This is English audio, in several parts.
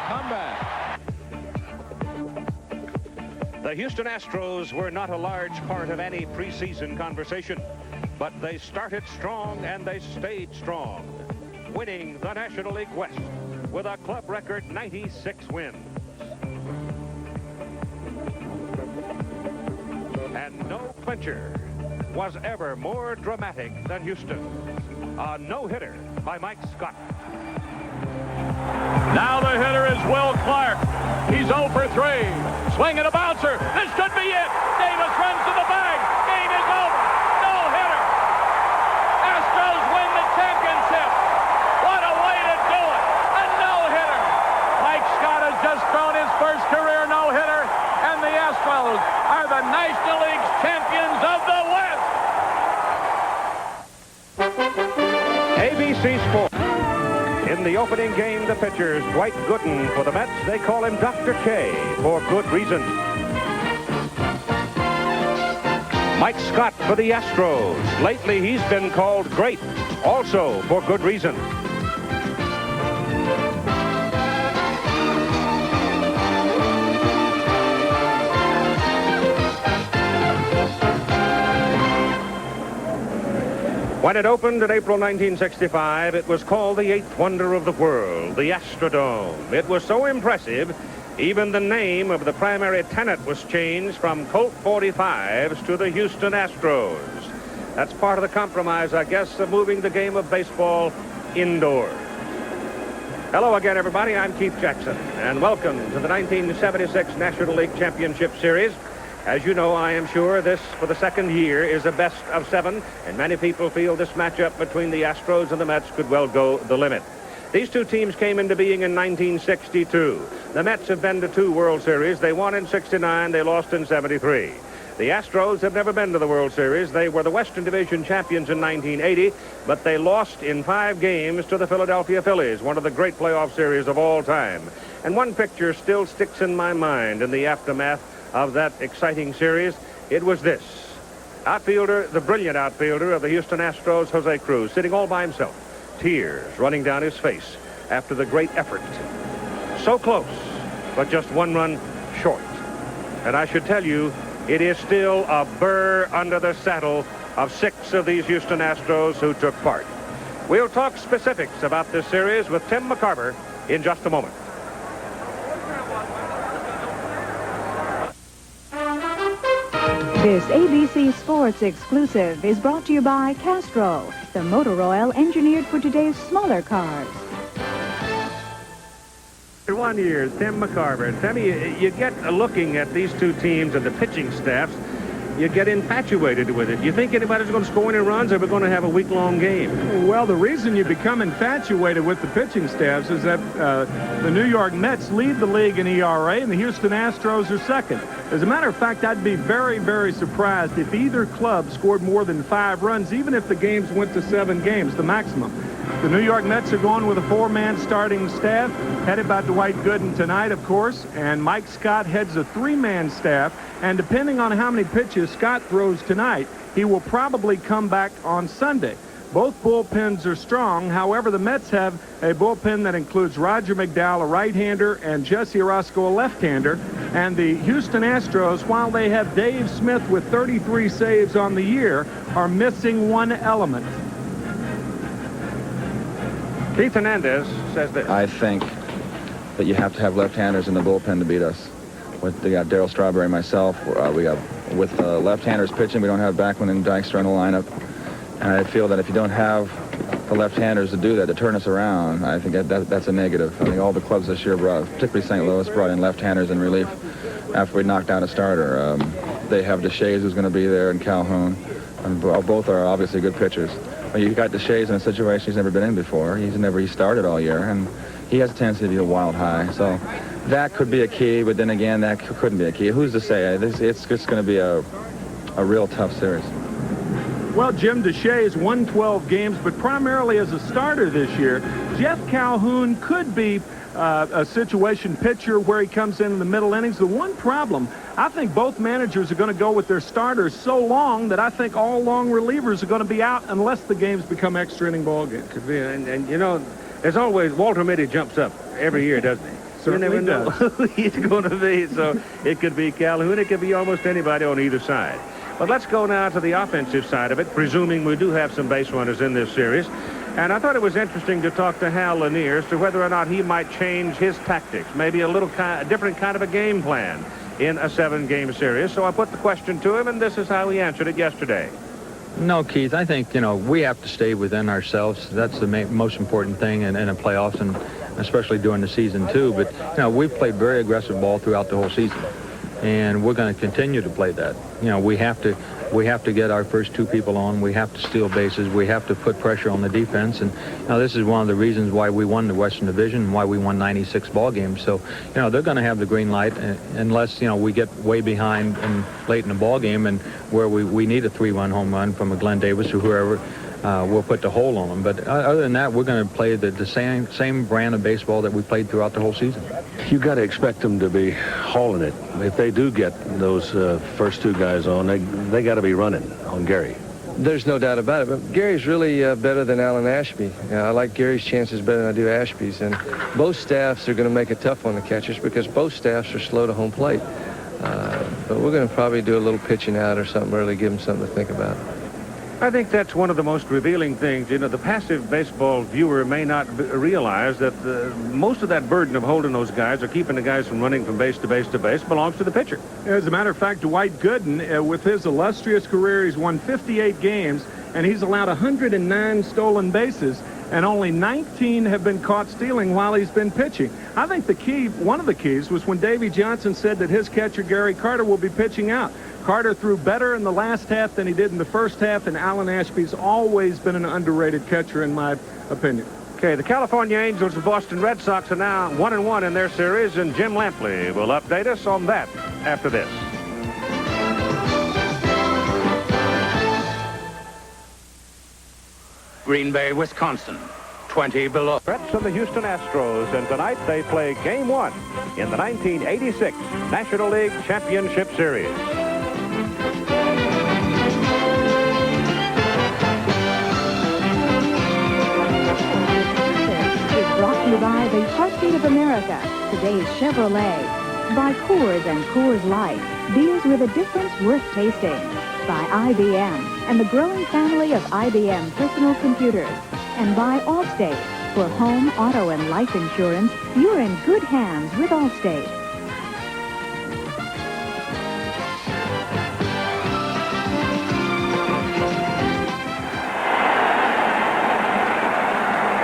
comeback. The Houston Astros were not a large part of any preseason conversation, but they started strong and they stayed strong, winning the National League West with a club record 96 wins. And no clincher was ever more dramatic than Houston. A no-hitter by Mike Scott. Now the hitter is Will Clark. He's 0 for 3. Swing and a bouncer. This could be it. Davis runs to the bag. Game is over. No-hitter. Astros win the championship. What a way to do it. A no-hitter. Mike Scott has just thrown his first career no-hitter, and the Astros are the National League's champions of the West. ABC Sports. In the opening game, the pitchers, Dwight Gooden for the Mets. They call him Dr. K for good reason. Mike Scott for the Astros. Lately, he's been called great, also for good reason. When it opened in April 1965, it was called the eighth wonder of the world, the Astrodome. It was so impressive, even the name of the primary tenant was changed from Colt 45s to the Houston Astros. That's part of the compromise, I guess, of moving the game of baseball indoors. Hello again, everybody. I'm Keith Jackson, and welcome to the 1976 National League Championship Series. As you know, I am sure this, for the second year, is a best of 7, and many people feel this matchup between the Astros and the Mets could well go the limit. These two teams came into being in 1962. The Mets have been to 2 World Series. They won in 69, they lost in 73. The Astros have never been to the World Series. They were the Western Division champions in 1980, but they lost in 5 games to the Philadelphia Phillies, one of the great playoff series of all time. And one picture still sticks in my mind in the aftermath of that exciting series. It was this. Outfielder, the brilliant outfielder of the Houston Astros, Jose Cruz, sitting all by himself, tears running down his face after the great effort. So close, but just 1 run short. And I should tell you, it is still a burr under the saddle of 6 of these Houston Astros who took part. We'll talk specifics about this series with Tim McCarver in just a moment. This ABC Sports exclusive is brought to you by Castro, the motor oil engineered for today's smaller cars. 1 year, Tim McCarver. Timmy, you get looking at these two teams and the pitching staffs, you get infatuated with it. You think anybody's going to score any runs, or we're going to have a week-long game? Well, the reason you become infatuated with the pitching staffs is that the New York Mets lead the league in ERA, and the Houston Astros are second. As a matter of fact, I'd be very, very surprised if either club scored more than 5 runs, even if the games went to 7 games, the maximum. The New York Mets are going with a 4-man starting staff, headed by Dwight Gooden tonight, of course, and Mike Scott heads a 3-man staff, and depending on how many pitches Scott throws tonight, he will probably come back on Sunday. Both bullpens are strong. However, the Mets have a bullpen that includes Roger McDowell, a right-hander, and Jesse Orosco, a left-hander. And the Houston Astros, while they have Dave Smith with 33 saves on the year, are missing one element. Keith Hernandez says this. I think that you have to have left-handers in the bullpen to beat us. We got Darryl Strawberry and myself. We got with left-handers pitching. We don't have Backman and Dykstra in the lineup. And I feel that if you don't have the left-handers to do that, to turn us around, I think that's a negative. I think all the clubs this year, particularly St. Louis, brought in left-handers in relief after we knocked out a starter. They have Deshays, who's going to be there, and Calhoun. And both are obviously good pitchers. But you got Deshays in a situation he's never been in before. He started all year, and he has a tendency to be a wild high. So that could be a key, but then again, that couldn't be a key. Who's to say? It's just going to be a real tough series. Well, Jim Deshays won 12 games, but primarily as a starter this year. Jeff Calhoun could be a situation pitcher where he comes in the middle innings. The one problem, I think both managers are going to go with their starters so long that I think all long relievers are going to be out unless the games become extra inning ball games. Could be, and you know, there's always, Walter Mitty jumps up every year, doesn't he? Certainly you never know does. who he's going to be. So it could be Calhoun. It could be almost anybody on either side. But let's go now to the offensive side of it, presuming we do have some base runners in this series. And I thought it was interesting to talk to Hal Lanier as to whether or not he might change his tactics, maybe a different kind of a game plan in a 7-game series. So I put the question to him, and this is how he answered it yesterday. No, Keith, I think, we have to stay within ourselves. That's the most important thing in the playoffs, and especially during the season, too. But, we've played very aggressive ball throughout the whole season, and we're going to continue to play that. We have to get our first 2 people on. We have to steal bases. We have to put pressure on the defense. And this is one of the reasons why we won the Western Division and why we won 96 ball games. So, they're going to have the green light unless, we get way behind and late in the ball game and where we need a 3-run home run from a Glenn Davis or whoever. We'll put the hole on them. But other than that, we're going to play the same brand of baseball that we played throughout the whole season. You got to expect them to be hauling it. If they do get those first 2 guys on, they got to be running on Gary. There's no doubt about it. But Gary's really better than Alan Ashby. I like Gary's chances better than I do Ashby's. And both staffs are going to make it tough on the catchers because both staffs are slow to home plate. But we're going to probably do a little pitching out or something early, give them something to think about. I think that's one of the most revealing things. The passive baseball viewer may not realize that most of that burden of holding those guys or keeping the guys from running from base to base to base belongs to the pitcher. As a matter of fact, Dwight Gooden, with his illustrious career, he's won 58 games, and he's allowed 109 stolen bases, and only 19 have been caught stealing while he's been pitching. I think one of the keys was when Davey Johnson said that his catcher, Gary Carter, will be pitching out. Carter threw better in the last half than he did in the first half, and Alan Ashby's always been an underrated catcher, in my opinion. Okay, the California Angels and Boston Red Sox are now 1-1 in their series, and Jim Lampley will update us on that after this. Green Bay, Wisconsin, 20 below. Reds of the Houston Astros, and tonight they play Game 1 in the 1986 National League Championship Series. Brought to you by the Heartbeat of America, today's Chevrolet. By Coors and Coors Light, beers with a difference worth tasting. By IBM and the growing family of IBM personal computers. And by Allstate. For home, auto, and life insurance, you're in good hands with Allstate.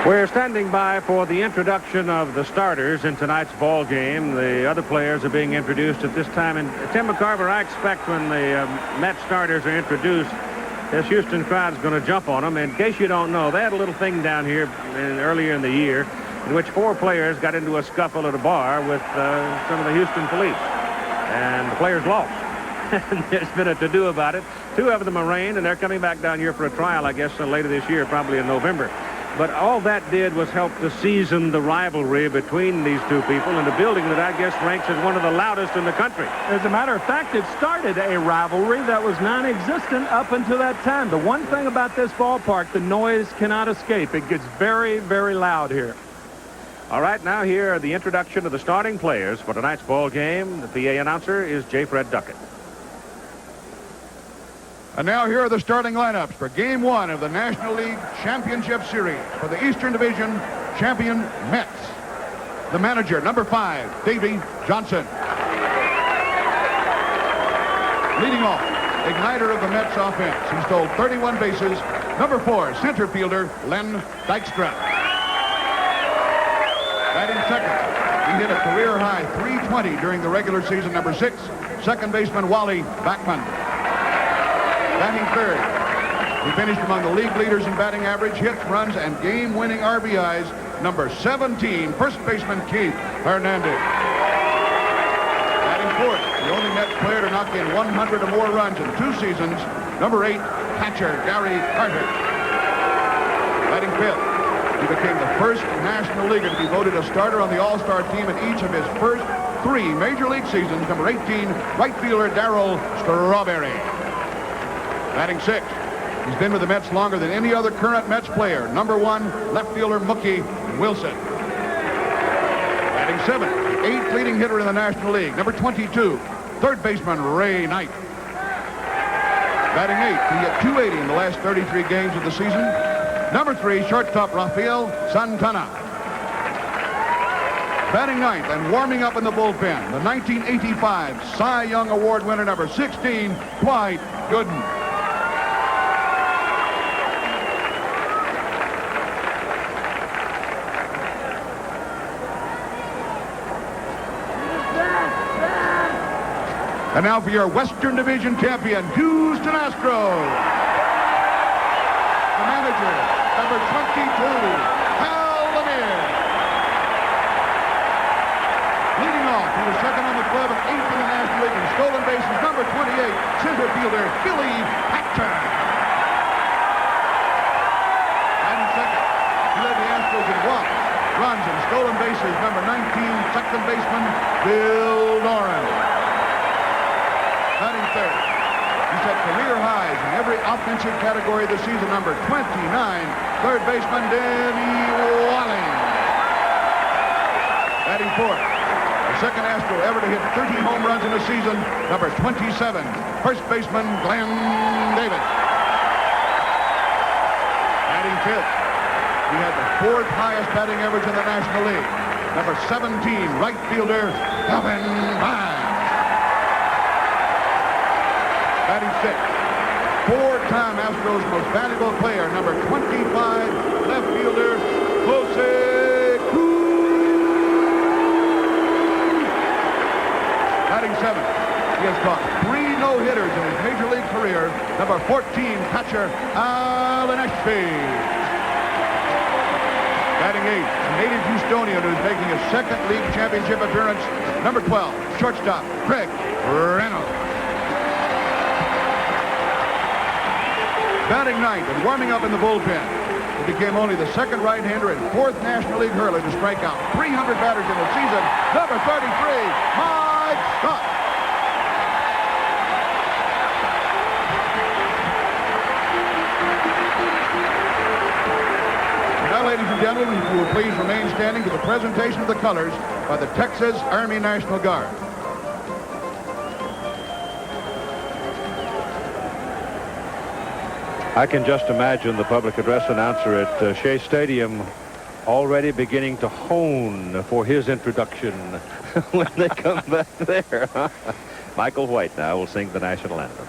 We're standing by for the introduction of the starters in tonight's ball game. The other players are being introduced at this time. And Tim McCarver, I expect when the Met starters are introduced, this Houston crowd's going to jump on them. In case you don't know, they had a little thing down here earlier in the year in which 4 players got into a scuffle at a bar with some of the Houston police. And the players lost. And there's been a to-do about it. 2 of them arraigned, and they're coming back down here for a trial, I guess, later this year, probably in November. But all that did was help to season the rivalry between these 2 people in a building that I guess ranks as one of the loudest in the country. As a matter of fact, it started a rivalry that was non-existent up until that time. The one thing about this ballpark, the noise cannot escape. It gets very, very loud here. All right, now here are the introduction of the starting players for tonight's ball game. The PA announcer is J. Fred Duckett. And now here are the starting lineups for Game 1 of the National League Championship Series for the Eastern Division champion Mets. The manager, number 5, Davey Johnson. Leading off, igniter of the Mets offense. He stole 31 bases. Number 4, center fielder Len Dykstra. Batting second, he hit a career-high 320 during the regular season. Number 6, second baseman Wally Backman. Batting third, he finished among the league leaders in batting average, hits, runs, and game-winning RBIs. Number 17, first baseman Keith Hernandez. Batting fourth, the only Mets player to knock in 100 or more runs in 2 seasons. Number 8, catcher Gary Carter. Batting fifth, he became the first National Leaguer to be voted a starter on the All-Star team in each of his first 3 Major League seasons. Number 18, right fielder Darryl Strawberry. Batting sixth, he's been with the Mets longer than any other current Mets player. Number 1, left fielder Mookie Wilson. Batting seventh, eighth leading hitter in the National League. Number 22, third baseman Ray Knight. Batting eighth, he hit .280 in the last 33 games of the season. Number 3, shortstop Rafael Santana. Batting ninth and warming up in the bullpen, the 1985 Cy Young Award winner, number 16, Dwight Gooden. And now for your Western Division champion, Houston Astros. The manager, number 22, Hal Lanier. Leading off, he was second on the club and eighth in the National League in stolen bases, number 28, center fielder Billy Paxton. And second, he led the Astros in walks, runs, and stolen bases, number 19, second baseman Bill Doran. Batting third, he set career highs in every offensive category this season, number 29, third baseman Denny Walling. Batting fourth, the second Astro ever to hit 30 home runs in a season, number 27, first baseman Glenn Davis. Batting fifth, he had the fourth highest batting average in the National League, number 17, right fielder Calvin Vine. Batting sixth, four-time Astros most valuable player, number 25, left fielder Jose Cruz. Batting seventh, he has caught 3 no-hitters in his major league career, number 14, catcher Alan Ashby. Batting eighth, a native Houstonian who's making his second league championship appearance, number 12, shortstop Greg Reynolds. Batting ninth and warming up in the bullpen, he became only the second right-hander and fourth National League hurler to strike out 300 batters in the season, number 33, Mike Scott. Now, ladies and gentlemen, if you will please remain standing to the presentation of the colors by the Texas Army National Guard. I can just imagine the public address announcer at Shea Stadium already beginning to hone for his introduction when they come back there. Michael White now will sing the national anthem.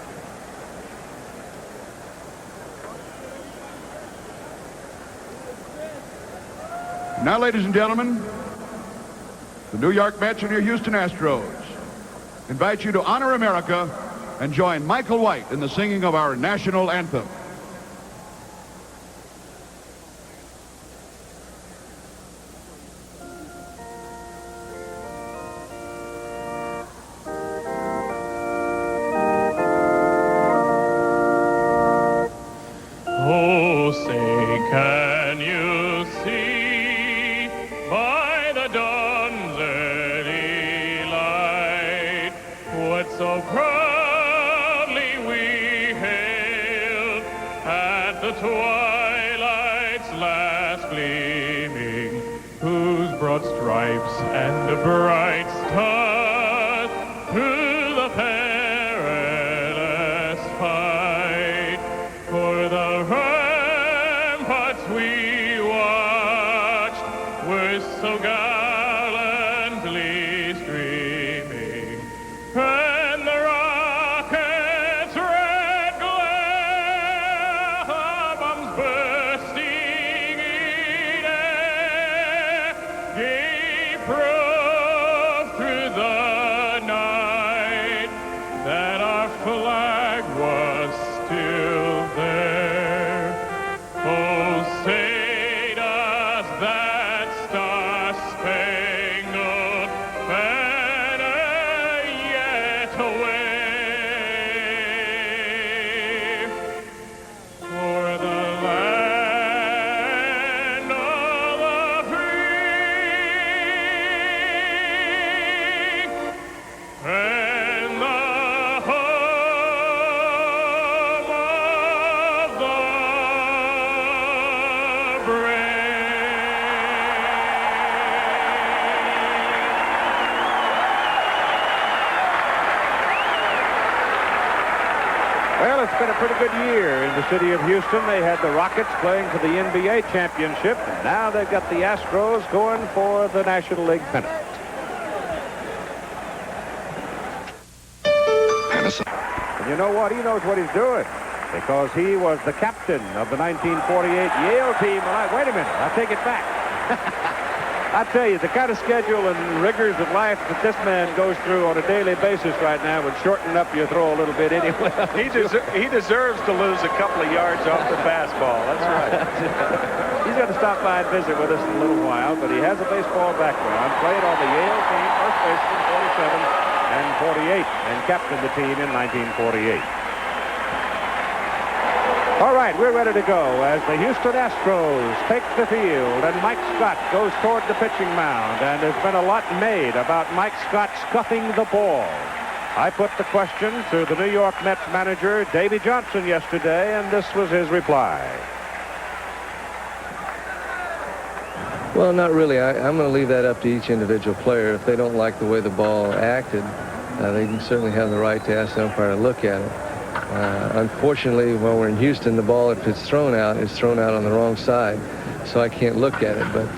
Now, ladies and gentlemen, the New York Mets and your Houston Astros invite you to honor America and join Michael White in the singing of our national anthem. Oh, say, can you see by the dawn's early light what so proudly we hailed at the twilight's last gleaming, whose broad stripes and bright stars through the perilous fight for the ramparts we watched were so gallantly streaming, and the rockets' red glare, bombs bursting in air, gave proof through the night that our flag was still there. Oh, say does that star-spangled banner yet wave for the land of the free been a pretty good year in the city of Houston. They had the Rockets playing for the NBA championship, and now they've got the Astros going for the National League pennant. And you know what? He knows what he's doing, because he was the captain of the 1948 Yale team. Wait a minute, I take it back. I tell you, the kind of schedule and rigors of life that this man goes through on a daily basis right now would shorten up your throw a little bit anyway. He deserves to lose a couple of yards off the fastball. That's right. He's going to stop by and visit with us in a little while, but he has a baseball background. Played on the Yale team, first baseman, 47 and 48, and captained the team in 1948. All right, we're ready to go as the Houston Astros take the field, and Mike Scott goes toward the pitching mound, and there's been a lot made about Mike Scott scuffing the ball. I put the question to the New York Mets manager, Davey Johnson, yesterday, and this was his reply. Well, not really. I'm going to leave that up to each individual player. If they don't like the way the ball acted, they can certainly have the right to ask the umpire to look at it. Unfortunately, when we're in Houston, the ball, if it's thrown out, it's thrown out on the wrong side, so I can't look at it. But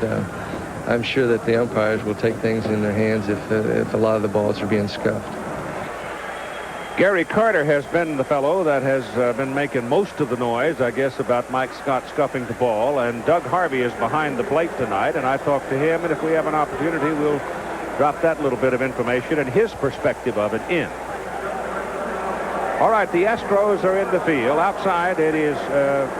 I'm sure that the umpires will take things in their hands if a lot of the balls are being scuffed. Gary Carter has been the fellow that has been making most of the noise, I guess, about Mike Scott scuffing the ball, and Doug Harvey is behind the plate tonight, and I talked to him, and if we have an opportunity, we'll drop that little bit of information and his perspective of it in. All right, the Astros are in the field. Outside, it is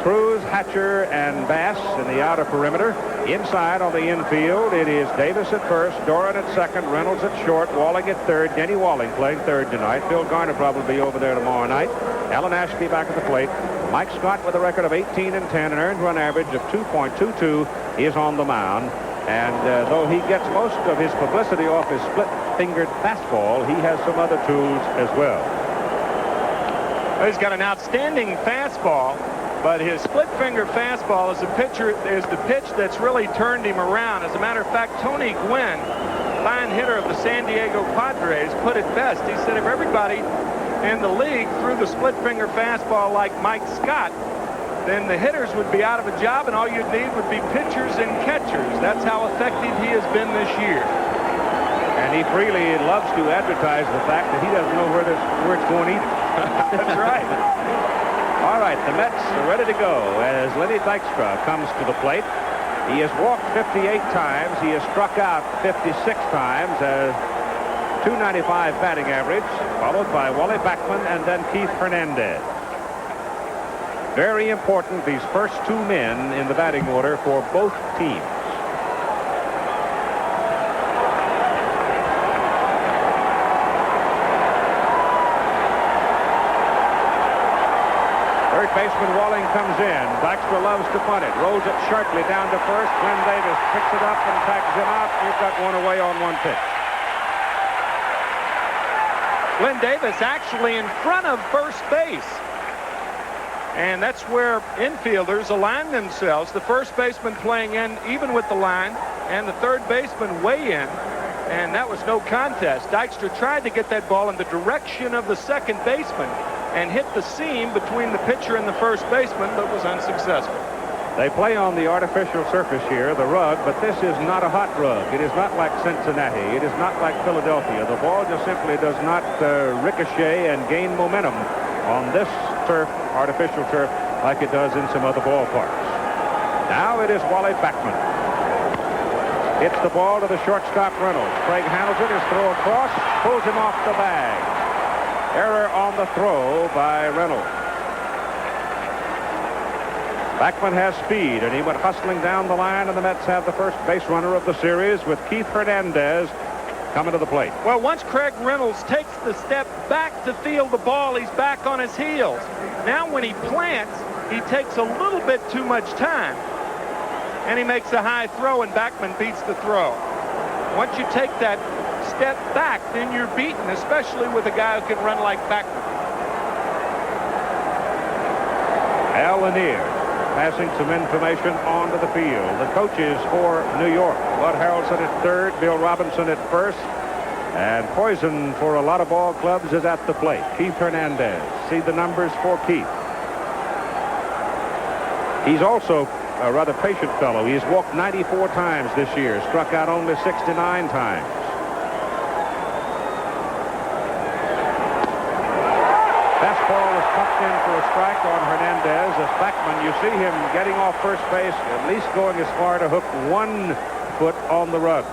Cruz, Hatcher, and Bass in the outer perimeter. Inside on the infield, it is Davis at first, Doran at second, Reynolds at short, Walling at third. Denny Walling playing third tonight. Phil Garner probably over there tomorrow night. Alan Ashby back at the plate. Mike Scott with a record of 18 and 10, an earned run average of 2.22, is on the mound. And though he gets most of his publicity off his split-fingered fastball, he has some other tools as well. He's got an outstanding fastball, but his split-finger fastball is the pitch that's really turned him around. As a matter of fact, Tony Gwynn, fine hitter of the San Diego Padres, put it best. He said if everybody in the league threw the split-finger fastball like Mike Scott, then the hitters would be out of a job, and all you'd need would be pitchers and catchers. That's how effective he has been this year. And he freely loves to advertise the fact that he doesn't know where it's going either. That's right. All right, the Mets are ready to go as Lenny Dykstra comes to the plate. He has walked 58 times. He has struck out 56 times, a .295 batting average, followed by Wally Backman and then Keith Hernandez. Very important, these first two men in the batting order for both teams. Third baseman Walling comes in. Dykstra loves to punt it. Rolls it sharply down to first. Glenn Davis picks it up and tags him out. You've got one away on one pitch. Glenn Davis actually in front of first base. And that's where infielders align themselves. The first baseman playing in even with the line, and the third baseman way in. And that was no contest. Dykstra tried to get that ball in the direction of the second baseman and hit the seam between the pitcher and the first baseman, but was unsuccessful. They play on the artificial surface here, the rug, but this is not a hot rug. It is not like Cincinnati. It is not like Philadelphia. The ball just simply does not ricochet and gain momentum on this turf, artificial turf, like it does in some other ballparks. Now it is Wally Backman. Hits the ball to the shortstop Reynolds. Craig handles it, his throw across, pulls him off the bag. Error on the throw by Reynolds. Backman has speed, and he went hustling down the line, and the Mets have the first base runner of the series with Keith Hernandez coming to the plate. Well, once Craig Reynolds takes the step back to field the ball, he's back on his heels. Now when he plants, he takes a little bit too much time, and he makes a high throw, and Backman beats the throw. Once you take that step back, then you're beaten, especially with a guy who can run like Backman. Al Lanier passing some information onto the field. The coaches for New York: Bud Harrelson at third, Bill Robinson at first, And poison for a lot of ball clubs is at the plate. Keith Hernandez. See the numbers for Keith. He's also a rather patient fellow. He's walked 94 times this year, struck out only 69 times. Fastball is pumped in for a strike on Hernandez. As Backman, you see him getting off first base, at least going as far to hook 1 foot on the rug.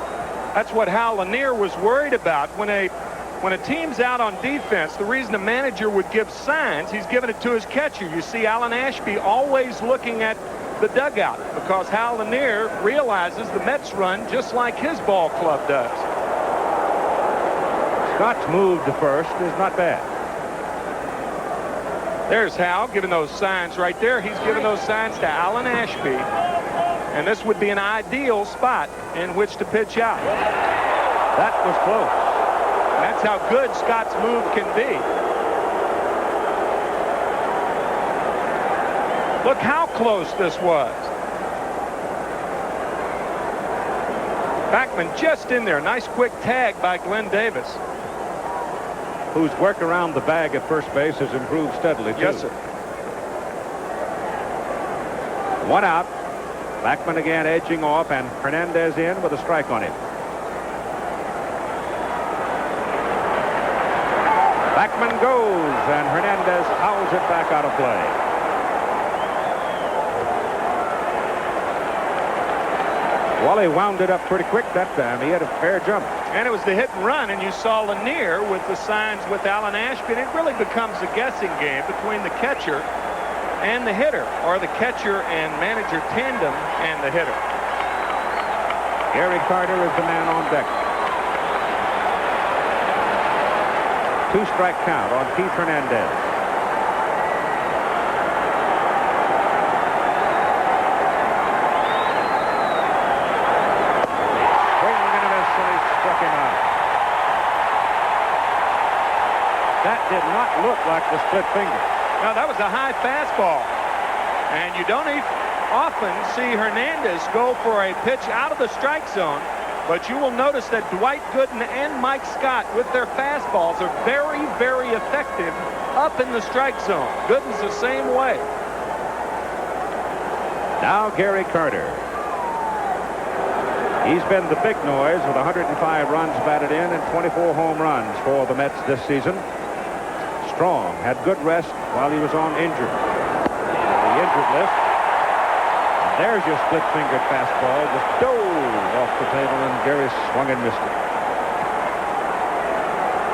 That's what Hal Lanier was worried about. When a team's out on defense, the reason a manager would give signs, he's giving it to his catcher. You see Alan Ashby always looking at the dugout because Hal Lanier realizes the Mets run just like his ball club does. Scott's move to first is not bad. There's Hal giving those signs right there. He's giving those signs to Alan Ashby. And this would be an ideal spot in which to pitch out. That was close. And that's how good Scott's move can be. Look how close this was. Backman just in there. Nice quick tag by Glenn Davis. Whose work around the bag at first base has improved steadily, too. Yes, sir. 1 out. Backman again edging off, and Hernandez in with a strike on him. Backman goes, and Hernandez fouls it back out of play. Wally wound it up pretty quick that time. He had a fair jump. And it was the hit and run, and you saw Lanier with the signs with Alan Ashby, and it really becomes a guessing game between the catcher and the hitter, or the catcher and manager tandem and the hitter. Gary Carter is the man on deck. 2-strike count on Keith Hernandez. Swing and a miss, and he struck him out. That did not look like the split finger. No, that was a high fastball. And you don't often see Hernandez go for a pitch out of the strike zone, but you will notice that Dwight Gooden and Mike Scott with their fastballs are very, very effective up in the strike zone. Gooden's the same way. Now Gary Carter. He's been the big noise with 105 runs batted in and 24 home runs for the Mets this season. Strong had good rest while he was on injured. The injured list. And there's your split-fingered fastball. Just dove off the table, and Gary swung and missed it.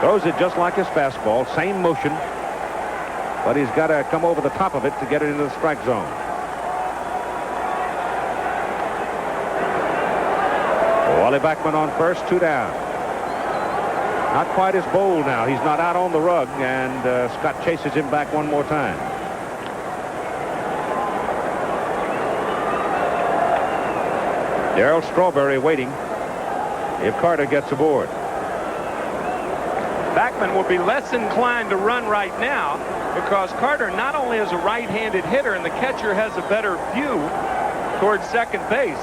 Throws it just like his fastball, same motion, but he's got to come over the top of it to get it into the strike zone. Wally Backman on first, 2 down. Not quite as bold now. He's not out on the rug, and Scott chases him back one more time. Darryl Strawberry waiting if Carter gets aboard. Backman will be less inclined to run right now because Carter not only is a right-handed hitter and the catcher has a better view towards second base.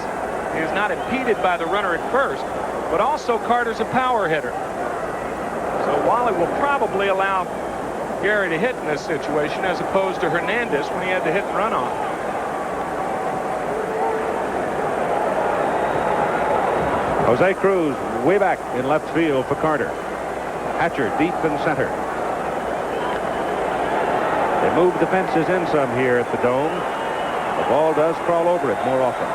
He is not impeded by the runner at first, but also Carter's a power hitter. So Wally will probably allow Gary to hit in this situation as opposed to Hernandez when he had to hit and run on. Jose Cruz way back in left field for Carter. Hatcher deep in center. They move the fences in some here at the Dome. The ball does crawl over it more often.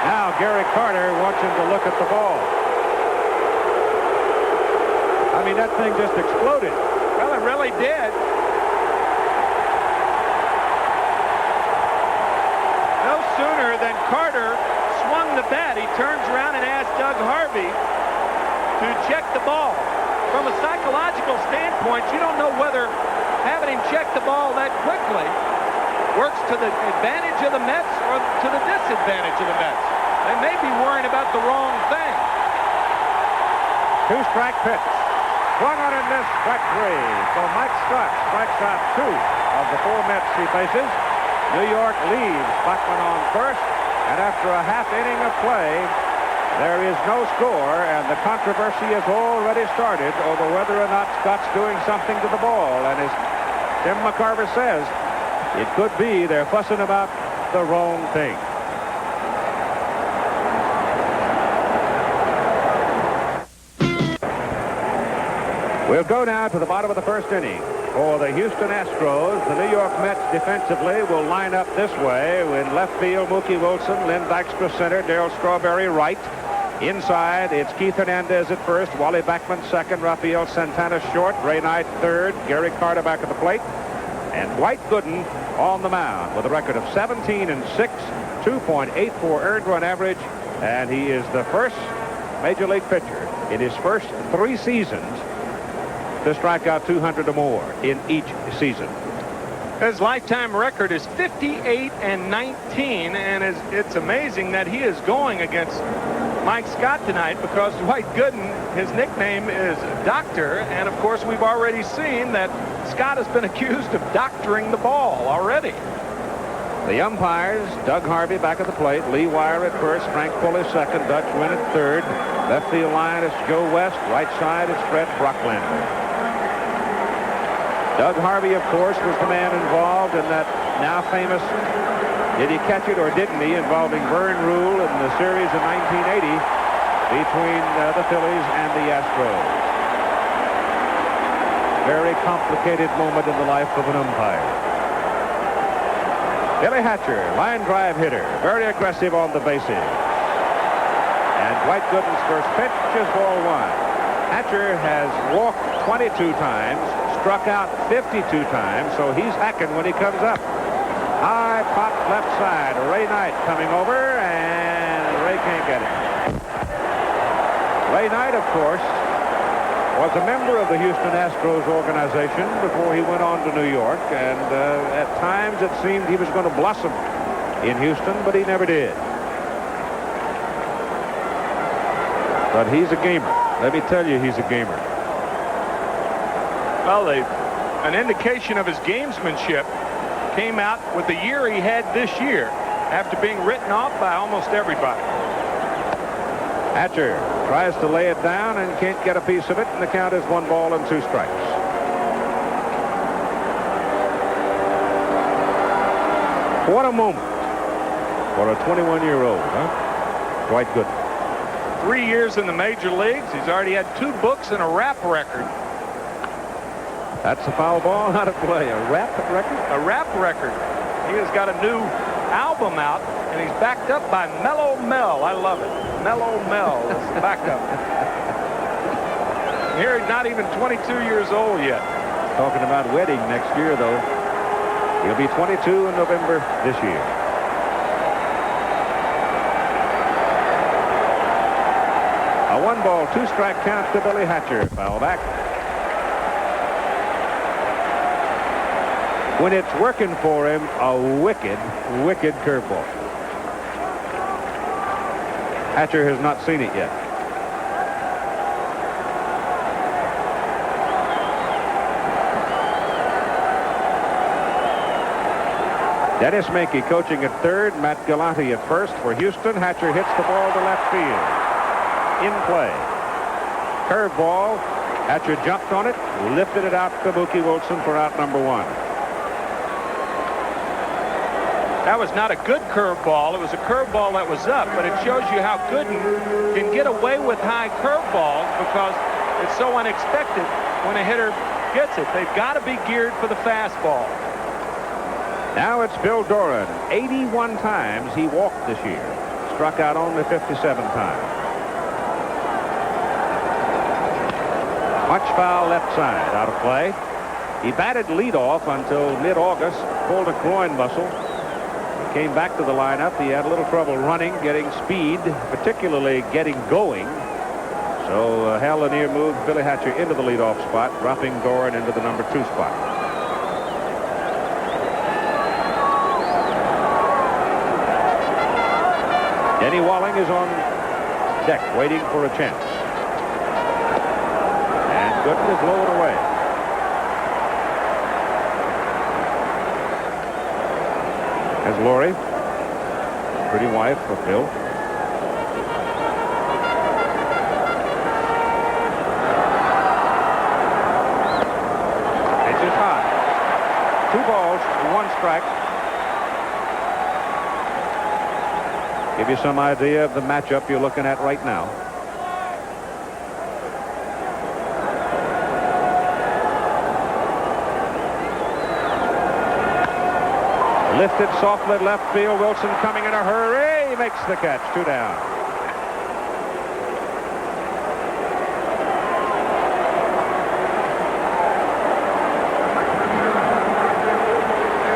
Now Gary Carter wants him to look at the ball. I mean, that thing just exploded. Well, it really did. No sooner than Carter swung the bat, he turns around and asks Doug Harvey to check the ball. From a psychological standpoint, you don't know whether having him check the ball that quickly works to the advantage of the Mets or to the disadvantage of the Mets. They may be worrying about the wrong thing. 2-strike pitch. Swung on and missed, strike 3. So Mike Scott strikes out 2 of the 4 Mets he faces. New York leaves Buckman on first, and after a half inning of play, there is no score, and the controversy has already started over whether or not Scott's doing something to the ball. And as Tim McCarver says, it could be they're fussing about the wrong thing. We'll go now to the bottom of the first inning. For the Houston Astros, the New York Mets defensively will line up this way. In left field, Mookie Wilson, Lynn Dykstra center, Darryl Strawberry right. Inside, it's Keith Hernandez at first, Wally Backman second, Rafael Santana short, Ray Knight third, Gary Carter back at the plate, and Dwight Gooden on the mound with a record of 17-6, 2.84 earned run average, and he is the first major league pitcher in his first 3 seasons to strike out 200 or more in each season. His lifetime record is 58-19, and it's amazing that he is going against Mike Scott tonight because Dwight Gooden, his nickname is Doctor, and of course we've already seen that Scott has been accused of doctoring the ball already. The umpires, Doug Harvey back at the plate, Lee Wire at first, Frank Pulley second, Dutch Wynn at third. Left field line is Joe West, right side is Fred Brocklander. Doug Harvey, of course, was the man involved in that now famous did he catch it or didn't he involving Vern Rule in the series in 1980 between the Phillies and the Astros. Very complicated moment in the life of an umpire. Billy Hatcher, line drive hitter, very aggressive on the bases. And Dwight Gooden's first pitch is ball 1. Hatcher has walked 22 times, struck out 52 times, so he's hacking when he comes up. High pop left side. Ray Knight coming over, and Ray can't get it. Ray Knight, of course, was a member of the Houston Astros organization before he went on to New York, and at times it seemed he was going to blossom in Houston, but he never did. But he's a gamer. Let me tell you, he's a gamer. Well, an indication of his gamesmanship came out with the year he had this year after being written off by almost everybody. Hatcher tries to lay it down and can't get a piece of it, and the count is 1 ball and 2 strikes. What a moment for a 21-year-old, huh? Dwight Gooden. 3 years in the major leagues. He's already had 2 books and a rap record. That's a foul ball, not a play. A rap record? A rap record. He has got a new album out, and he's backed up by Mellow Mel. I love it. Mellow Mel is the backup. Here, he's not even 22 years old yet. Talking about wedding next year, though. He'll be 22 in November this year. A 1 ball, 2 strike count to Billy Hatcher. Foul back. When it's working for him, a wicked, wicked curveball. Hatcher has not seen it yet. Dennis Menke coaching at third, Matt Galante at first for Houston. Hatcher hits the ball to left field. In play. Curveball. Hatcher jumped on it, lifted it out to Mookie Wilson for out number 1. That was not a good curveball. It was a curveball that was up, but it shows you how Gooden can get away with high curveballs because it's so unexpected when a hitter gets it. They've got to be geared for the fastball. Now it's Bill Doran. 81 times he walked this year. Struck out only 57 times. Much foul left side, out of play. He batted leadoff until mid-August, pulled a groin muscle. Came back to the lineup. He had a little trouble running, getting speed, particularly getting going. So Hal Lanier moved Billy Hatcher into the leadoff spot, dropping Doran into the number 2 spot. Denny Walling is on deck, waiting for a chance. And Gooden is lowered away. As Lori, pretty wife of Bill. Pitch is high. 2 balls, 1 strike. Give you some idea of the matchup you're looking at right now. Lifted softly left field. Wilson coming in a hurry. He makes the catch. 2 down.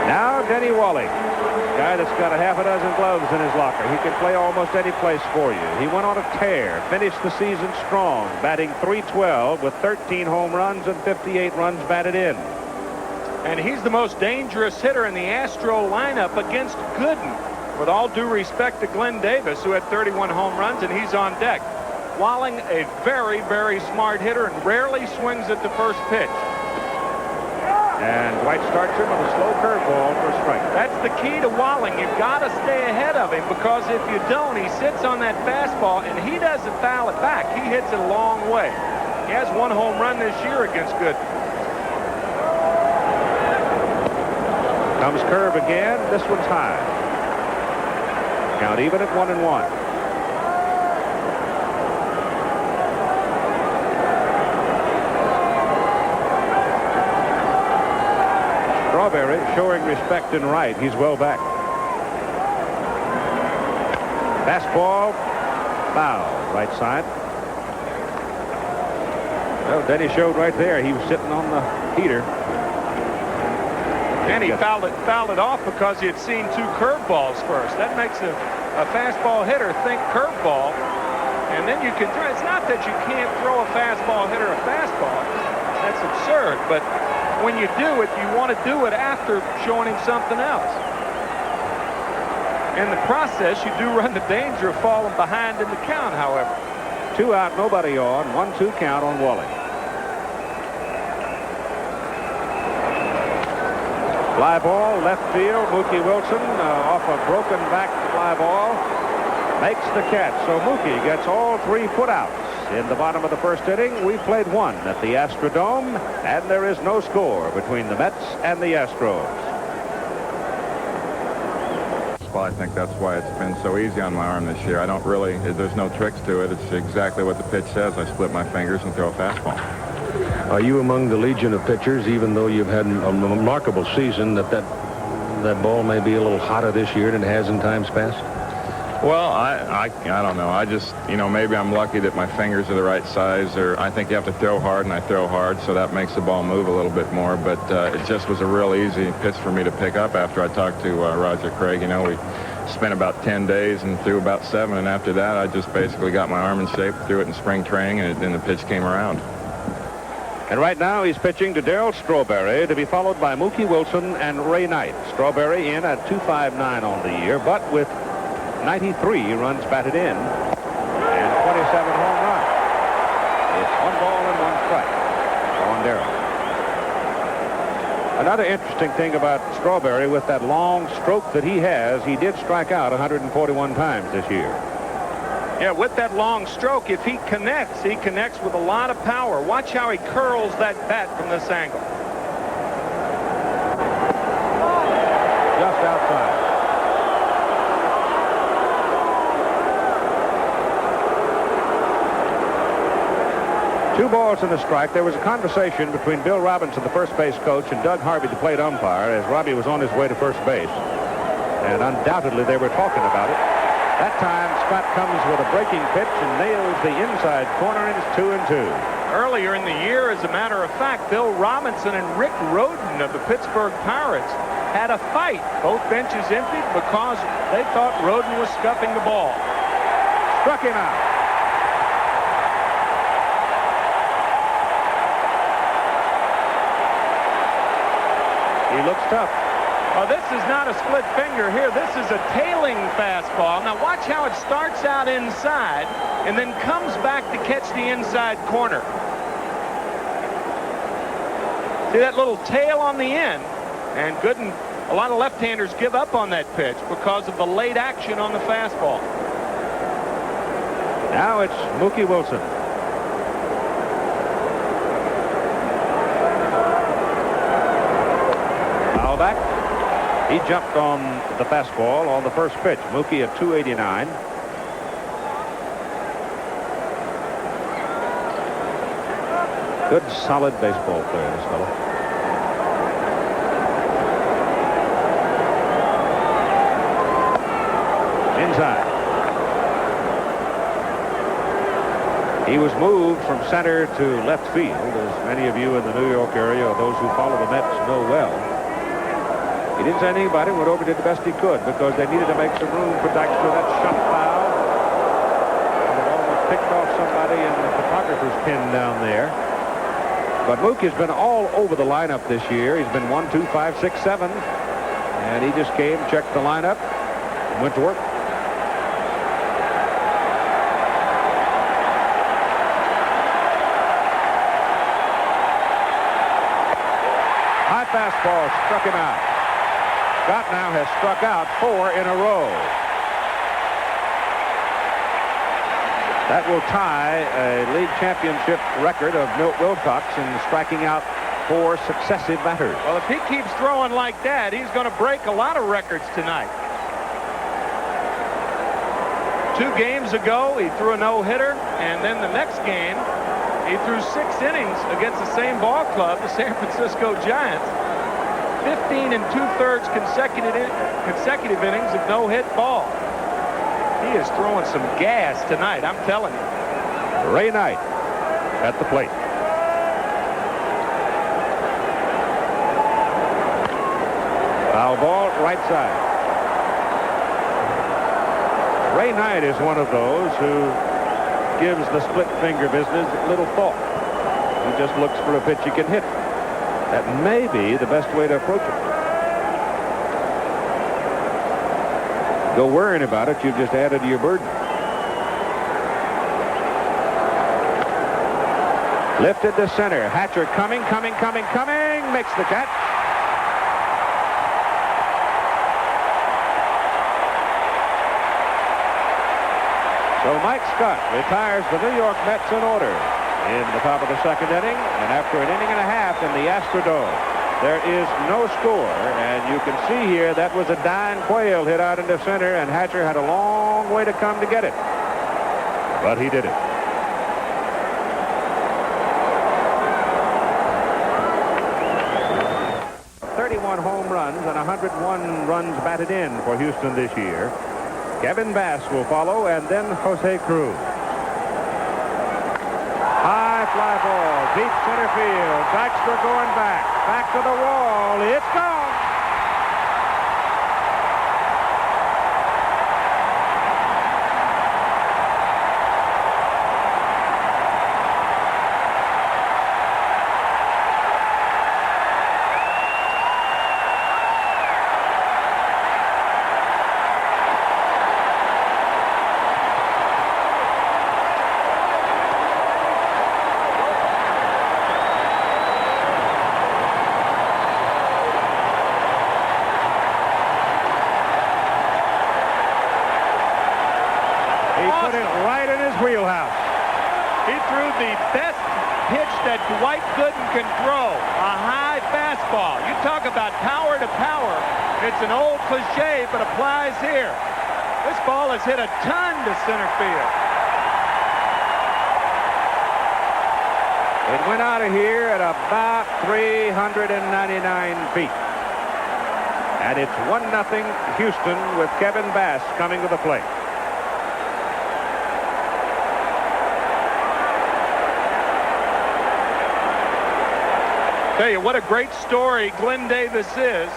Now Denny Wally, guy that's got a half a dozen gloves in his locker. He can play almost any place for you. He went on a tear, finished the season strong, batting .312 with 13 home runs and 58 runs batted in. And he's the most dangerous hitter in the Astro lineup against Gooden. With all due respect to Glenn Davis, who had 31 home runs, and he's on deck. Walling, a very, very smart hitter, and rarely swings at the first pitch. And Dwight starts him with a slow curveball for a strike. That's the key to Walling. You've got to stay ahead of him, because if you don't, he sits on that fastball, and he doesn't foul it back. He hits it a long way. He has 1 home run this year against Gooden. Comes curve again. This one's high. Count even at 1-1. Strawberry showing respect in right. He's well back. Fastball, foul, right side. Well, Denny showed right there. He was sitting on the heater. And he fouled it off because he had seen 2 curveballs first. That makes a fastball hitter think curveball, and then you can throw. It's not that you can't throw a fastball hitter a fastball. That's absurd. But when you do it, you want to do it after showing him something else. In the process, you do run the danger of falling behind in the count, however. 2 out, nobody on. 1-2 count on Wally. Fly ball, left field. Mookie Wilson off a broken back fly ball makes the catch. So Mookie gets all 3 putouts in the bottom of the first inning. We played 1 at the Astrodome, and there is no score between the Mets and the Astros. Well, I think that's why it's been so easy on my arm this year. I don't really, there's no tricks to it. It's exactly what the pitch says. I split my fingers and throw a fastball. Are you among the legion of pitchers, even though you've had a remarkable season, that ball may be a little hotter this year than it has in times past? Well, I don't know. I just, maybe I'm lucky that my fingers are the right size, or I think you have to throw hard, and I throw hard, so that makes the ball move a little bit more. But it just was a real easy pitch for me to pick up after I talked to Roger Craig. We spent about 10 days and threw about 7, and after that, I just basically got my arm in shape, threw it in spring training, and then the pitch came around. And right now he's pitching to Darryl Strawberry, to be followed by Mookie Wilson and Ray Knight. Strawberry in at .259 on the year, but with 93 runs batted in and 27 home runs. It's 1 ball and 1 strike on Darryl. Another interesting thing about Strawberry, with that long stroke that he has, he did strike out 141 times this year. Yeah, with that long stroke, if he connects with a lot of power. Watch how he curls that bat from this angle. Just outside. Two balls and a strike. There was a conversation between Bill Robinson, the first base coach, and Doug Harvey, the plate umpire, as Robbie was on his way to first base. And undoubtedly they were talking about it. That time, Scott comes with a breaking pitch and nails the inside corner, and it's 2-2. Earlier in the year, as a matter of fact, Bill Robinson and Rick Rhoden of the Pittsburgh Pirates had a fight. Both benches emptied because they thought Rhoden was scuffing the ball. Struck him out. He looks tough. Oh, this is not a split finger here. This is a tailing fastball. Now watch how it starts out inside and then comes back to catch the inside corner. See that little tail on the end? And Gooden A lot of left-handers give up on that pitch because of the late action on the fastball. Now it's Mookie Wilson. Foul back. He jumped on the fastball on the first pitch. Mookie at 289. Good, solid baseball player, this fellow. Inside. He was moved from center to left field, as many of you in the New York area, or those who follow the Mets, know well. He didn't say anything about it. Went over, did the best he could, because they needed to make some room for Dykstra. That shot foul. And it almost picked off somebody in the photographer's pin down there. But Mookie's been all over the lineup this year. He's been 1, 2, 5, 6, 7. And he just came, checked the lineup, and went to work. High fastball struck him out. Scott now has struck out 4 in a row. That will tie a league championship record of Milt Wilcox in striking out 4 successive batters. Well, if he keeps throwing like that, he's going to break a lot of records tonight. 2 games ago, he threw a no-hitter, and then the next game, he threw 6 innings against the same ball club, the San Francisco Giants. 15 2/3 consecutive innings of no-hit ball. He is throwing some gas tonight, I'm telling you. Ray Knight at the plate. Foul ball, right side. Ray Knight is one of those who gives the split finger business little thought. He just looks for a pitch he can hit. That may be the best way to approach it. Go worrying about it, you've just added to your burden. Lifted to center. Hatcher coming. Makes the catch. So Mike Scott retires the New York Mets in order in the top of the 2nd inning, and after an inning and a half in the Astrodome, there is no score, and you can see here that was a dying Quail hit out into center, and Hatcher had a long way to come to get it, but he did it. Home runs and 101 runs batted in for Houston this year. Kevin Bass will follow, and then Jose Cruz. High fly ball, deep center field. Dykstra going back to the wall. It's gone. Wheelhouse. He threw the best pitch that Dwight Gooden can throw, a high fastball. You talk about power to power. It's an old cliche, but applies here. This ball has hit a ton to center field. It went out of here at about 399 feet. And it's 1-0 Houston with Kevin Bass coming to the plate. Tell you what a great story Glenn Davis is.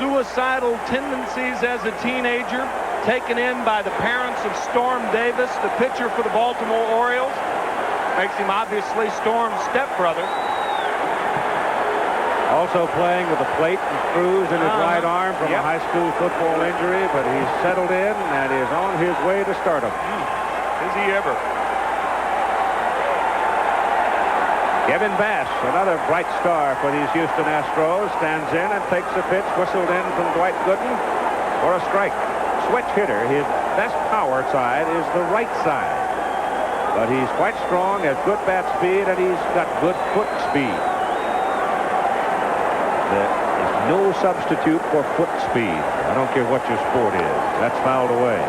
Suicidal tendencies as a teenager, taken in by the parents of Storm Davis, the pitcher for the Baltimore Orioles. Makes him obviously Storm's stepbrother. Also playing with a plate and screws in his right arm from a high school football injury, but he's settled in and is on his way to stardom. Is he ever? Kevin Bass, another bright star for these Houston Astros, stands in and takes a pitch whistled in from Dwight Gooden for a strike. Switch hitter. His best power side is the right side. But he's quite strong, has good bat speed, and he's got good foot speed. There is no substitute for foot speed. I don't care what your sport is. That's fouled away.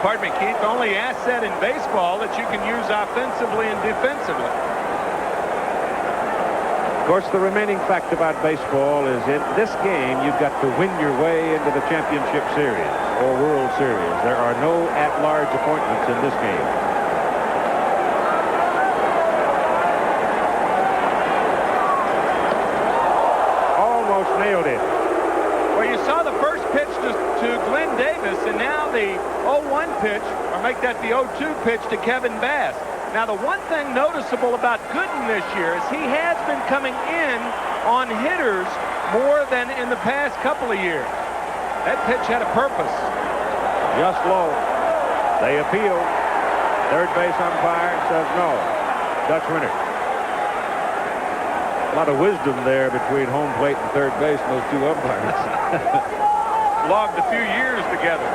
Pardon me, Keith, only asset in baseball that you can use offensively and defensively. Of course, the remaining fact about baseball is in this game, you've got to win your way into the championship series or World Series. There are no at-large appointments in this game. Almost nailed it. Well, you saw the first pitch to Glenn Davis, and now the 0-1 pitch, or make that the 0-2 pitch to Kevin Bass. Now, the one thing noticeable about Gooden this year is he has been coming in on hitters more than in the past couple of years. That pitch had a purpose. Just low. They appeal. Third base umpire says no. Dutch Winter. A lot of wisdom there between home plate and third base and those two umpires. Logged a few years together.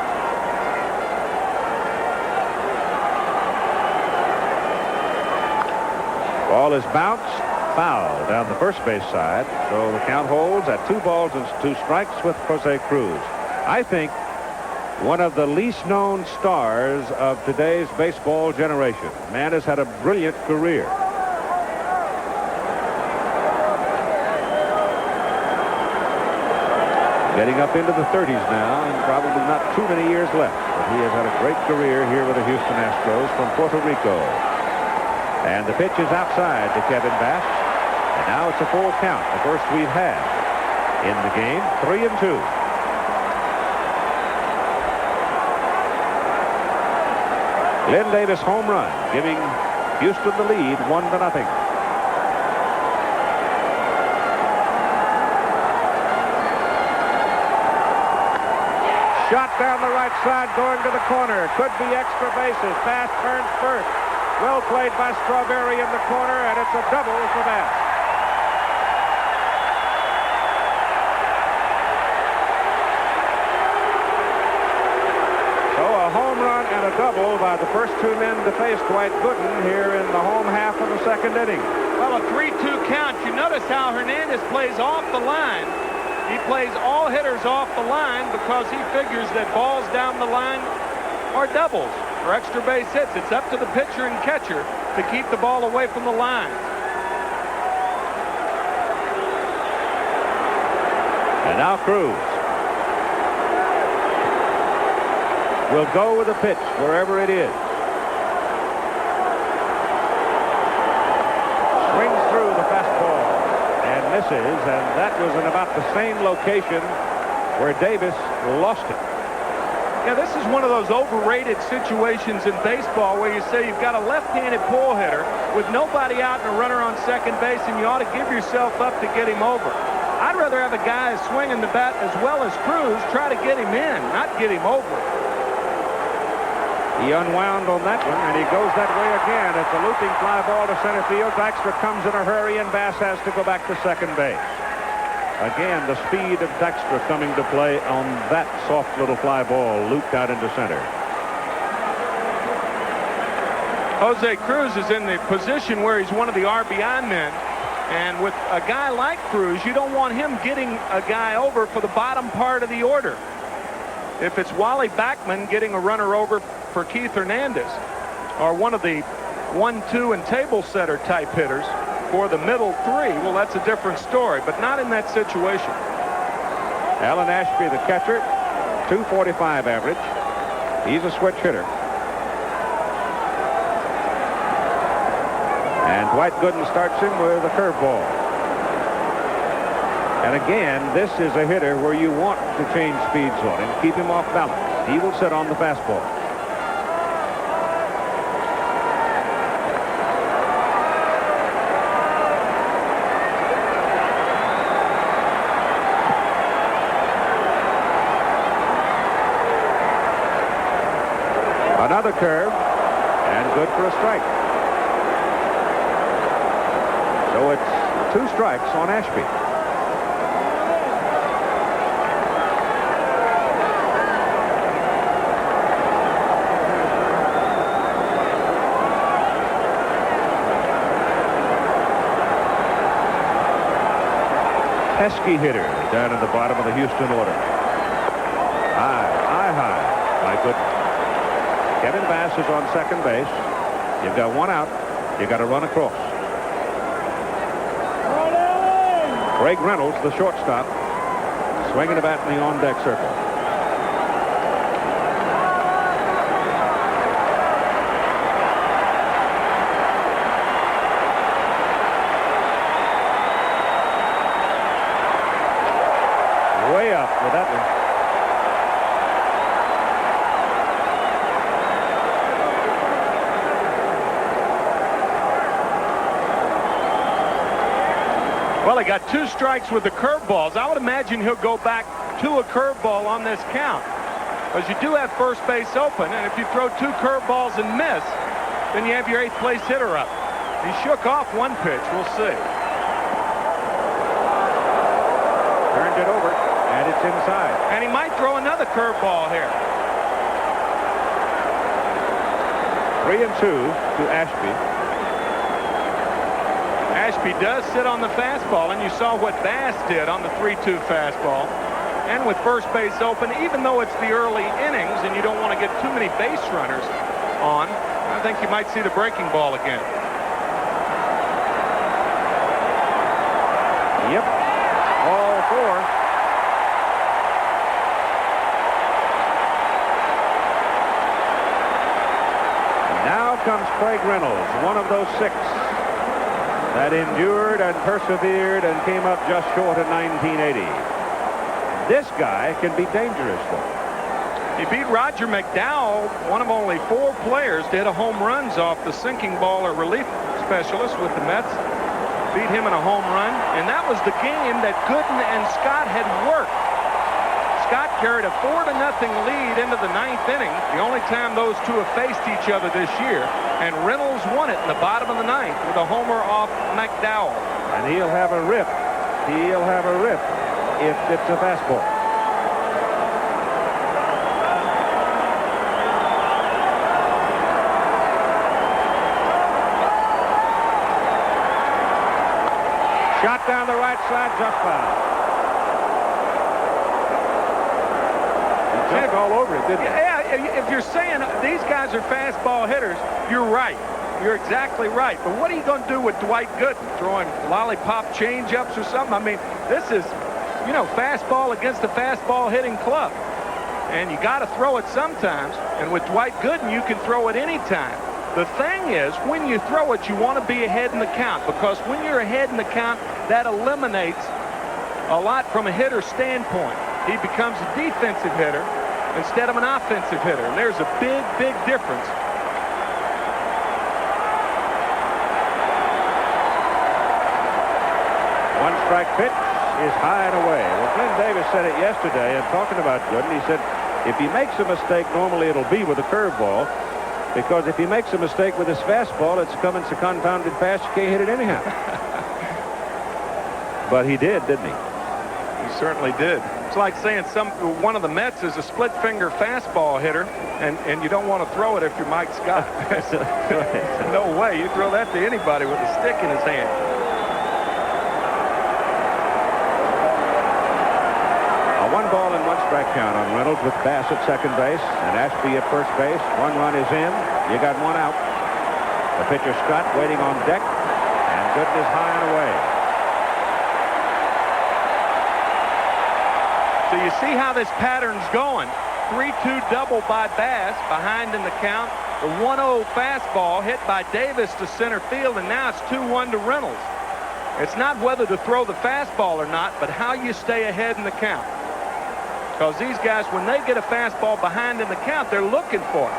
Ball is bounced, foul down the first base side. So the count holds at 2 balls and 2 strikes with Jose Cruz. I think one of the least known stars of today's baseball generation. Man has had a brilliant career. Getting up into the 30s now, and probably not too many years left. But he has had a great career here with the Houston Astros from Puerto Rico. And the pitch is outside to Kevin Bass. And now it's a full count, the first we've had in the game, 3-2. Glenn Davis home run, giving Houston the lead 1-0. Shot down the right side, going to the corner. Could be extra bases. Bass turns first. Well played by Strawberry in the corner, and it's a double for Bass. So a home run and a double by the first 2 men to face Dwight Gooden here in the home half of the second inning. Well, a 3-2 count. You notice how Hernandez plays off the line. He plays all hitters off the line because he figures that balls down the line are doubles or extra base hits. It's up to the pitcher and catcher to keep the ball away from the line. And now Cruz will go with the pitch wherever it is. Swings through the fastball and misses, and that was in about the same location where Davis lost it. Yeah, this is one of those overrated situations in baseball where you say you've got a left-handed pull hitter with nobody out and a runner on second base, and you ought to give yourself up to get him over. I'd rather have a guy swinging the bat as well as Cruz try to get him in, not get him over. He unwound on that one, and he goes that way again. It's a looping fly ball to center field. Dykstra comes in a hurry, and Bass has to go back to second base. Again, the speed of Dykstra coming to play on that soft little fly ball looped out into center. Jose Cruz is in the position where he's one of the RBI men. And with a guy like Cruz, you don't want him getting a guy over for the bottom part of the order. If it's Wally Backman getting a runner over for Keith Hernandez, or one of the 1-2 and table setter type hitters for the middle 3, well, that's a different story, but not in that situation. Alan Ashby, the catcher, .245 average. He's a switch hitter. And Dwight Gooden starts him with a curveball. And again, this is a hitter where you want to change speeds on him, keep him off balance. He will sit on the fastball. Another curve, and good for a strike. So it's 2 strikes on Ashby. Pesky hitter down at the bottom of the Houston order. High. My goodness. Kevin Bass is on second base. You've got 1 out. You got to run across. Craig Reynolds, the shortstop, swinging the bat in the on-deck circle. Way up with that one. Well, he got 2 strikes with the curveballs. I would imagine he'll go back to a curveball on this count, because you do have first base open, and if you throw 2 curveballs and miss, then you have your 8th place hitter up. He shook off 1 pitch. We'll see. Turned it over, and it's inside. And he might throw another curveball here. 3-2 to Ashby. Ashby does sit on the fastball, and you saw what Bass did on the 3-2 fastball. And with first base open, even though it's the early innings and you don't want to get too many base runners on, I think you might see the breaking ball again. Yep. All 4. Now comes Craig Reynolds, one of those 6 that endured and persevered and came up just short of 1980. This guy can be dangerous, though. He beat Roger McDowell, one of only 4 players to hit a home runs off the sinking ball or relief specialist with the Mets. Beat him in a home run, and that was the game that Gooden and Scott had worked. Scott carried a 4-0 lead into the 9th inning, the only time those 2 have faced each other this year, and Reynolds won it in the bottom of the 9th with a homer off McDowell. And he'll have a rip. He'll have a rip if it's a fastball. Shot down the right side, just foul. He jumped all over it, didn't he? Yeah, if you're saying these guys are fastball hitters, you're right. You're exactly right. But what are you going to do with Dwight Gooden? Throwing lollipop change-ups or something? I mean, this is, you know, fastball against a fastball hitting club. And you got to throw it sometimes. And with Dwight Gooden, you can throw it any time. The thing is, when you throw it, you want to be ahead in the count, because when you're ahead in the count, that eliminates a lot from a hitter's standpoint. He becomes a defensive hitter instead of an offensive hitter. And there's a big, big difference. One strike pitch is high and away. Well, Glenn Davis said it yesterday, and talking about Gooden, he said if he makes a mistake, normally it'll be with a curveball, because if he makes a mistake with his fastball, it's coming so confounded fast you can't hit it anyhow. But he did, didn't he? He certainly did. It's like saying one of the Mets is a split-finger fastball hitter, and you don't want to throw it if you're Mike Scott. No way. You throw that to anybody with a stick in his hand. A 1-ball and 1-strike count on Reynolds with Bass at second base and Ashby at first base. 1 run is in. You got 1 out. The pitcher Scott waiting on deck, and Gooden is high and away. So you see how this pattern's going. 3-2 double by Bass, behind in the count. The 1-0 fastball hit by Davis to center field, and now it's 2-1 to Reynolds. It's not whether to throw the fastball or not, but how you stay ahead in the count. Because these guys, when they get a fastball behind in the count, they're looking for it.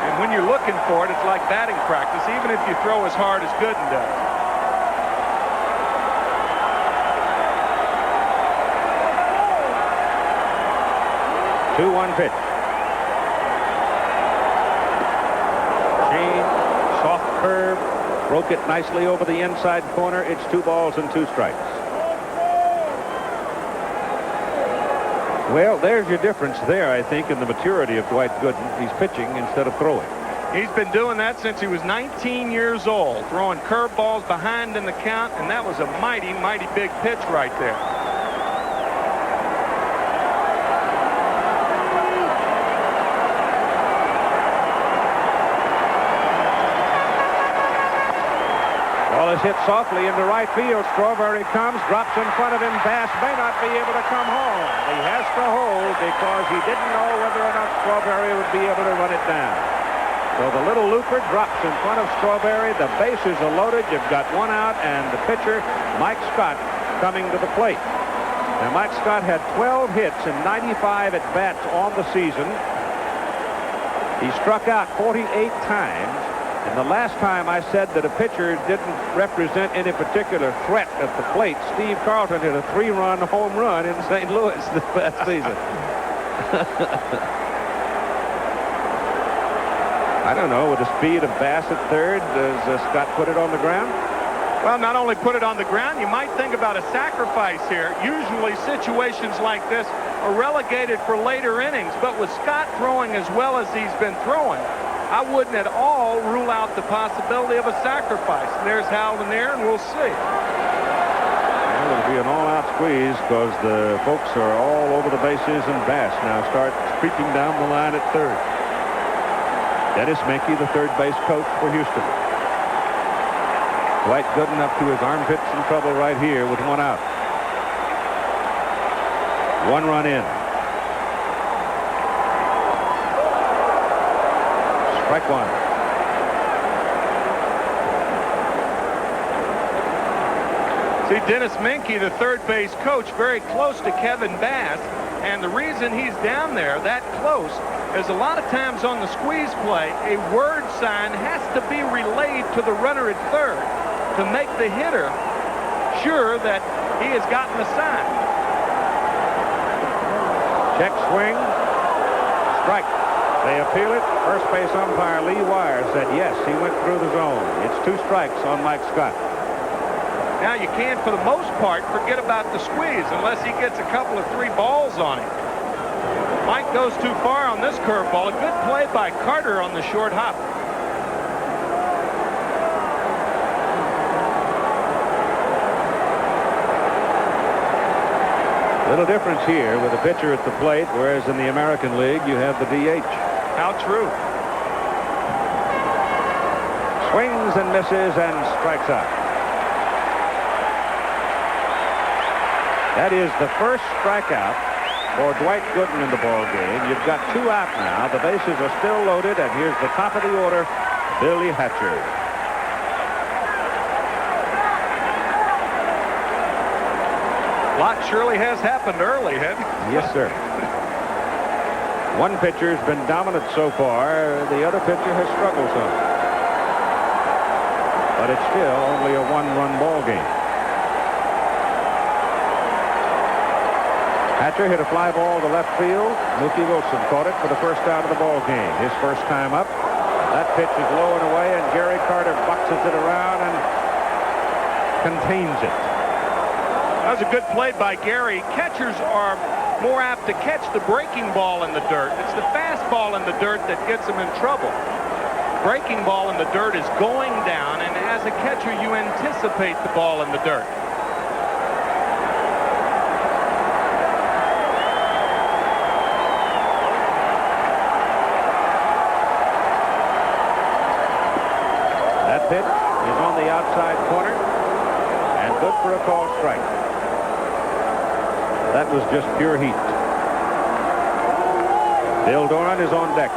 And when you're looking for it, it's like batting practice, even if you throw as hard as Gooden does. 2-1 pitch. Change, soft curve, Broke it nicely over the inside corner. It's 2 balls and 2 strikes. Well, there's your difference there, I think, in the maturity of Dwight Gooden. He's pitching instead of throwing. He's been doing that since he was 19 years old, throwing curveballs behind in the count, and that was a mighty, mighty big pitch right there. Ball is hit softly into right field. Strawberry comes, drops in front of him. Bass may not be able to come home. He has to hold because he didn't know whether or not Strawberry would be able to run it down. So the little looper drops in front of Strawberry. The bases are loaded. You've got 1 out, and the pitcher, Mike Scott, coming to the plate. Now, Mike Scott had 12 hits and 95 at-bats on the season. He struck out 48 times. And the last time I said that a pitcher didn't represent any particular threat at the plate, Steve Carlton hit a 3-run home run in St. Louis this past season. I don't know, with the speed of Bass at third, does Scott put it on the ground? Well, not only put it on the ground, you might think about a sacrifice here. Usually situations like this are relegated for later innings, but with Scott throwing as well as he's been throwing, I wouldn't at all rule out the possibility of a sacrifice. And there's Hal Lanier, and we'll see. Well, it'll be an all-out squeeze because the folks are all over the bases, and Bass now starts creeping down the line at third. Dennis Menke, the third base coach for Houston. Dwight Gooden up to his armpits in trouble right here with 1 out. 1 run in. Strike 1. See, Dennis Menke, the third base coach, very close to Kevin Bass. And the reason he's down there that close is a lot of times on the squeeze play, a word sign has to be relayed to the runner at third to make the hitter sure that he has gotten the sign. Check swing. Strike. They appeal it. First base umpire Lee Wire said yes, he went through the zone. It's 2 strikes on Mike Scott. Now you can, for the most part, forget about the squeeze unless he gets a couple of 3 balls on him. Mike goes too far on this curveball. A good play by Carter on the short hop. Little difference here with a pitcher at the plate, whereas in the American League you have the DH. How true. Swings and misses and strikes out. That is the first strikeout for Dwight Gooden in the ball game. You've got 2 out now. The bases are still loaded, and here's the top of the order, Billy Hatcher. A lot surely has happened early, hasn't it? Yes, sir. One pitcher's been dominant so far. The other pitcher has struggled some. But it's still only a 1-run ball game. Hatcher hit a fly ball to left field. Mookie Wilson caught it for the first out of the ball game. His first time up. That pitch is low and away, and Gary Carter boxes it around and contains it. That was a good play by Gary. Catchers are more apt to catch the breaking ball in the dirt. It's the fastball in the dirt that gets them in trouble. Breaking ball in the dirt is going down, and as a catcher, you anticipate the ball in the dirt. That pitch is on the outside corner and good for a called strike. That was just pure heat. Bill Doran is on deck.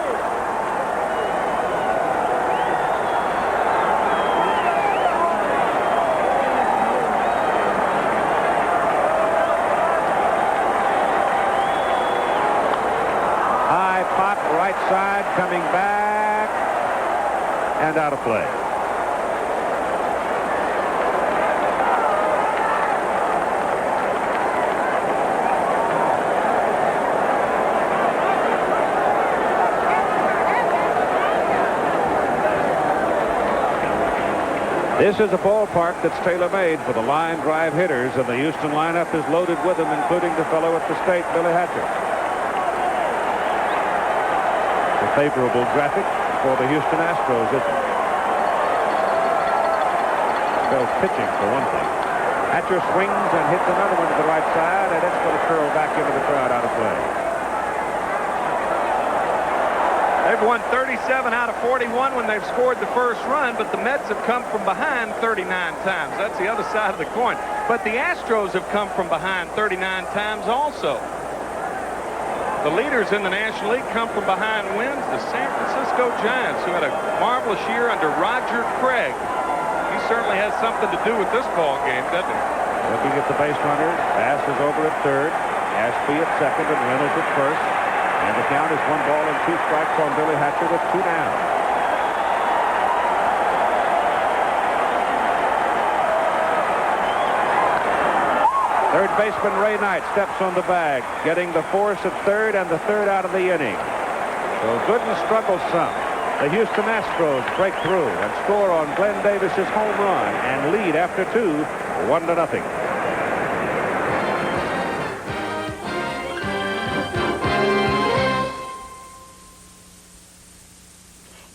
High pop right side coming back and out of play. This is a ballpark that's tailor-made for the line drive hitters, and the Houston lineup is loaded with them, including the fellow at the state, Billy Hatcher. A favorable graphic for the Houston Astros, isn't it? Spells pitching, for one thing. Hatcher swings and hits another one to the right side, and it's going to curl back into the crowd out of play. They've won 37 out of 41 when they've scored the first run, but the Mets have come from behind 39 times. That's the other side of the coin. But the Astros have come from behind 39 times also. The leaders in the National League come from behind wins. The San Francisco Giants, who had a marvelous year under Roger Craig. He certainly has something to do with this ball game, doesn't he? Looking at the base runner, Bass is over at third, Ashby at second, and Reynolds at first. And the count is 1 ball and 2 strikes on Billy Hatcher with 2 down. Third baseman Ray Knight steps on the bag, getting the force at third and the third out of the inning. So Gooden struggles some. The Houston Astros break through and score on Glenn Davis's home run and lead after 2, 1-0.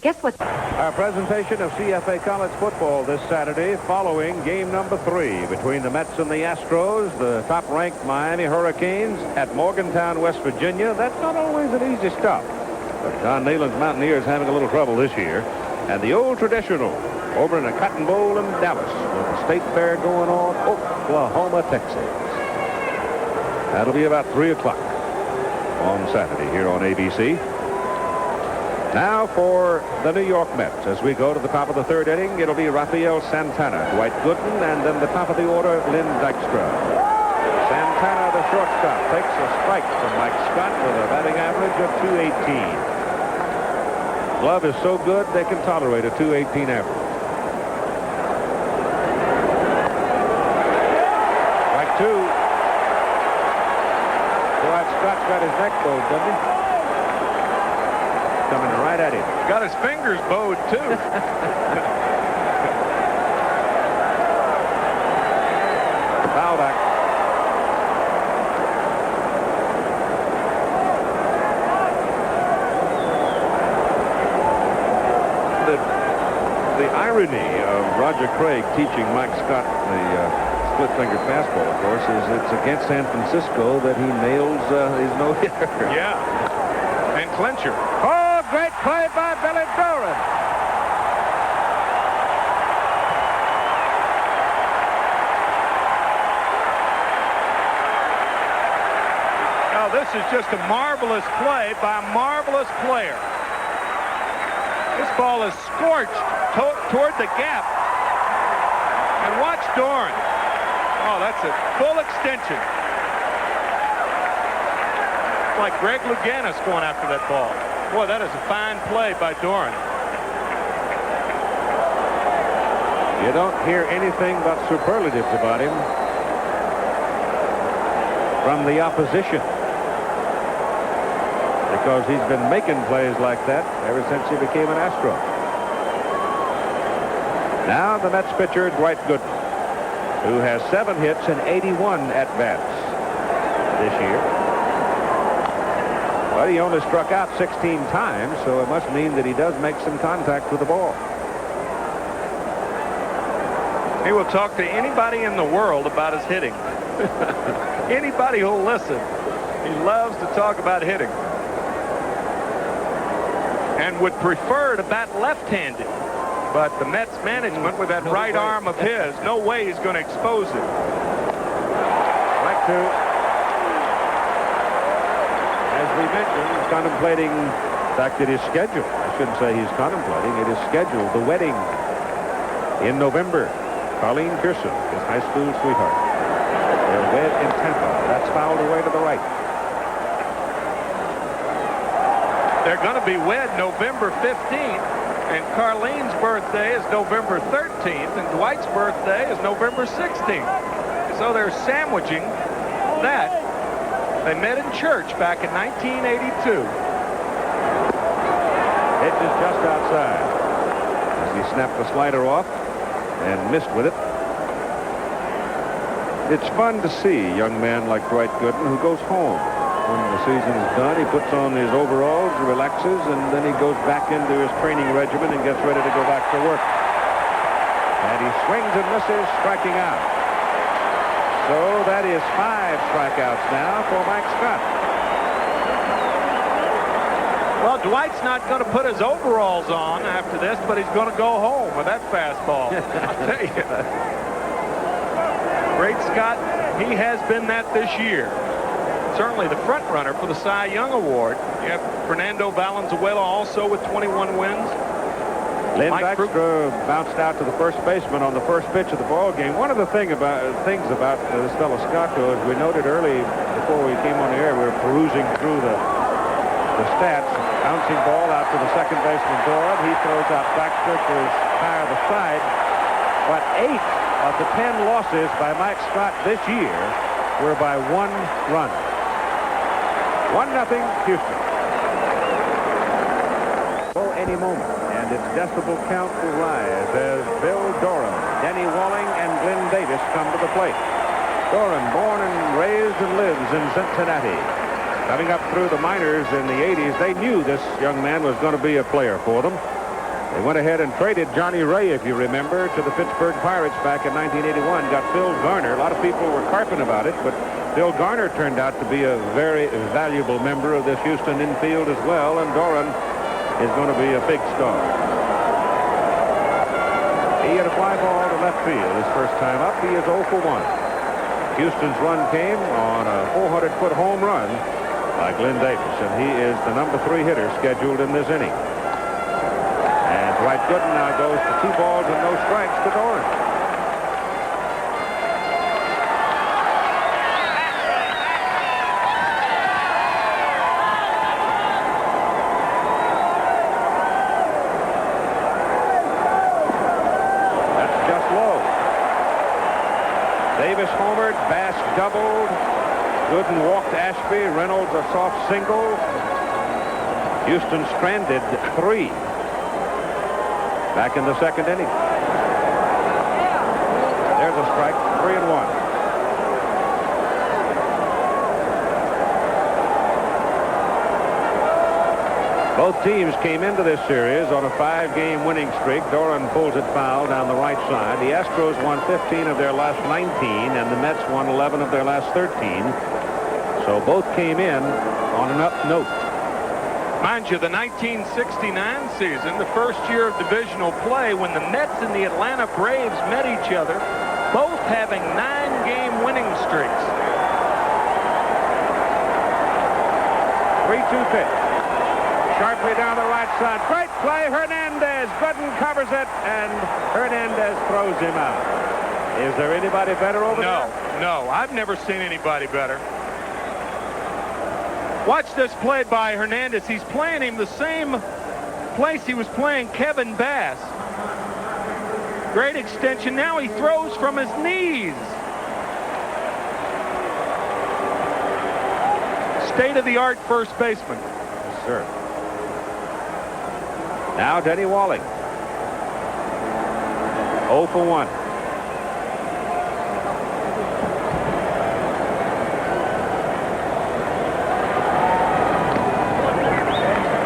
Guess what? Our presentation of CFA College football this Saturday following game number 3 between the Mets and the Astros, the top-ranked Miami Hurricanes at Morgantown, West Virginia. That's not always an easy stop. But Don Neyland's Mountaineers having a little trouble this year. And the old traditional over in the Cotton Bowl in Dallas with the State Fair going on, Oklahoma, Texas. That'll be about 3 o'clock on Saturday here on ABC. Now for the New York Mets. As we go to the top of the third inning, it'll be Rafael Santana, Dwight Gooden, and then the top of the order, Lynn Dykstra. Santana, the shortstop, takes a strike from Mike Scott with a batting average of .218. Glove is so good they can tolerate a .218 average. Strike 2. Dwight Scott's got his neck bowed, doesn't he? Coming right at him. Got his fingers bowed, too. Foul back. The irony of Roger Craig teaching Mike Scott the split-fingered fastball, of course, is it's against San Francisco that he nails his no-hitter. Yeah. And clincher. Oh, great play by Billy Doran. Now, this is just a marvelous play by a marvelous player. This ball is scorched toward the gap. And watch Doran. Oh, that's a full extension. Like Greg Louganis going after that ball. Boy, that is a fine play by Doran. You don't hear anything but superlatives about him from the opposition, because he's been making plays like that ever since he became an Astro. Now the Mets pitcher, Dwight Gooden, who has 7 hits and 81 at-bats this year. But he only struck out 16 times, so it must mean that he does make some contact with the ball. He will talk to anybody in the world about his hitting. Anybody who'll listen. He loves to talk about hitting. And would prefer to bat left-handed. But the Mets management, with that right arm of his, no way he's going to expose it. Strike 2. As we mentioned, he's contemplating, in fact, it is scheduled. I shouldn't say he's contemplating. It is scheduled, the wedding in November. Colleen Pearson, his high school sweetheart. They're wed in Tampa. That's fouled away to the right. They're going to be wed November 15th. And Carlene's birthday is November 13th, and Dwight's birthday is November 16th. So they're sandwiching that. They met in church back in 1982. Pitch is just outside. As he snapped the slider off, and missed with it. It's fun to see a young man like Dwight Gooden who goes home. When the season is done, he puts on his overalls, relaxes, and then he goes back into his training regimen and gets ready to go back to work. And he swings and misses, striking out. So that is 5 strikeouts now for Mike Scott. Well, Dwight's not going to put his overalls on after this, but he's going to go home with that fastball. I'll tell you. Great Scott, he has been that this year. Certainly the front runner for the Cy Young Award. You have Fernando Valenzuela also with 21 wins. Lynn Dykstra bounced out to the first baseman on the first pitch of the ball game. One of the things about this fellow Scott, though, as we noted early before we came on the air, we were perusing through the stats. Bouncing ball out to the second baseman Doran. He throws out Dykstra to fire the side. But 8 of the 10 losses by Mike Scott this year were by 1 run. 1-0 Houston. Oh, any moment. And its decibel count will rise as Bill Doran, Denny Walling, and Glenn Davis come to the plate. Doran, born and raised and lives in Cincinnati. Coming up through the minors in the 80s, they knew this young man was going to be a player for them. They went ahead and traded Johnny Ray, if you remember, to the Pittsburgh Pirates back in 1981. Got Phil Garner. A lot of people were carping about it, but Phil Garner turned out to be a very valuable member of this Houston infield as well, and Doran is going to be a big star. He hit a fly ball to left field his first time up. He is 0 for 1. Houston's run came on a 400-foot home run by Glenn Davis, and he is the number 3 hitter scheduled in this inning. And Dwight Gooden now goes to 2 balls and no strikes to Doran. Davis homered, Bass doubled, Gooden walked Ashby, Reynolds a soft single. Houston stranded 3 back in the second inning. There's a strike, 3-1. Both teams came into this series on a 5-game winning streak. Doran pulls it foul down the right side. The Astros won 15 of their last 19, and the Mets won 11 of their last 13. So both came in on an up note. Mind you, the 1969 season, the first year of divisional play, when the Mets and the Atlanta Braves met each other, both having 9-game winning streaks. 3-2 pitch. Sharply down the right side. Great play. Hernandez. Gooden covers it, and Hernandez throws him out. Is there anybody better over there? No. I've never seen anybody better. Watch this play by Hernandez. He's playing him the same place he was playing Kevin Bass. Great extension. Now he throws from his knees. State-of-the-art first baseman. Yes, sir. Now Denny Walling. 0 for 1.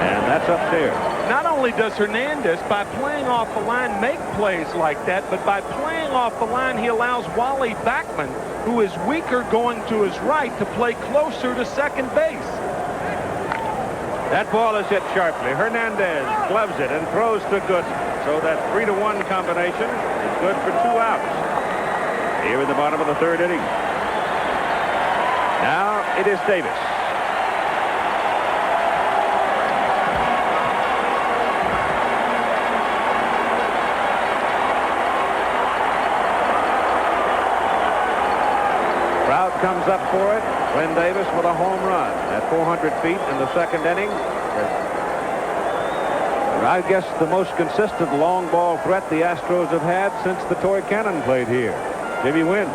And that's upstairs. Not only does Hernandez, by playing off the line, make plays like that, but by playing off the line, he allows Wally Backman, who is weaker going to his right, to play closer to second base. That ball is hit sharply. Hernandez gloves it and throws to Gooden. So that 3-1 combination is good for 2 outs here in the bottom of the 3rd inning. Now it is Davis. Crowd comes up for it. Glenn Davis with a home run at 400 feet in the second inning. I guess the most consistent long ball threat the Astros have had since the toy cannon played here. Jimmy Wynn.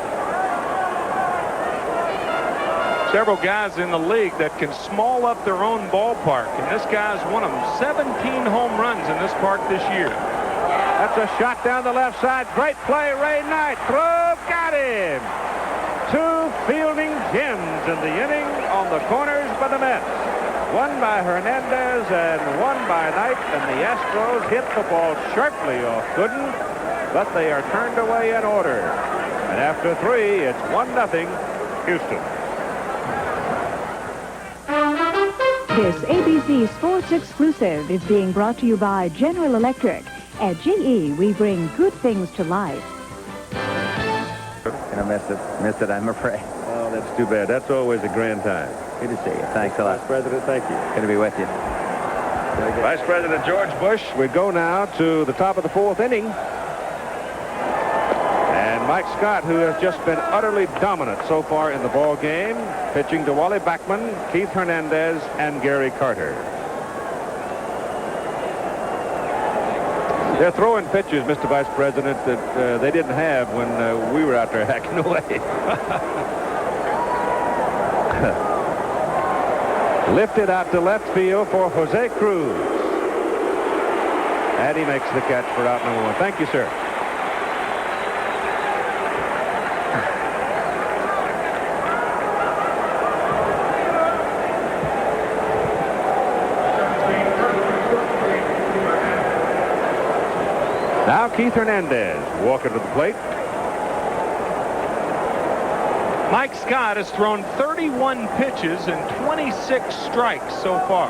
Several guys in the league that can small up their own ballpark, and this guy's one of them. 17 home runs in this park this year. That's a shot down the left side. Great play, Ray Knight. Throw, got him. 2 fielding gems in the inning on the corners by the Mets. One by Hernandez and one by Knight, and the Astros hit the ball sharply off Gooden, but they are turned away in order. And after 3, it's 1-0 Houston. This ABC Sports Exclusive is being brought to you by General Electric. At GE, we bring good things to life. Gonna miss it, I'm afraid. Oh, that's too bad. That's always a grand time. Good to see you. Thanks a lot. Vice President, thank you. Good to be with you. Vice President George Bush, we go now to the top of the 4th inning. And Mike Scott, who has just been utterly dominant so far in the ball game, pitching to Wally Backman, Keith Hernandez, and Gary Carter. They're throwing pitches, Mr. Vice President, that they didn't have when we were out there hacking away. Lifted out to left field for Jose Cruz. And he makes the catch for out number 1. Thank you, sir. Now Keith Hernandez walking to the plate. Mike Scott has thrown 31 pitches and 26 strikes so far.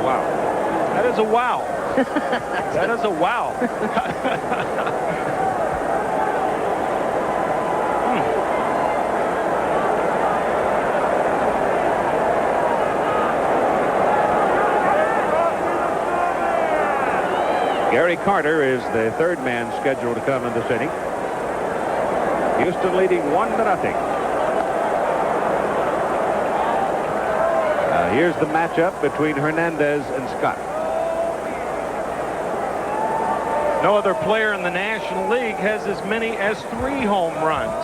Wow. That is a wow. That is a wow. Gary Carter is the 3rd man scheduled to come in this inning. Houston leading 1-0. Here's the matchup between Hernandez and Scott. No other player in the National League has as many as 3 home runs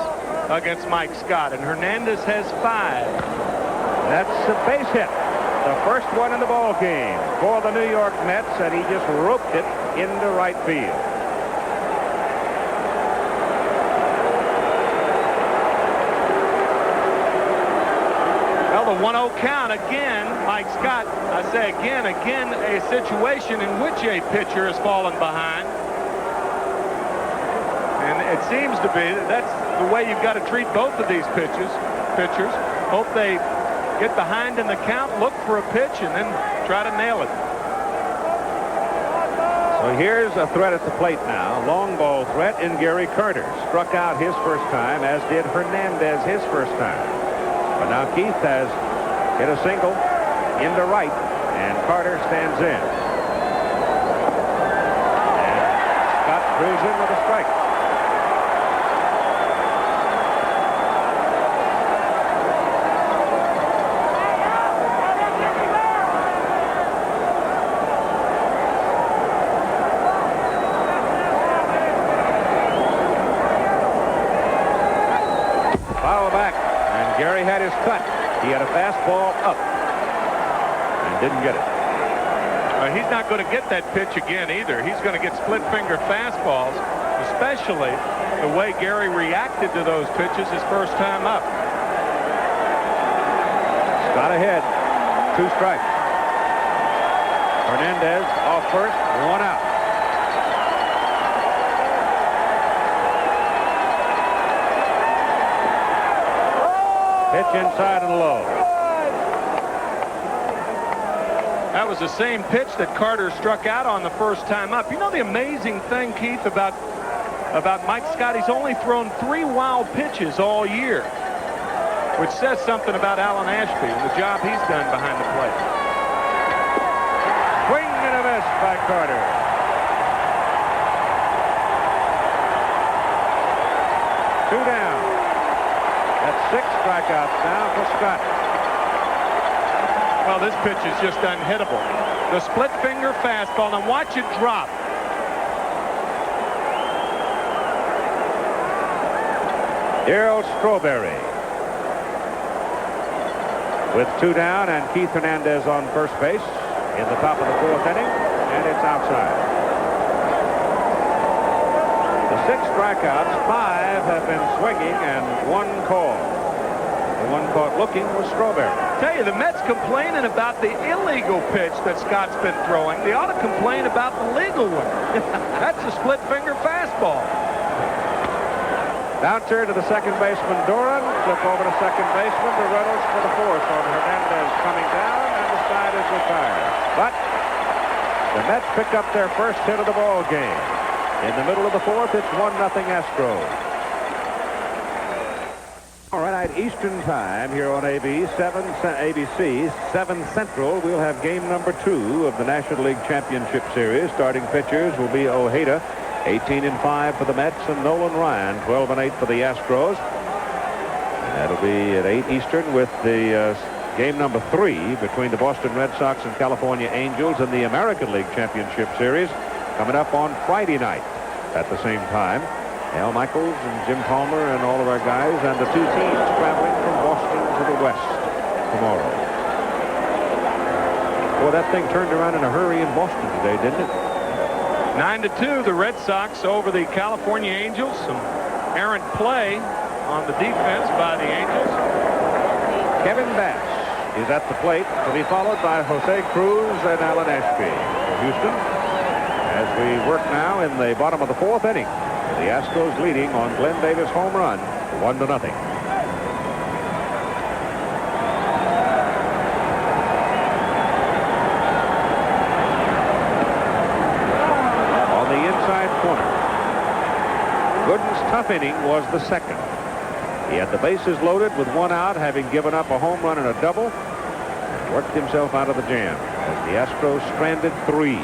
against Mike Scott, and Hernandez has 5. That's a base hit. The first one in the ball game for the New York Mets, and he just roped it into right field. Well, the 1-0 count again. Mike Scott, I say again, a situation in which a pitcher has fallen behind. And it seems to be that's the way you've got to treat both of these pitchers. Hope they get behind in the count, look for a pitch, and then try to nail it. So here's a threat at the plate now. Long ball threat in Gary Carter. Struck out his first time, as did Hernandez his first time. But now Keith has hit a single into right, and Carter stands in. And Scott drills in with a strike. Gary had his cut. He had a fastball up and didn't get it. He's not going to get that pitch again either. He's going to get split finger fastballs, especially the way Gary reacted to those pitches his first time up. Scott ahead. 2 strikes. Hernandez off first. 1 out. Pitch inside and low. That was the same pitch that Carter struck out on the first time up. You know the amazing thing, Keith, about Mike Scott, he's only thrown 3 wild pitches all year, which says something about Alan Ashby and the job he's done behind the plate. Swing and a miss by Carter. Two down. That's 6 strikeouts now for Scott. Well, this pitch is just unhittable. The split finger fastball, and watch it drop. Darryl Strawberry with 2 down, and Keith Hernandez on first base in the top of the 4th inning, and it's outside. The 6 strikeouts, 5 have been swinging, and 1 call. The one caught looking was Strawberry. Tell you, the Mets complaining about the illegal pitch that Scott's been throwing. They ought to complain about the legal one. That's a split finger fastball. Bouncer to the second baseman, Doran. Flip over to second baseman to Reynolds for the fourth on Hernandez coming down, and the side is retired. But the Mets pick up their first hit of the ball game. In the middle of the fourth, it's 1-0 Astros. All right, Eastern time here on ABC 7 Central. We'll have game number 2 of the National League Championship Series. Starting pitchers will be Ojeda, 18-5 for the Mets, and Nolan Ryan, 12-8 for the Astros. That'll be at 8 Eastern with the game number 3 between the Boston Red Sox and California Angels in the American League Championship Series coming up on Friday night at the same time. Al Michaels and Jim Palmer and all of our guys, and the 2 teams traveling from Boston to the west tomorrow. Boy, that thing turned around in a hurry in Boston today, didn't it? 9-2, the Red Sox over the California Angels. Some errant play on the defense by the Angels. Kevin Bass is at the plate to be followed by Jose Cruz and Alan Ashby for Houston. As we work now in the bottom of the 4th inning, the Astros leading on Glenn Davis' home run, 1-0. On the inside corner, Gooden's tough inning was the second. He had the bases loaded with 1 out, having given up a home run and a double, and worked himself out of the jam as the Astros stranded 3.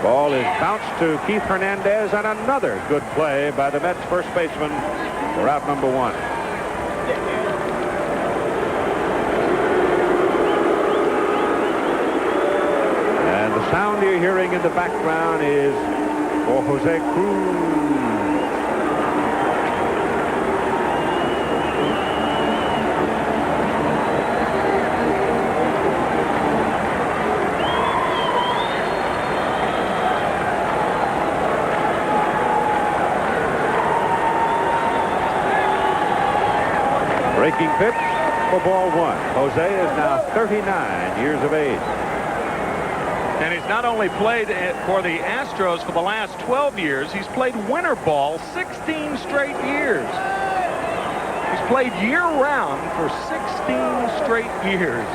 Ball is bounced to Keith Hernandez, and another good play by the Mets first baseman for out number 1. And the sound you're hearing in the background is for Jose Cruz. Breaking pitch for ball 1. Jose is now 39 years of age. And he's not only played for the Astros for the last 12 years, he's played winter ball 16 straight years. He's played year-round for 16 straight years.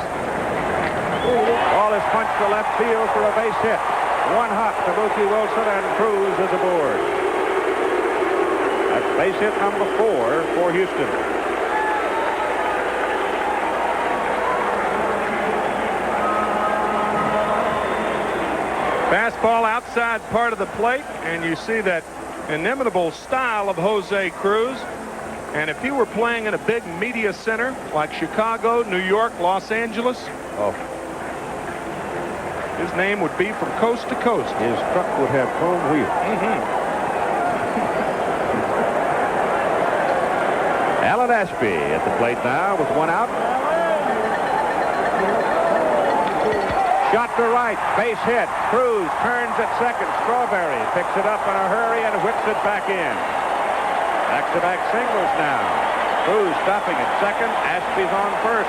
Ball is punched to left field for a base hit. 1 hop to Mookie Wilson, and Cruz is aboard. That's base hit number 4 for Houston. Fastball outside part of the plate, and you see that inimitable style of Jose Cruz. And if he were playing in a big media center like Chicago, New York, Los Angeles, his name would be from coast to coast. His truck would have chrome wheels. Alan Ashby at the plate now with 1 out. Shot to right, base hit. Cruz turns at second. Strawberry picks it up in a hurry and whips it back in. Back-to-back singles now. Cruz stopping at second. Ashby's on first.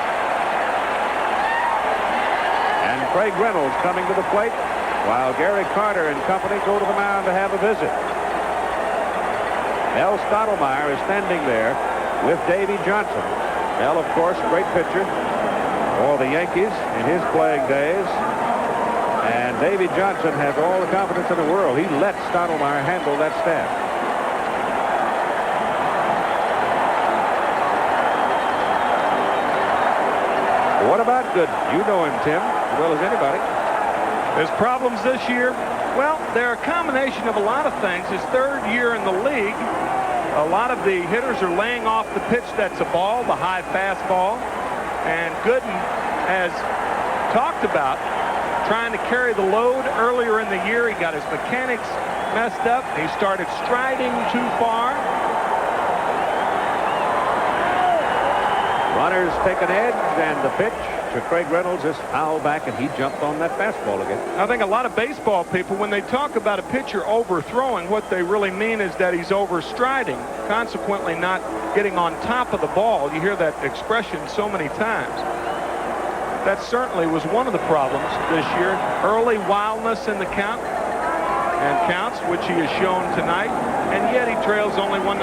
And Craig Reynolds coming to the plate while Gary Carter and company go to the mound to have a visit. Mel Stottlemyre is standing there with Davy Johnson. Mel, of course, great pitcher for the Yankees in his playing days. And Davy Johnson has all the confidence in the world. He let Stottlemyre handle that staff. What about Gooden? You know him, Tim, as well as anybody. His problems this year, well, they're a combination of a lot of things. His 3rd year in the league, a lot of the hitters are laying off the pitch that's a ball, the high fastball. And Gooden has talked about trying to carry the load earlier in the year. He got his mechanics messed up. He started striding too far. Runners take an edge, and the pitch pitcher, Craig Reynolds, is fouled back, and he jumped on that fastball again. I think a lot of baseball people, when they talk about a pitcher overthrowing, what they really mean is that he's overstriding, consequently not getting on top of the ball. You hear that expression so many times. That certainly was one of the problems this year. Early wildness in the count and counts, which he has shown tonight, and yet he trails only 1-0.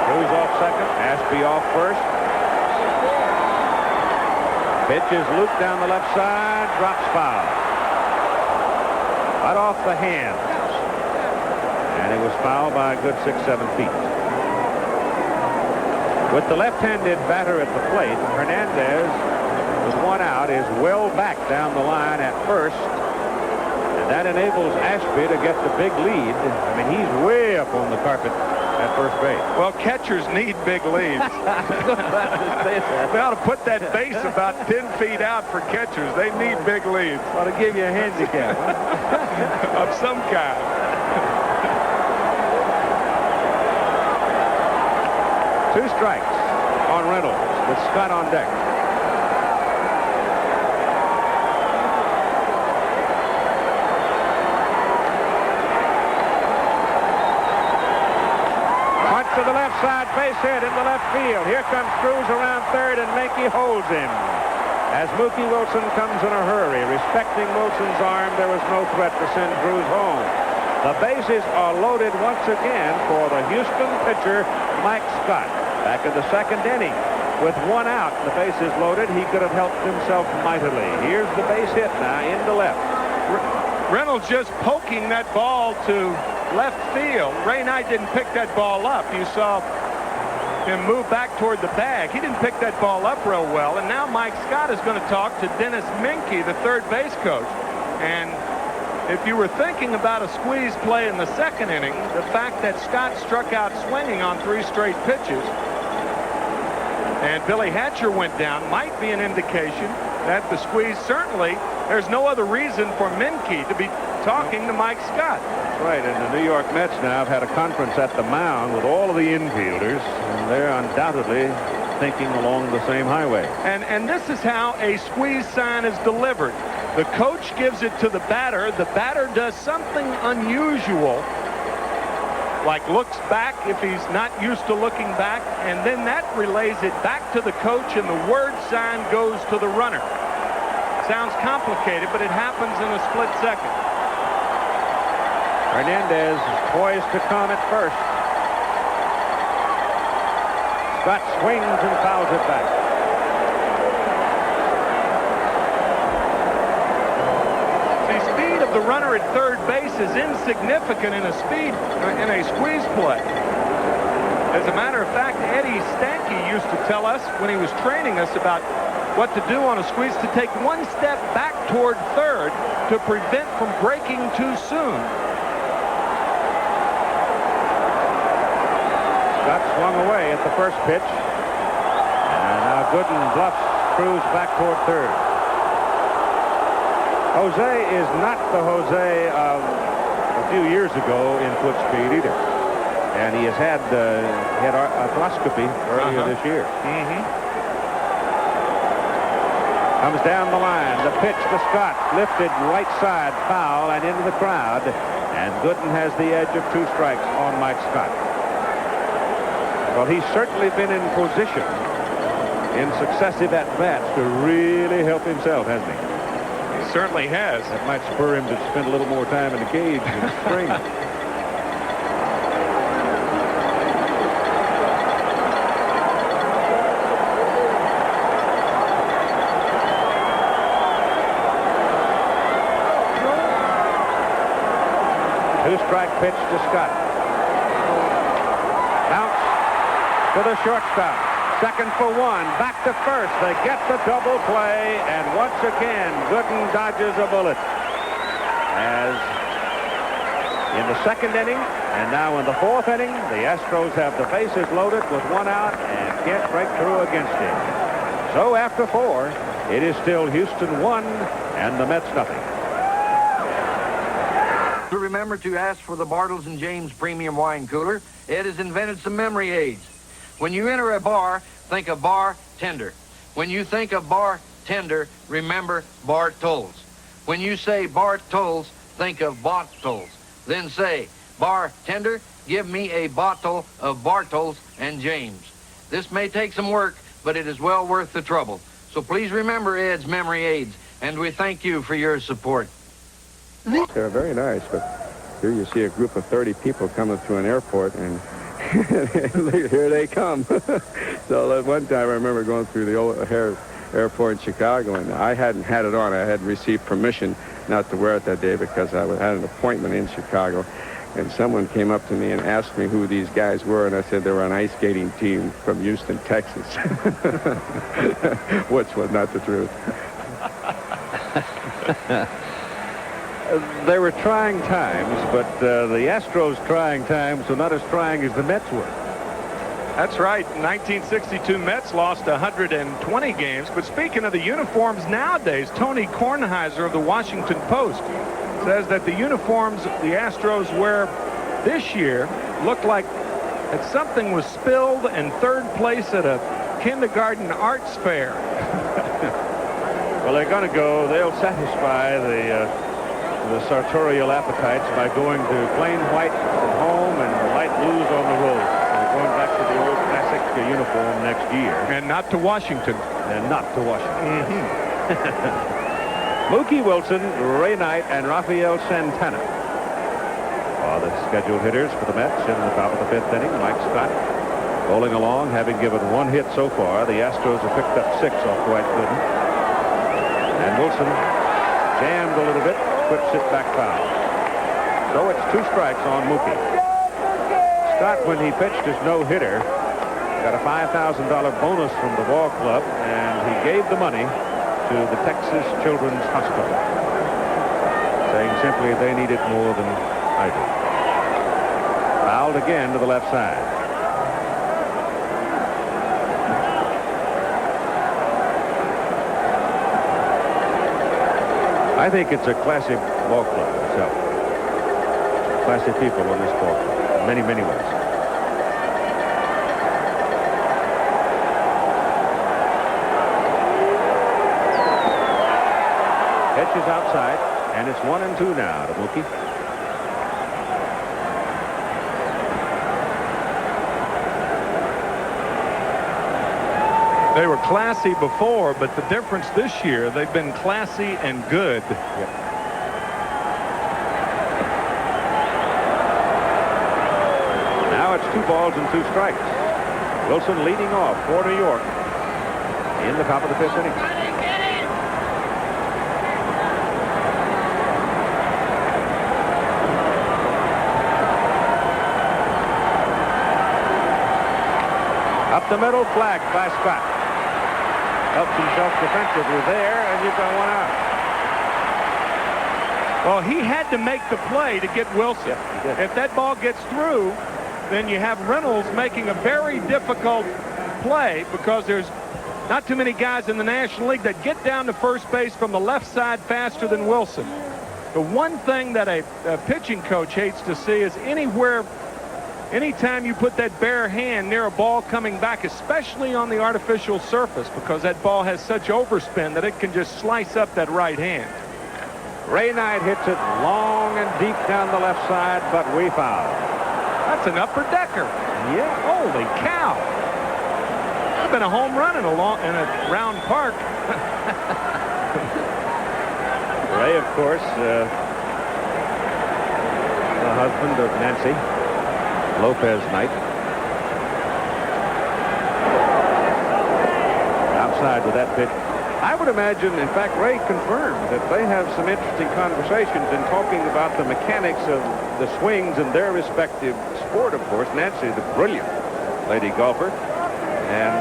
Cruz off second, Ashby off first. Pitch is looped down the left side, drops foul. Right off the hands. And it was fouled by a good 6-7 feet. With the left-handed batter at the plate, Hernandez, with one out, is well back down the line at first. And that enables Ashby to get the big lead. I mean, he's way up on the carpet at first base. Well, catchers need big leads. They ought to put that base about 10 feet out for catchers. They need big leads. Ought to give you a handicap. Of some kind. Two strikes on Reynolds with Scott on deck. Punch to the left side, base hit into left field. Here comes Cruz around third, and Menke holds him. As Mookie Wilson comes in a hurry, respecting Wilson's arm, there was no threat to send Cruz home. The bases are loaded once again for the Houston pitcher, Mike Scott. Back in the second inning, with one out, the bases loaded, he could have helped himself mightily. Here's the base hit now into left. Reynolds just poking that ball to left field. Ray Knight didn't pick that ball up. You saw him move back toward the bag. He didn't pick that ball up real well. And now Mike Scott is going to talk to Dennis Menke, the third base coach. And if you were thinking about a squeeze play in the second inning, the fact that Scott struck out swinging on 3 straight pitches and Billy Hatcher went down might be an indication that the squeeze, certainly there's no other reason for Menke to be talking to Mike Scott. That's right, and the New York Mets now have had a conference at the mound with all of the infielders, and they're undoubtedly thinking along the same highway. And this is how a squeeze sign is delivered. The coach gives it to the batter. The batter does something unusual, like looks back if he's not used to looking back, and then that relays it back to the coach, and the word sign goes to the runner. Sounds complicated, but it happens in a split second. Hernandez is poised to come at first. Scott swings and fouls it back. The speed of the runner at third base is insignificant in a squeeze play. As a matter of fact, Eddie Stanky used to tell us when he was training us about what to do on a squeeze, to take one step back toward third to prevent from breaking too soon. Scott swung away at the first pitch. And now Gooden bluffs Cruz back toward third. Jose is not the Jose of a few years ago in foot speed either. And he has had arthroscopy earlier this year. Comes down the line. The pitch to Scott. Lifted right side, foul, and into the crowd. And Gooden has the edge of 2 strikes on Mike Scott. Well, he's certainly been in position in successive at-bats to really help himself, hasn't he? He certainly has. That might spur him to spend a little more time in the cage in the spring. Two-strike pitch to Scott. Bounce to the shortstop. Second for 1. Back to first. They get the double play, and once again, Gooden dodges a bullet. As in the second inning, and now in the fourth inning, the Astros have the bases loaded with 1 out and can't break through against him. So after 4, it is still Houston 1 and the Mets nothing. remember to ask for the Bartles and James Premium Wine Cooler. Ed has invented some memory aids. When you enter a bar, think of bartender. When you think of bartender, remember Bartles. When you say Bartles, think of bottles. Then say, bartender, give me a bottle of Bartles and James. This may take some work, but it is well worth the trouble. So please remember Ed's memory aids, and we thank you for your support. They're very nice, but here you see a group of 30 people coming through an airport, and here they come. So at one time I remember going through the O'Hare Airport in Chicago, and I hadn't had it on. I had received permission not to wear it that day because I had an appointment in Chicago. And someone came up to me and asked me who these guys were, and I said they were an ice skating team from Houston, Texas, which was not the truth. They were trying times, but the Astros' trying times were not as trying as the Mets were. That's right. 1962 Mets lost 120 games. But speaking of the uniforms nowadays, Tony Kornheiser of the Washington Post says that the uniforms the Astros wear this year look like that something was spilled in third place at a kindergarten arts fair. Well, they're going to go. They'll satisfy the sartorial appetites by going to plain white at home and light blues on the road. They're going back to the old classic uniform next year. And not to Washington. And not to Washington. Mm-hmm. Mookie Wilson, Ray Knight, and Rafael Santana are the scheduled hitters for the Mets in the top of the 5th inning. Mike Scott bowling along, having given 1 hit so far. The Astros have picked up 6 off Dwight Gooden. And Wilson jammed a little bit, whips it back foul. So it's 2 strikes on Mookie. Scott, when he pitched his no-hitter, got a $5,000 bonus from the ball club, and he gave the money to the Texas Children's Hospital, saying simply they need it more than I do. Fouled again to the left side. I think it's a classy ball club itself. Classy people on this ball club in many, many ways. Pitch is outside, and it's 1-2 now to Mookie. They were classy before, but the difference this year, they've been classy and good. Yep. Now it's 2 balls and 2 strikes. Wilson leading off for New York in the top of the 5th inning. Up the middle, flag by Scott. Helps himself defensively there, and you've got 1 out. Well, he had to make the play to get Wilson. Yeah, he did. If that ball gets through, then you have Reynolds making a very difficult play because there's not too many guys in the National League that get down to first base from the left side faster than Wilson. The one thing that a pitching coach hates to see is anytime you put that bare hand near a ball coming back, especially on the artificial surface, because that ball has such overspin that it can just slice up that right hand. Ray Knight hits it long and deep down the left side, but we foul. That's an upper decker. Yeah. Holy cow. That would have been a home run in a round park. Ray, of course, the husband of Nancy Lopez Knight. Outside with that pitch. I would imagine, in fact, Ray confirmed that they have some interesting conversations in talking about the mechanics of the swings in their respective sport, of course. Nancy, the brilliant lady golfer. And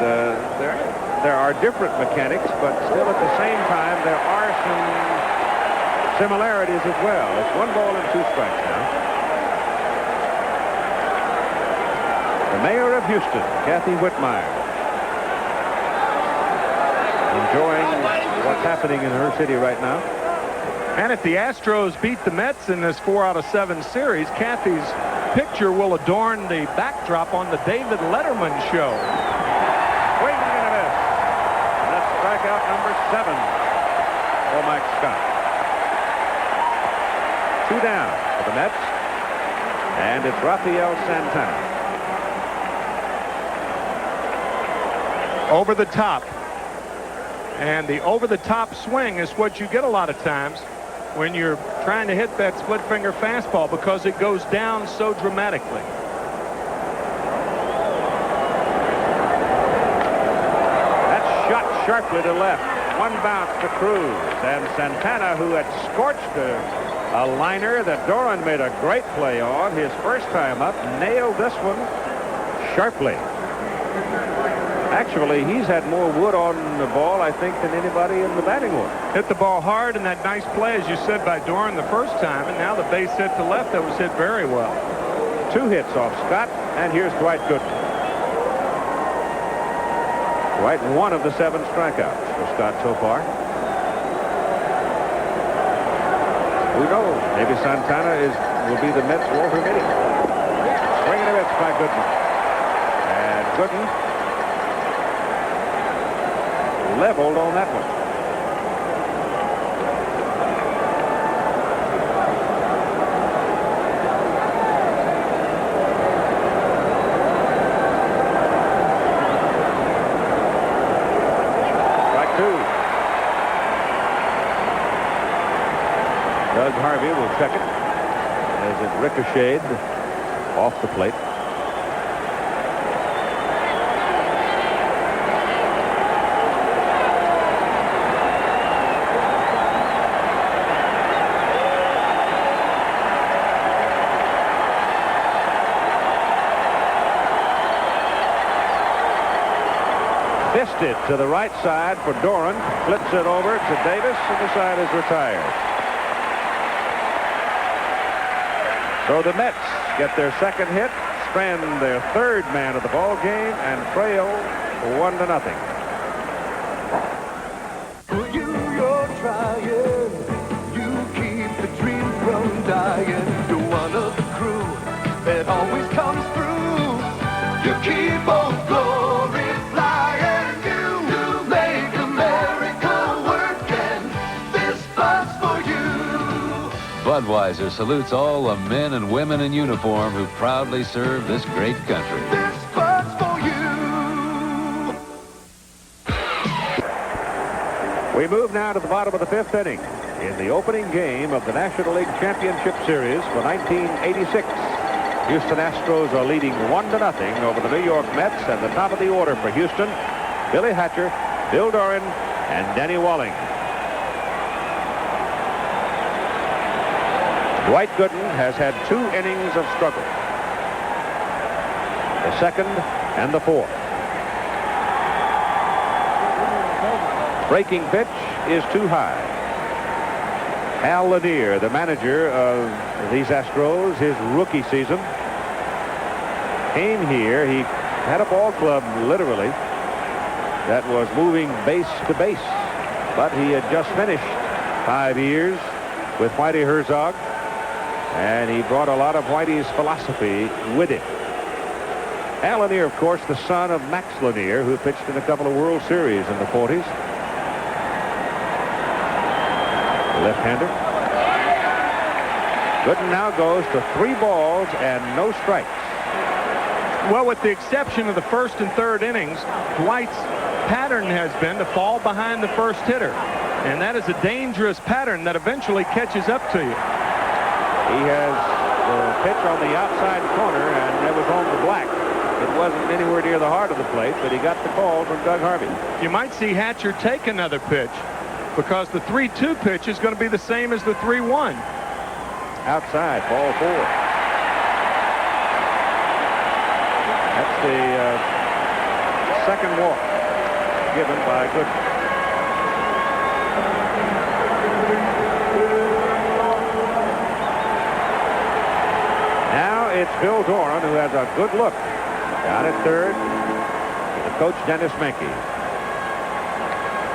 there are different mechanics, but still at the same time, there are some similarities as well. It's 1 ball and 2 strikes now. The mayor of Houston, Kathy Whitmire, enjoying what's happening in her city right now. And if the Astros beat the Mets in this 4 out of 7 series, Kathy's picture will adorn the backdrop on the David Letterman show. Swing and a miss. And that's strikeout number 7 for Mike Scott. 2 down for the Mets. And it's Rafael Santana. Over the top. And the over-the-top swing is what you get a lot of times when you're trying to hit that split-finger fastball because it goes down so dramatically. That's shot sharply to left. 1 bounce to Cruz. And Santana, who had scorched a liner that Doran made a great play on his first time up, nailed this one sharply. Actually, he's had more wood on the ball, I think, than anybody in the batting order. Hit the ball hard, and that nice play, as you said, by Doran the first time, and now the base hit to left that was hit very well. 2 hits off Scott, and here's Dwight Gooden. Dwight, 1 of the 7 strikeouts for Scott so far. Who knows? Maybe Santana will be the Mets' Walter Mitty. Swing and a miss by Gooden. And Gooden leveled on that one. Strike 2. Doug Harvey will check it as it ricocheted off the plate. Fisted to the right side for Doran. Flips it over to Davis, and the side is retired. So the Mets get their 2nd hit, strand their 3rd man of the ball game, and trail 1-0. For you're trying. You keep the dream from dying. You're one of the crew that always comes through. You keep on glory flying. Budweiser salutes all the men and women in uniform who proudly serve this great country. This bud's for you. We move now to the bottom of the 5th inning in the opening game of the National League Championship Series for 1986. Houston Astros are leading 1-0 over the New York Mets, and the top of the order for Houston, Billy Hatcher, Bill Doran, and Danny Walling. Dwight Gooden has had 2 innings of struggle. The 2nd and the 4th. Breaking pitch is too high. Al Lanier, the manager of these Astros, his rookie season, came here. He had a ball club, literally, that was moving base to base. But he had just finished 5 years with Whitey Herzog. And he brought a lot of Whitey's philosophy with him. Al Lanier, of course, the son of Max Lanier, who pitched in a couple of World Series in the 40s. Left-hander. Gooden now goes to 3 balls and no strikes. Well, with the exception of the 1st and 3rd innings, Dwight's pattern has been to fall behind the first hitter. And that is a dangerous pattern that eventually catches up to you. He has the pitch on the outside corner, and it was on the black. It wasn't anywhere near the heart of the plate, but he got the call from Doug Harvey. You might see Hatcher take another pitch because the 3-2 pitch is going to be the same as the 3-1. Outside, ball 4. That's the 2nd walk given by Gooden. Now it's Bill Doran, who has a good look down at 3rd. The coach, Dennis Menke.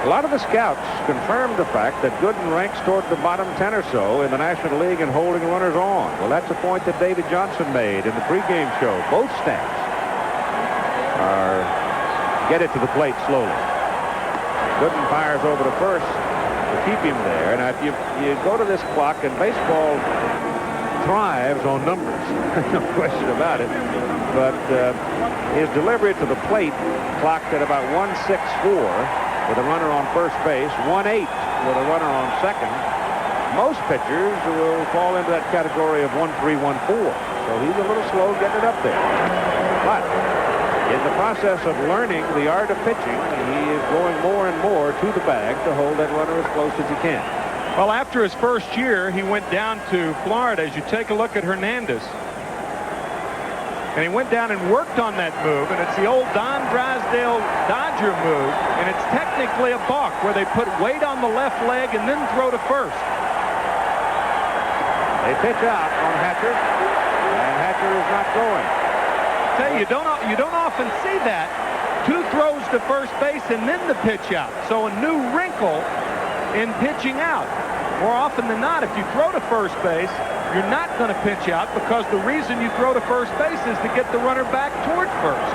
A lot of the scouts confirmed the fact that Gooden ranks toward the bottom 10 or so in the National League in holding runners on. Well, that's a point that David Johnson made in the pregame show. Both staffs get it to the plate slowly. Gooden fires over to first to keep him there. Now, if you go to this clock, and baseball thrives on numbers, no question about it. But his delivery to the plate clocked at about 164 with a runner on first base, 1-8 with a runner on second. Most pitchers will fall into that category of 1-3, 1-4. So he's a little slow getting it up there. But in the process of learning the art of pitching, he is going more and more to the bag to hold that runner as close as he can. Well, after his first year, he went down to Florida. As you take a look at Hernandez, and he went down and worked on that move, and it's the old Don Drysdale Dodger move, and it's technically a balk where they put weight on the left leg and then throw to first. They pitch out on Hatcher, and Hatcher is not going. I tell you, you don't often see that. 2 throws to first base and then the pitch out. So a new wrinkle in pitching out. More often than not, if you throw to first base, you're not going to pitch out, because the reason you throw to first base is to get the runner back toward first.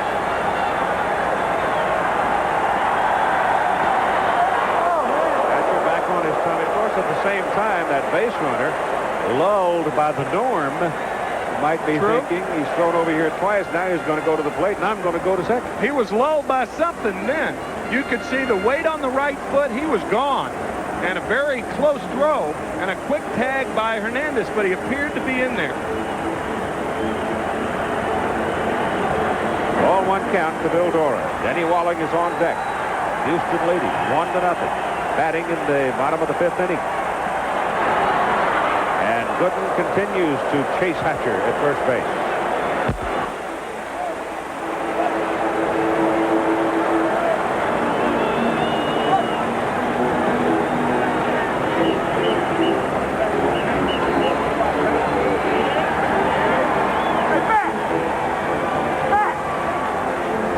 Hatcher back on his tummy. Of course, at the same time, that base runner, lulled by the norm, might be thinking he's thrown over here twice. Now he's going to go to the plate, and I'm going to go to second. He was lulled by something then. You could see the weight on the right foot. He was gone. And a very close throw and a quick tag by Hernandez, but he appeared to be in there. Ball 1 count to Bill Doran. Denny Walling is on deck. Houston leading 1-0. Batting in the bottom of the 5th inning. And Gooden continues to chase Hatcher at first base.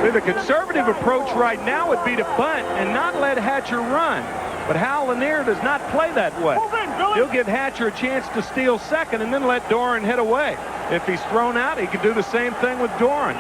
The conservative approach right now would be to bunt and not let Hatcher run. But Hal Lanier does not play that way. He'll give Hatcher a chance to steal second and then let Doran hit away. If he's thrown out, he could do the same thing with Doran.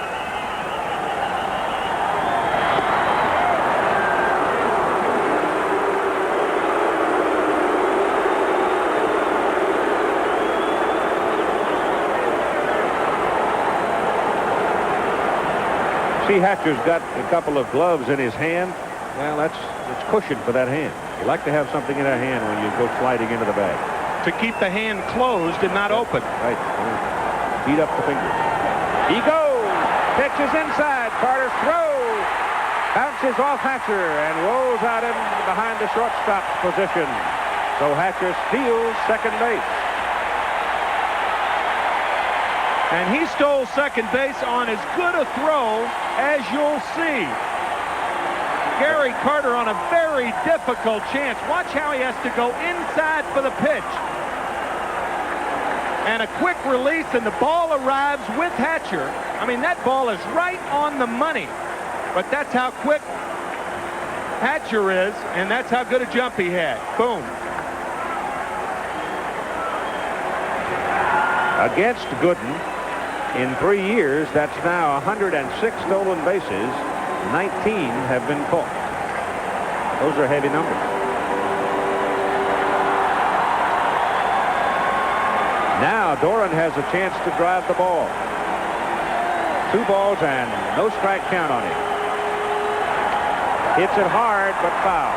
See, Hatcher's got a couple of gloves in his hand. Well, that's cushion for that hand. You like to have something in that hand when you go sliding into the bag. To keep the hand closed and not open. Right. Beat up the fingers. He goes. Pitches inside. Carter throws. Bounces off Hatcher and rolls out in behind the shortstop position. So Hatcher steals second base. And he stole second base on as good a throw as you'll see. Gary Carter on a very difficult chance. Watch how he has to go inside for the pitch. And a quick release, and the ball arrives with Hatcher. I mean, that ball is right on the money. But that's how quick Hatcher is, and that's how good a jump he had. Boom. Against Gooden, in 3 years, that's now 106 stolen bases. 19 have been caught. Those are heavy numbers. Now Doran has a chance to drive the ball. 2 balls and no strike count on him. Hits it hard, but foul.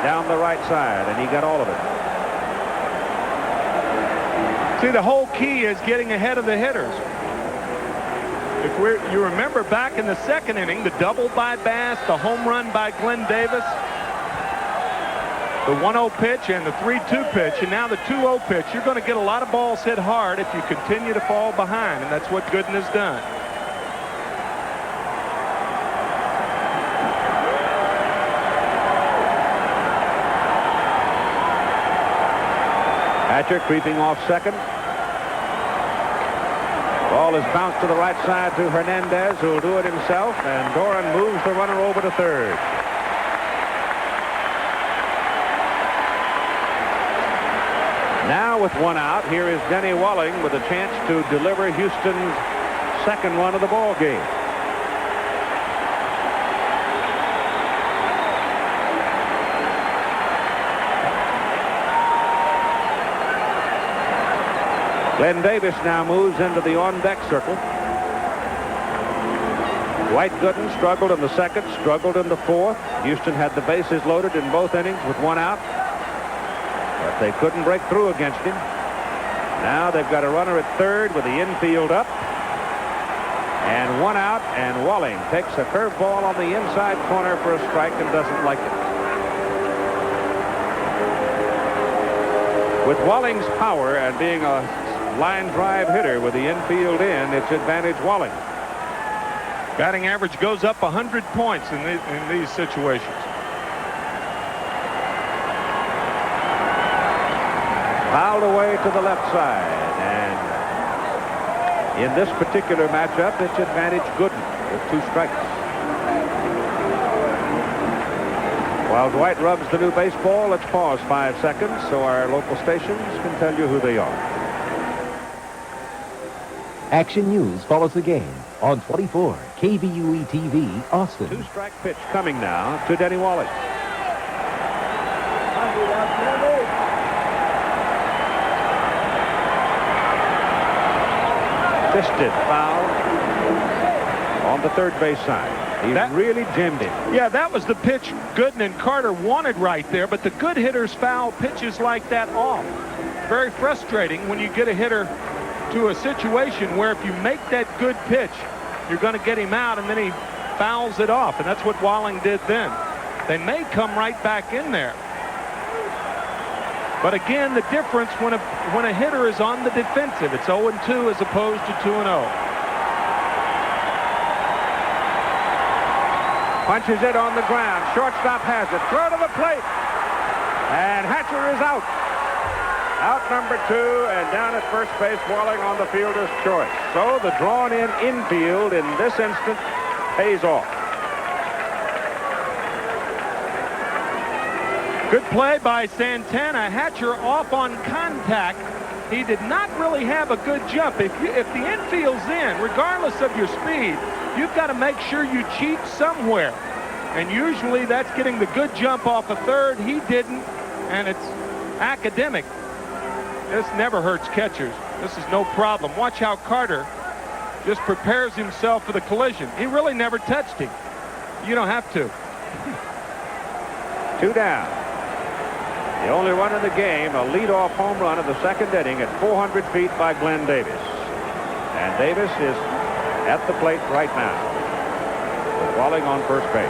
Down the right side, and he got all of it. See, the whole key is getting ahead of the hitters. You remember back in the second inning, the double by Bass, the home run by Glenn Davis, the 1-0 pitch and the 3-2 pitch, and now the 2-0 pitch. You're going to get a lot of balls hit hard if you continue to fall behind, and that's what Gooden has done. Hatcher creeping off second. Ball is bounced to the right side to Hernandez, who will do it himself, and Doran moves the runner over to third. Now with one out, here is Denny Walling with a chance to deliver Houston's second run of the ball game. Glenn Davis now moves into the on-deck circle. Dwight Gooden struggled in the second, struggled in the fourth. Houston had the bases loaded in both innings with one out, but they couldn't break through against him. Now they've got a runner at third with the infield up, and one out, and Walling takes a curveball on the inside corner for a strike and doesn't like it. With Walling's power and being a line drive hitter with the infield in, it's advantage Walling. Batting average goes up 100 points in these situations. Fouled away to the left side, and in this particular matchup, it's advantage Gooden with 2 strikes. While Dwight rubs the new baseball, let's pause 5 seconds so our local stations can tell you who they are. Action News follows the game on 24 KVUE TV, Austin. 2-strike pitch coming now to Denny Walling. Fisted foul on the third base side. He really jammed it. Yeah, that was the pitch Gooden and Carter wanted right there, but the good hitters foul pitches like that off. Very frustrating when you get a hitter to a situation where if you make that good pitch, you're going to get him out, and then he fouls it off, and that's what Walling did then. They may come right back in there. But again, the difference when a hitter is on the defensive, it's 0-2 as opposed to 2-0. Punches it on the ground. Shortstop has it. Throw to the plate. And Hatcher is out. Out number 2, and down at first base, Walling on the fielder's choice. So the drawn-in infield in this instant pays off. Good play by Santana. Hatcher off on contact. He did not really have a good jump. If the infield's in, regardless of your speed, you've got to make sure you cheat somewhere. And usually that's getting the good jump off a third. He didn't, and it's academic. This never hurts catchers. This is no problem. Watch how Carter just prepares himself for the collision. He really never touched him. You don't have to. 2 down. The only run in the game, a leadoff home run of the second inning at 400 feet by Glenn Davis. And Davis is at the plate right now, with Walling on first base.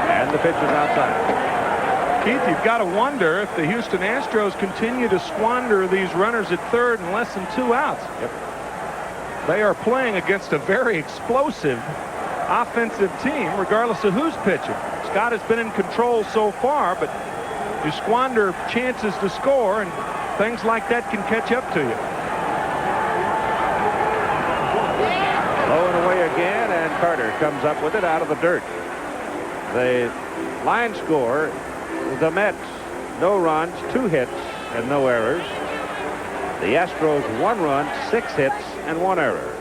And the pitch is outside. Keith, you've got to wonder if the Houston Astros continue to squander these runners at third and less than 2 outs. Yep. They are playing against a very explosive offensive team, regardless of who's pitching. Scott has been in control so far, but you squander chances to score, and things like that can catch up to you. Low and away again, and Carter comes up with it out of the dirt. The line score, the Mets, no runs, 2 hits, and no errors. The Astros, 1 run, 6 hits, and 1 error.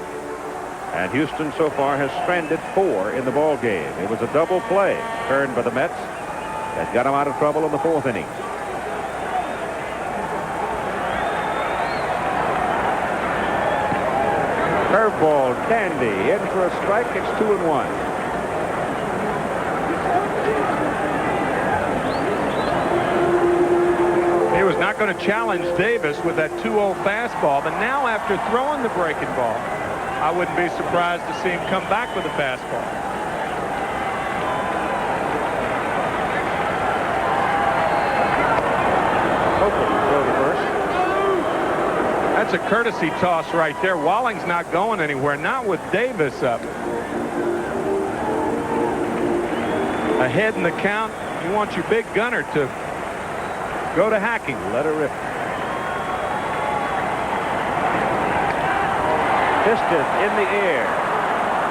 And Houston so far has stranded 4 in the ball game. It was a double play turned by the Mets that got them out of trouble in the 4th inning. Curveball, Candy, in for a strike. It's 2-1. He was not going to challenge Davis with that 2-0 fastball, but now after throwing the breaking ball, I wouldn't be surprised to see him come back with a fastball. Throw to first. That's a courtesy toss right there. Walling's not going anywhere, not with Davis up. Ahead in the count, you want your big gunner to go to hacking. Let her rip. Fisted in the air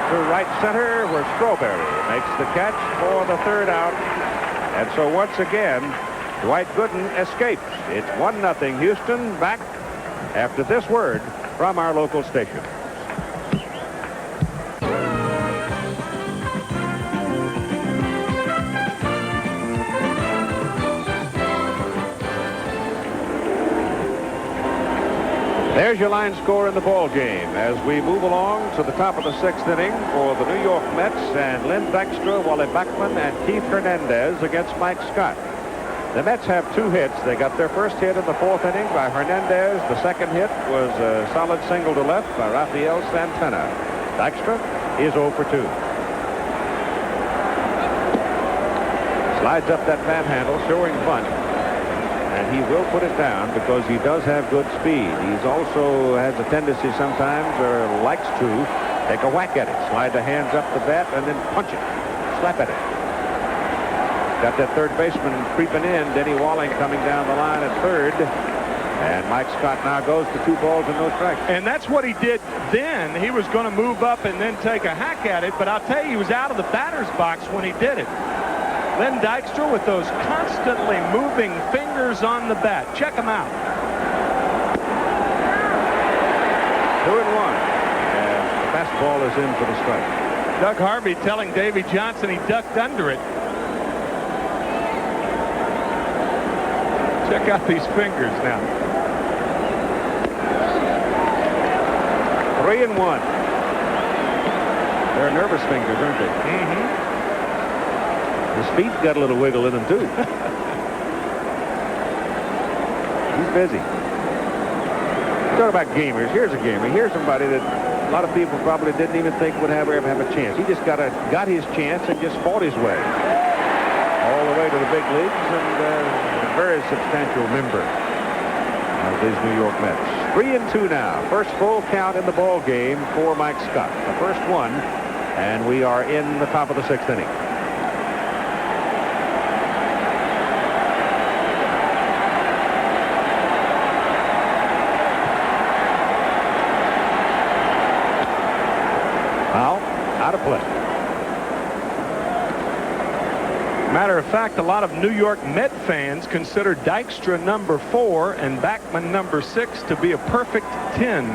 to right center, where Strawberry makes the catch for the third out. And so once again, Dwight Gooden escapes. It's 1-0 Houston. Back after this word from our local station. There's your line score in the ball game as we move along to the top of the 6th inning for the New York Mets, and Len Dykstra, Wally Backman, and Keith Hernandez against Mike Scott. The Mets have 2 hits. They got their first hit in the 4th inning by Hernandez. The second hit was a solid single to left by Rafael Santana. Dykstra is 0 for 2. Slides up that manhandle, showing bunt. And he will put it down because he does have good speed. He's also has a tendency sometimes, or likes to, take a whack at it. Slide the hands up the bat and then punch it. Slap at it. Got that third baseman creeping in. Denny Walling coming down the line at third. And Mike Scott now goes to 2 balls and no strikes. And that's what he did then. He was going to move up and then take a hack at it. But I'll tell you, he was out of the batter's box when he did it. Len Dykstra with those constantly moving fingers on the bat. Check him out. 2-1. And the fastball is in for the strike. Doug Harvey telling Davey Johnson he ducked under it. Check out these fingers now. 3-1. They're nervous fingers, aren't they? Mm-hmm. His feet got a little wiggle in them, too. He's busy. Talk about gamers. Here's a gamer. Here's somebody that a lot of people probably didn't even think would ever have a chance. He just got his chance and just fought his way all the way to the big leagues, and a very substantial member of these New York Mets. 3-2 now. First full count in the ball game for Mike Scott. The first one, and we are in the top of the 6th inning. Out of play. Matter of fact, a lot of New York Met fans consider Dykstra number 4 and Backman number 6 to be a perfect 10.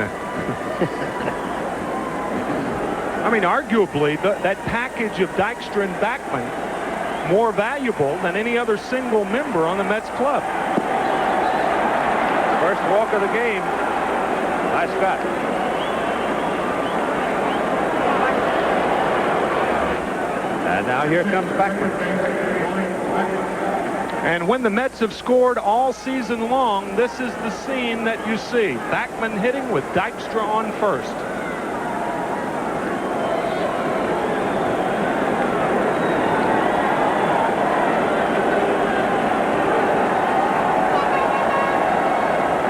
I mean, arguably, that package of Dykstra and Backman more valuable than any other single member on the Mets club. First walk of the game by Scott. And now here comes Backman. And when the Mets have scored all season long, this is the scene that you see. Backman hitting with Dykstra on first.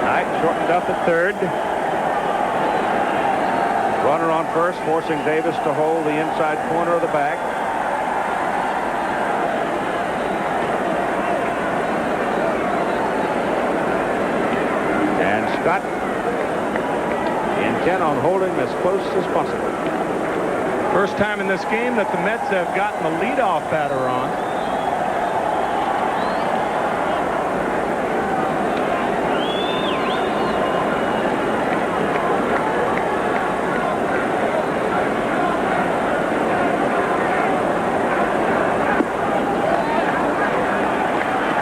Knight shortened up at third. Runner on first, forcing Davis to hold the inside corner of the bag. Scott intent on holding as close as possible. First time in this game that the Mets have gotten the leadoff batter on.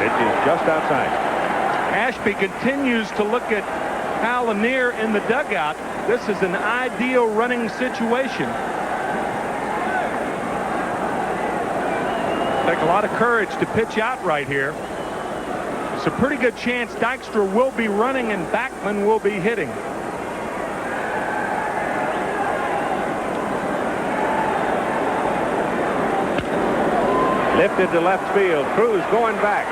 Pitch is just outside. Ashby continues to look at Hal Lanier in the dugout. This is an ideal running situation. Take a lot of courage to pitch out right here. It's a pretty good chance Dykstra will be running and Backman will be hitting. Lifted to left field. Cruz going back.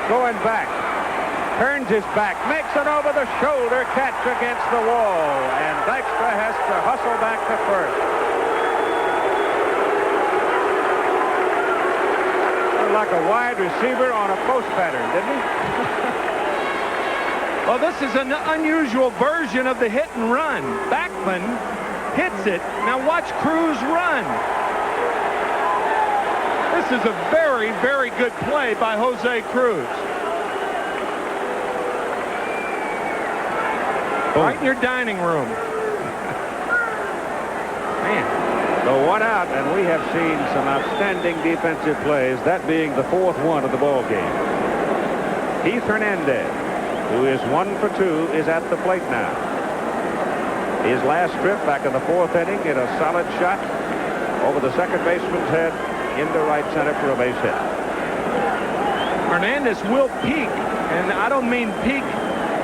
Turns his back, makes it over the shoulder catch against the wall, and Dykstra has to hustle back to first. Looked like a wide receiver on a post pattern, didn't he? Well, this is an unusual version of the hit and run. Backman hits it. Now watch Cruz run. This is a very, very good play by Jose Cruz. Right in your dining room. Man. So 1 out, and we have seen some outstanding defensive plays, that being the 4th one of the ball game. Keith Hernandez, who is 1 for 2, is at the plate now. His last trip back in the 4th inning hit a solid shot over the second baseman's head into right center for a base hit. Hernandez will peek, and I don't mean peek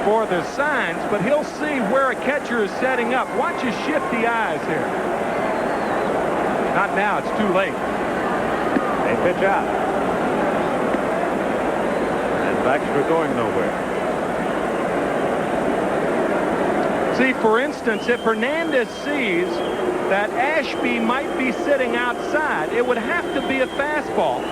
for the signs, but he'll see where a catcher is setting up. Watch his shifty eyes here. Not now, it's too late. They pitch out. And Baxter going nowhere. See, for instance, if Hernandez sees that Ashby might be sitting outside, it would have to be a fastball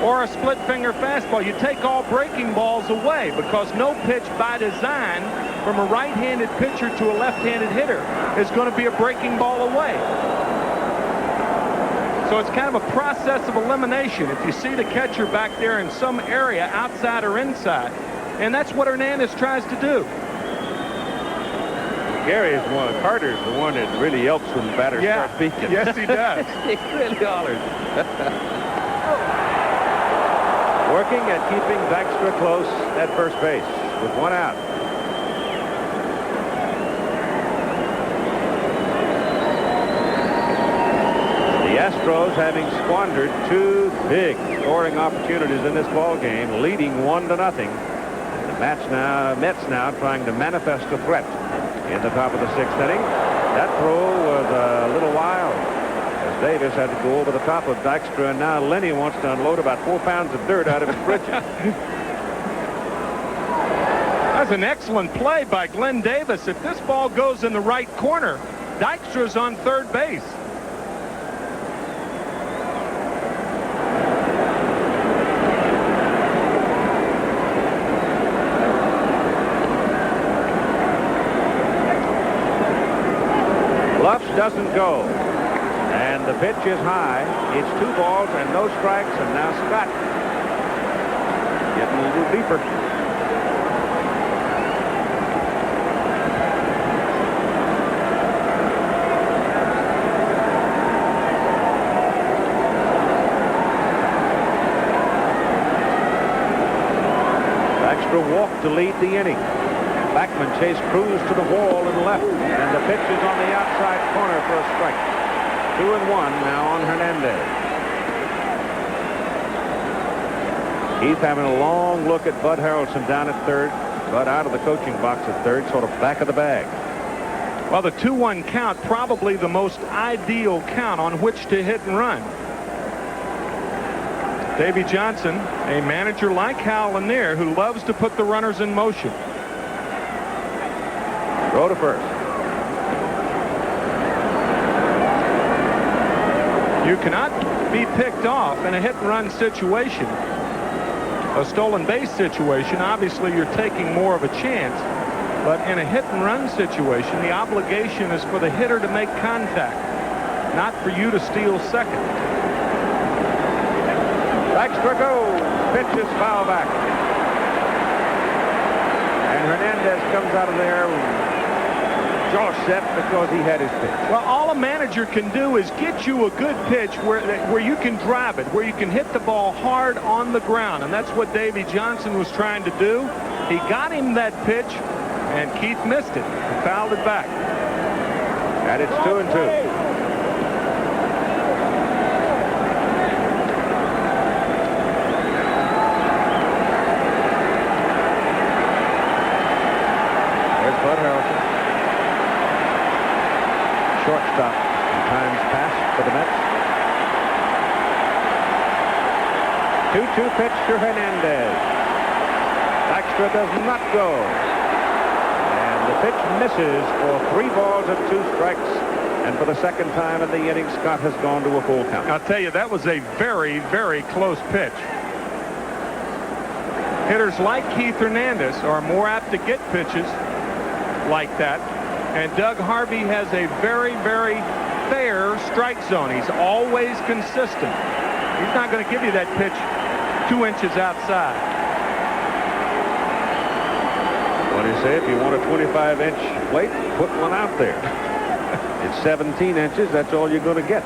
or a split finger fastball. You take all breaking balls away because no pitch by design from a right-handed pitcher to a left-handed hitter is going to be a breaking ball away. So it's kind of a process of elimination. If you see the catcher back there in some area, outside or inside, and that's what Hernandez tries to do. Gary is one. Carter's the one that really yelps when the batters start speaking. Yes, he does. He really hollers. Working and keeping Baxter close at first base with 1 out. The Astros, having squandered 2 big scoring opportunities in this ball game, leading 1-0. The Mets now trying to manifest a threat in the top of the 6th inning. That throw was a little wild as Davis had to go over the top of Dykstra, and now Lenny wants to unload about 4 pounds of dirt out of his britches. That's an excellent play by Glenn Davis. If this ball goes in the right corner, Dykstra's on third base. Doesn't go, and the pitch is high. It's 2 balls and no strikes, and now Scott getting a little deeper. Baxter walked to lead the inning. Backman chased Cruz to the wall and left, and the pitch is on the outside corner for a strike. 2-1 now on Hernandez. Keith having a long look at Bud Harrelson down at third. Bud out of the coaching box at third, sort of back of the bag. Well, the 2-1 count, probably the most ideal count on which to hit and run. Davey Johnson, a manager like Hal Lanier, who loves to put the runners in motion. Throw to first. You cannot be picked off in a hit-and-run situation. A stolen base situation, obviously you're taking more of a chance. But in a hit-and-run situation, the obligation is for the hitter to make contact, not for you to steal second. Baxter goes. Pitch is foul back. And Hernandez comes out of there jaw set because he had his pitch. Well, all a manager can do is get you a good pitch where you can drive it, where you can hit the ball hard on the ground, and that's what Davey Johnson was trying to do. He got him that pitch, and Keith missed it and fouled it back. And it's 2-2. Bud Harrelson. Shortstop in times past for the Mets. 2-2 pitch to Hernandez. Dykstra does not go. And the pitch misses for 3 balls and 2 strikes. And for the second time in the inning, Scott has gone to a full count. I'll tell you, that was a very, very close pitch. Hitters like Keith Hernandez are more apt to get pitches like that And Doug Harvey has a very, very fair strike zone. He's always consistent. He's not going to give you that pitch 2 inches outside. What do you say? If you want a 25-inch plate, put one out there. It's 17 inches. That's all you're going to get.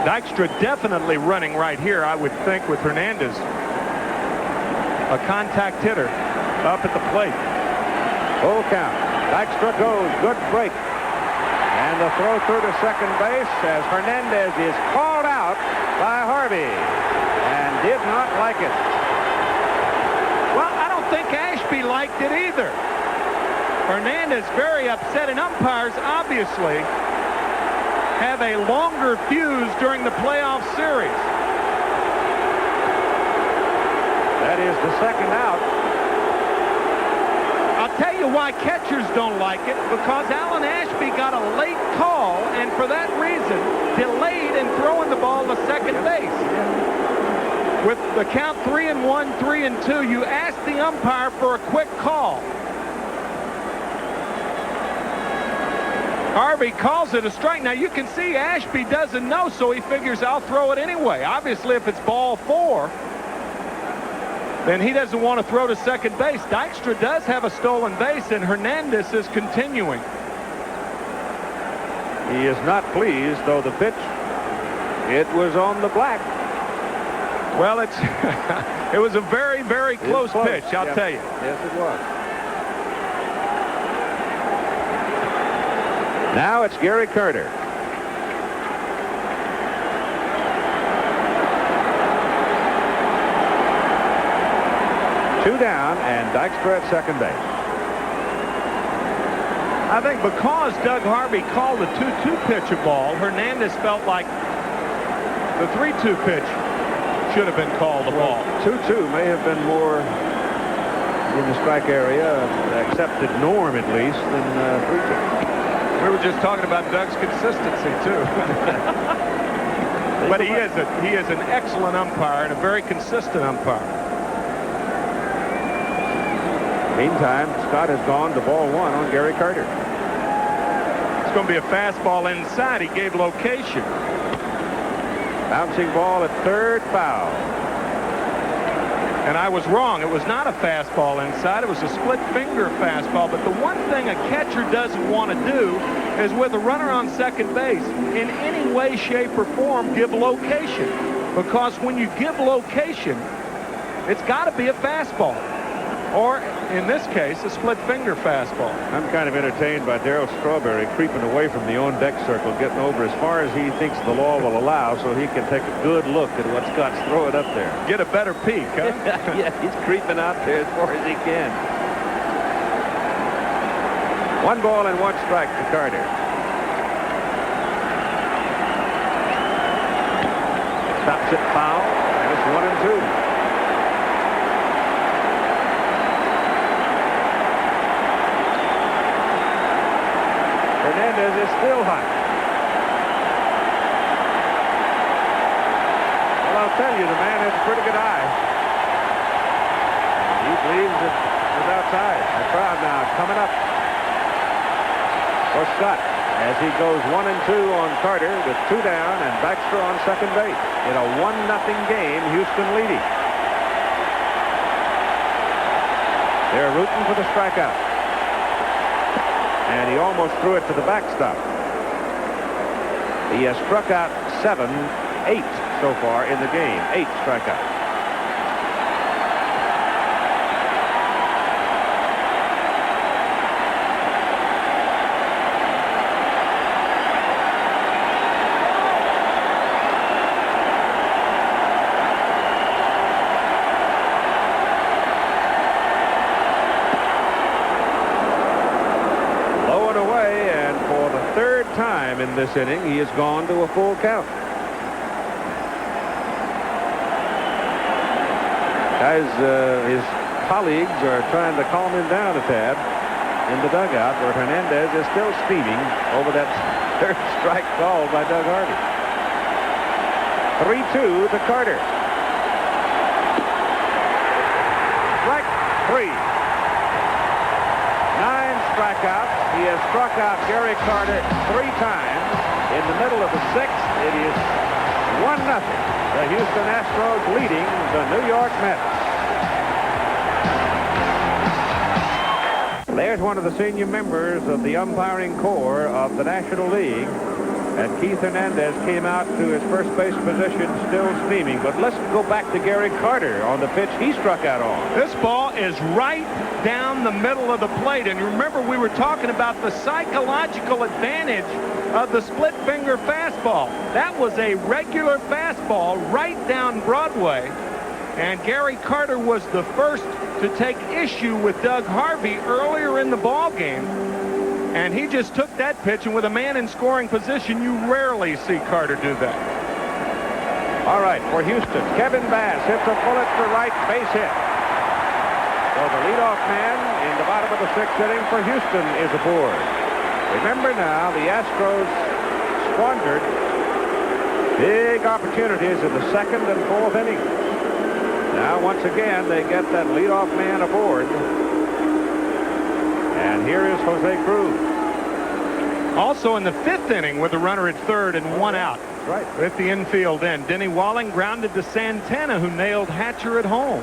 Dykstra definitely running right here, I would think, with Hernandez. A contact hitter up at the plate. Full count. Dykstra goes. Good break. And the throw through to second base as Hernandez is called out by Harvey and did not like it. Well, I don't think Ashby liked it either. Hernandez very upset, and umpires obviously have a longer fuse during the playoff series. That is the second out. I'll tell you why catchers don't like it, because Alan Ashby got a late call, and for that reason, delayed in throwing the ball to second base. With the count 3-1, 3-2, you ask the umpire for a quick call. Harvey calls it a strike. Now, you can see Ashby doesn't know, so he figures I'll throw it anyway. Obviously, if it's ball 4, then he doesn't want to throw to second base. Dykstra does have a stolen base, and Hernandez is continuing. He is not pleased, though the pitch, it was on the black. Well, it was a very, very close pitch, I'll tell you. Yes, it was. Now it's Gary Carter. Two down, and Dykstra at second base. I think because Doug Harvey called a 2-2 pitch a ball, Hernandez felt like the 3-2 pitch should have been called a ball. 2-2 may have been more in the strike area, accepted norm at least, than 3-2. We were just talking about Doug's consistency too. But he is an excellent umpire and a very consistent umpire. Meantime, Scott has gone to ball 1 on Gary Carter. It's going to be a fastball inside. He gave location. Bouncing ball at third, foul. And I was wrong. It was not a fastball inside. It was a split finger fastball. But the one thing a catcher doesn't want to do is, with a runner on second base, in any way, shape, or form, give location. Because when you give location, it's got to be a fastball. Or, in this case, a split finger fastball. I'm kind of entertained by Darryl Strawberry creeping away from the on-deck circle, getting over as far as he thinks the law will allow so he can take a good look at what Scott's throwing up there. Get a better peek, huh? Yeah, he's creeping out there as far as he can. 1 ball and 1 strike to Carter. Stops it foul, and it's 1-2. Hernandez is still hot. Well, I'll tell you, the man has a pretty good eye. He believes it is outside. The crowd now coming up for Scott as he goes 1-2 on Carter with 2 down and Dykstra on second base in a 1-0 game, Houston leading. They're rooting for the strikeout. And he almost threw it to the backstop. He has struck out 8 so far in the game. 8 strikeouts. In this inning, he has gone to a full count. Guys, his colleagues are trying to calm him down a tad in the dugout, where Hernandez is still steaming over that third strike called by Doug Harvey. 3-2 to Carter. Strike 3. 9 strikeouts. strikeouts. He has struck out Gary Carter 3 times. In the middle of the 6th, it is 1-0. The Houston Astros leading the New York Mets. There's one of the senior members of the umpiring corps of the National League. And Keith Hernandez came out to his first base position still steaming. But let's go back to Gary Carter on the pitch he struck out on. This ball is right down the middle of the plate. And remember, we were talking about the psychological advantage of the split finger fastball. That was a regular fastball right down Broadway. And Gary Carter was the first to take issue with Doug Harvey earlier in the ball game. And he just took that pitch, and with a man in scoring position, you rarely see Carter do that. All right, for Houston, Kevin Bass hits a bullet for right, base hit. So the leadoff man in the bottom of the 6th inning for Houston is aboard. Remember now, the Astros squandered big opportunities in the 2nd and 4th innings. Now, once again, they get that leadoff man aboard. And here is Jose Cruz. Also in the 5th inning with a runner at 3rd and 1 out. Right. With the infield end. Denny Walling grounded to Santana, who nailed Hatcher at home.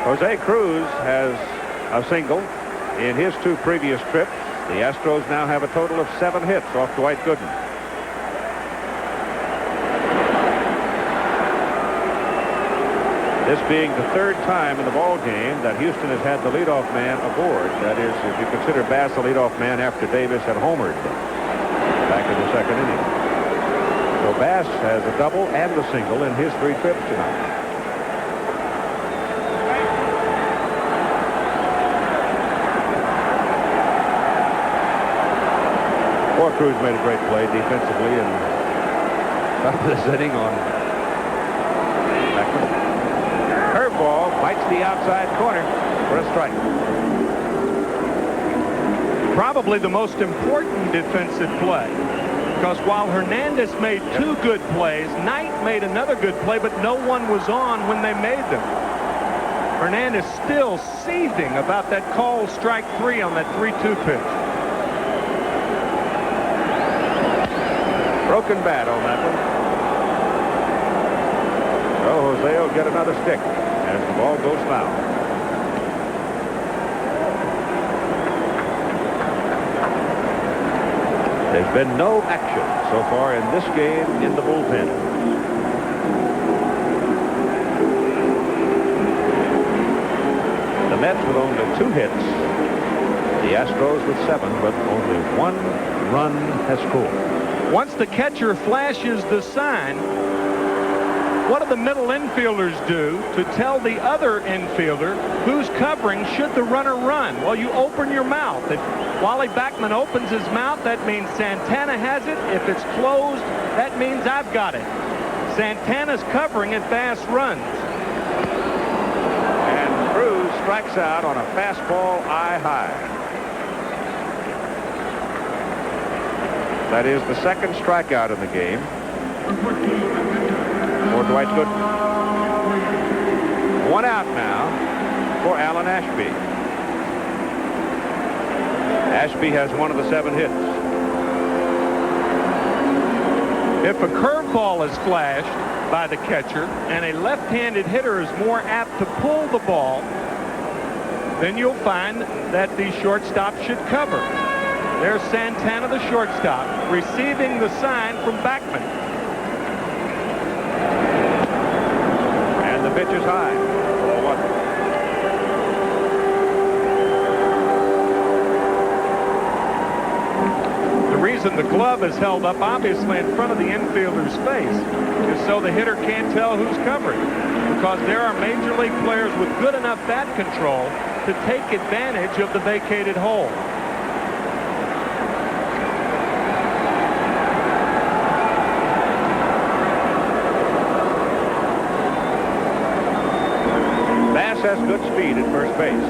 Jose Cruz has a single in his 2 previous trips. The Astros now have a total of 7 hits off Dwight Gooden. This being the 3rd time in the ball game that Houston has had the leadoff man aboard. That is, if you consider Bass the leadoff man after Davis had homered back in the 2nd inning. So Bass has a double and a single in his 3 trips tonight. Poor Cruz made a great play defensively in top of this inning on Beckman. Curveball bites the outside corner for a strike. Probably the most important defensive play, because while Hernandez made 2 good plays, Knight made another good play, but no one was on when they made them. Hernandez still seething about that called strike 3 on that 3-2 pitch. Broken bat on that one. So Jose will get another stick as the ball goes foul. There's been no action so far in this game in the bullpen. The Mets with only 2 hits. The Astros with 7, but only 1 run has scored. Once the catcher flashes the sign, what do the middle infielders do to tell the other infielder who's covering should the runner run? Well, you open your mouth. If Wally Backman opens his mouth, that means Santana has it. If it's closed, that means I've got it. Santana's covering and Bass runs. And Cruz strikes out on a fastball eye high. That is the 2nd strikeout in the game for Dwight Gooden. 1 out now for Alan Ashby. Ashby has 1 of the 7 hits. If a curveball is flashed by the catcher and a left-handed hitter is more apt to pull the ball, then you'll find that the shortstop should cover. There's Santana, the shortstop, receiving the sign from Backman. And the pitch is high. The reason the glove is held up, obviously, in front of the infielder's face is so the hitter can't tell who's covering. Because there are major league players with good enough bat control to take advantage of the vacated hole. Has good speed at first base.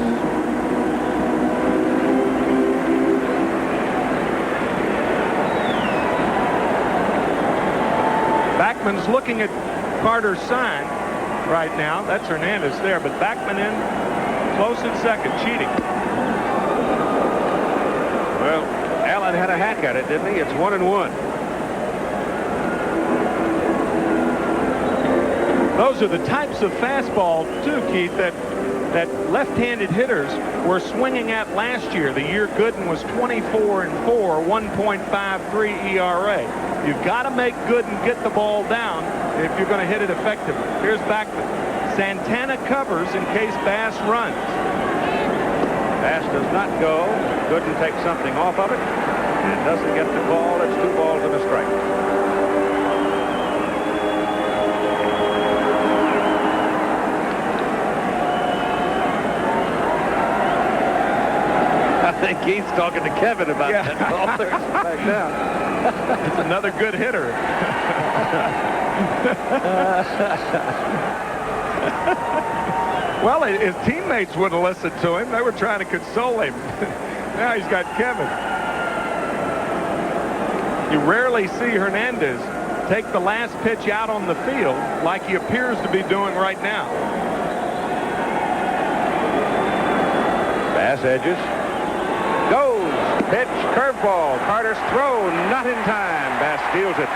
Backman's looking at Carter's sign right now. That's Hernandez there, but Backman in close at 2nd, cheating. Well, Allen had a hack at it, didn't he? It's 1-1. Those are the types of fastball, too, Keith, that left-handed hitters were swinging at last year. The year Gooden was 24-4, 1.53 ERA. You've got to make Gooden get the ball down if you're going to hit it effectively. Here's Backman. Santana covers in case Bass runs. Bass does not go. Gooden takes something off of it and doesn't get the call. It's 2 balls and a strike. I think he's talking to Kevin about that call. Back down. It's another good hitter. Well, his teammates wouldn't listen to him. They were trying to console him. Now he's got Kevin. You rarely see Hernandez take the last pitch out on the field like he appears to be doing right now. Bass edges. Goes. Pitch. Curveball. Carter's throw. Not in time. Bass steals it.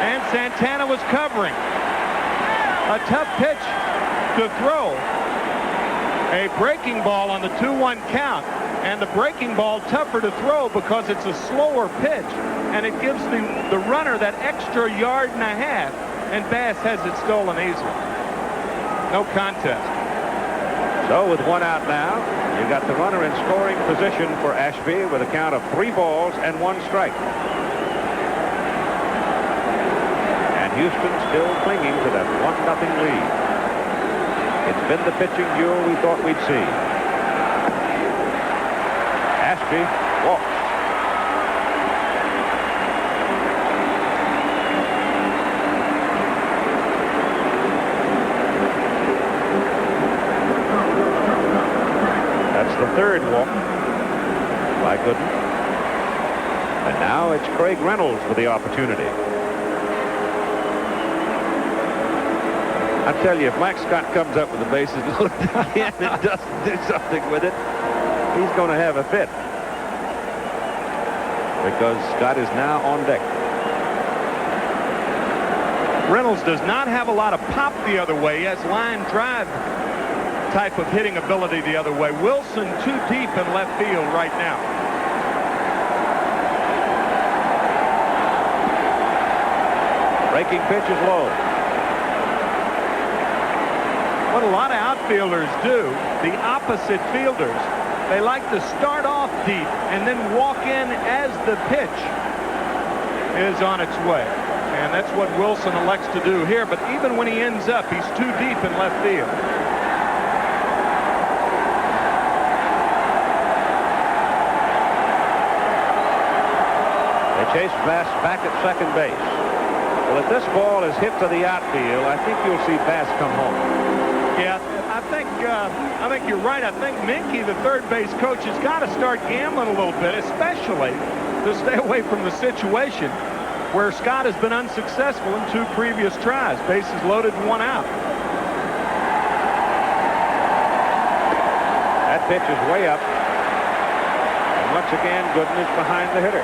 And Santana was covering. A tough pitch to throw. A breaking ball on the 2-1 count. And the breaking ball tougher to throw because it's a slower pitch. And it gives the runner that extra yard and a half. And Bass has it stolen easily. No contest. So with 1 out now, you got the runner in scoring position for Ashby with a count of 3 balls and 1 strike. And Houston still clinging to that 1-0 lead. It's been the pitching duel we thought we'd see. Ashby walks. That's the 3rd walk by Gooden. And now it's Craig Reynolds with the opportunity. I tell you, if Mike Scott comes up with the bases loaded again and doesn't do something with it, he's going to have a fit. Because Scott is now on deck. Reynolds does not have a lot of pop the other way. He has line drive type of hitting ability the other way. Wilson too deep in left field right now. Breaking pitch is low. What a lot of outfielders do, the opposite fielders, they like to start off deep and then walk in as the pitch is on its way. And that's what Wilson elects to do here. But even when he ends up, he's too deep in left field. Chase Bass back at second base. Well, if this ball is hit to the outfield, I think you'll see Bass come home. Yeah, I think you're right. I think Minky, the third base coach, has got to start gambling a little bit, especially to stay away from the situation where Scott has been unsuccessful in 2 previous tries. Bases loaded and 1 out. That pitch is way up. And once again, Gooden is behind the hitter.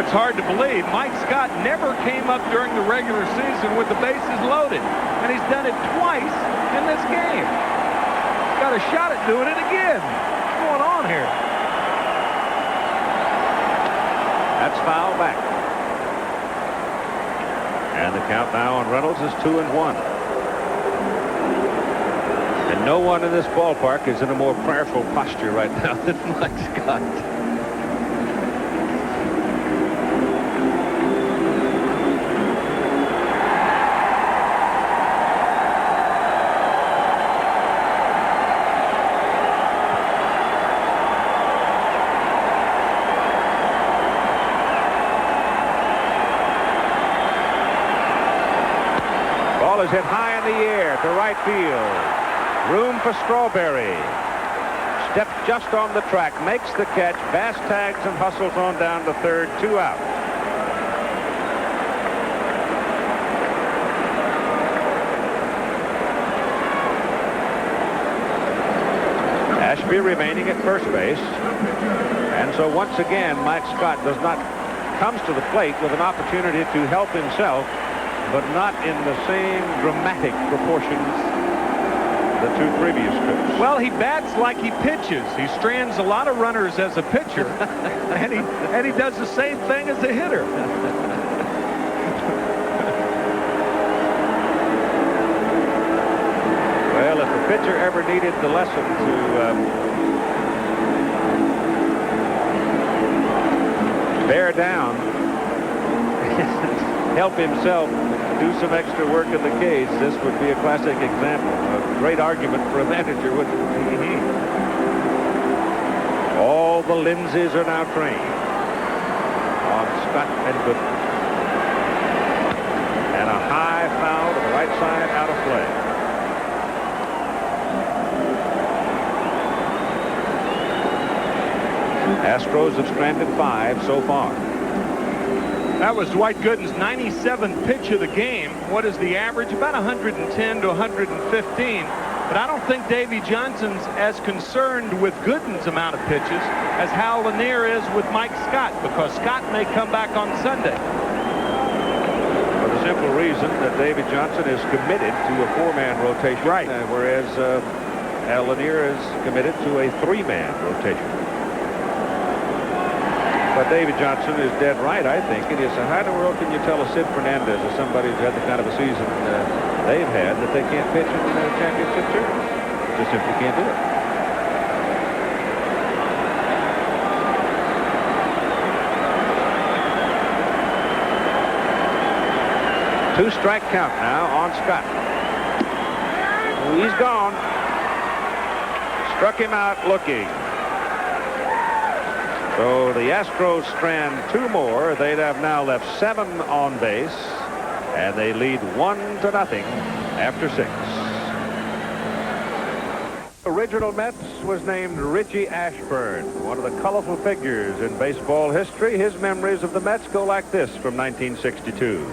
It's hard to believe Mike Scott never came up during the regular season with the bases loaded, and he's done it twice in this game. Got a shot at doing it again. What's going on here? That's foul back. And the count now on Reynolds is 2-1. And no one in this ballpark is in a more prayerful posture right now than Mike Scott. Is hit high in the air to right field. Room for Strawberry. Step just on the track, makes the catch. Bass tags and hustles on down to third, 2 out. Ashby remaining at first base. And so once again, Mike Scott comes to the plate with an opportunity to help himself, but not in the same dramatic proportions the 2 previous trips. Well, he bats like he pitches. He strands a lot of runners as a pitcher, and he does the same thing as a hitter. Well, if a pitcher ever needed the lesson to bear down, help himself do some extra work in the cage, this would be a classic example. A great argument for a manager, wouldn't it? All the lenses are now trained on Scott and Gooden. And a high foul to the right side, out of play. Astros have stranded 5 so far. That was Dwight Gooden's 97th pitch of the game. What is the average? About 110 to 115. But I don't think Davy Johnson's as concerned with Gooden's amount of pitches as Hal Lanier is with Mike Scott, because Scott may come back on Sunday. For the simple reason that Davy Johnson is committed to a 4-man rotation, right? Whereas Hal Lanier is committed to a 3-man rotation. But David Johnson is dead right, I think. It is how in the world can you tell a Sid Fernandez or somebody who's had the kind of a season they've had that they can't pitch in the championship series? Just simply can't do it. 2-strike count now on Scott. He's gone. Struck him out looking. So the Astros strand 2 more. They'd have now left 7 on base, and they lead 1-0 after 6. Original Mets was named Richie Ashburn, one of the colorful figures in baseball history. His memories of the Mets go like this from 1962.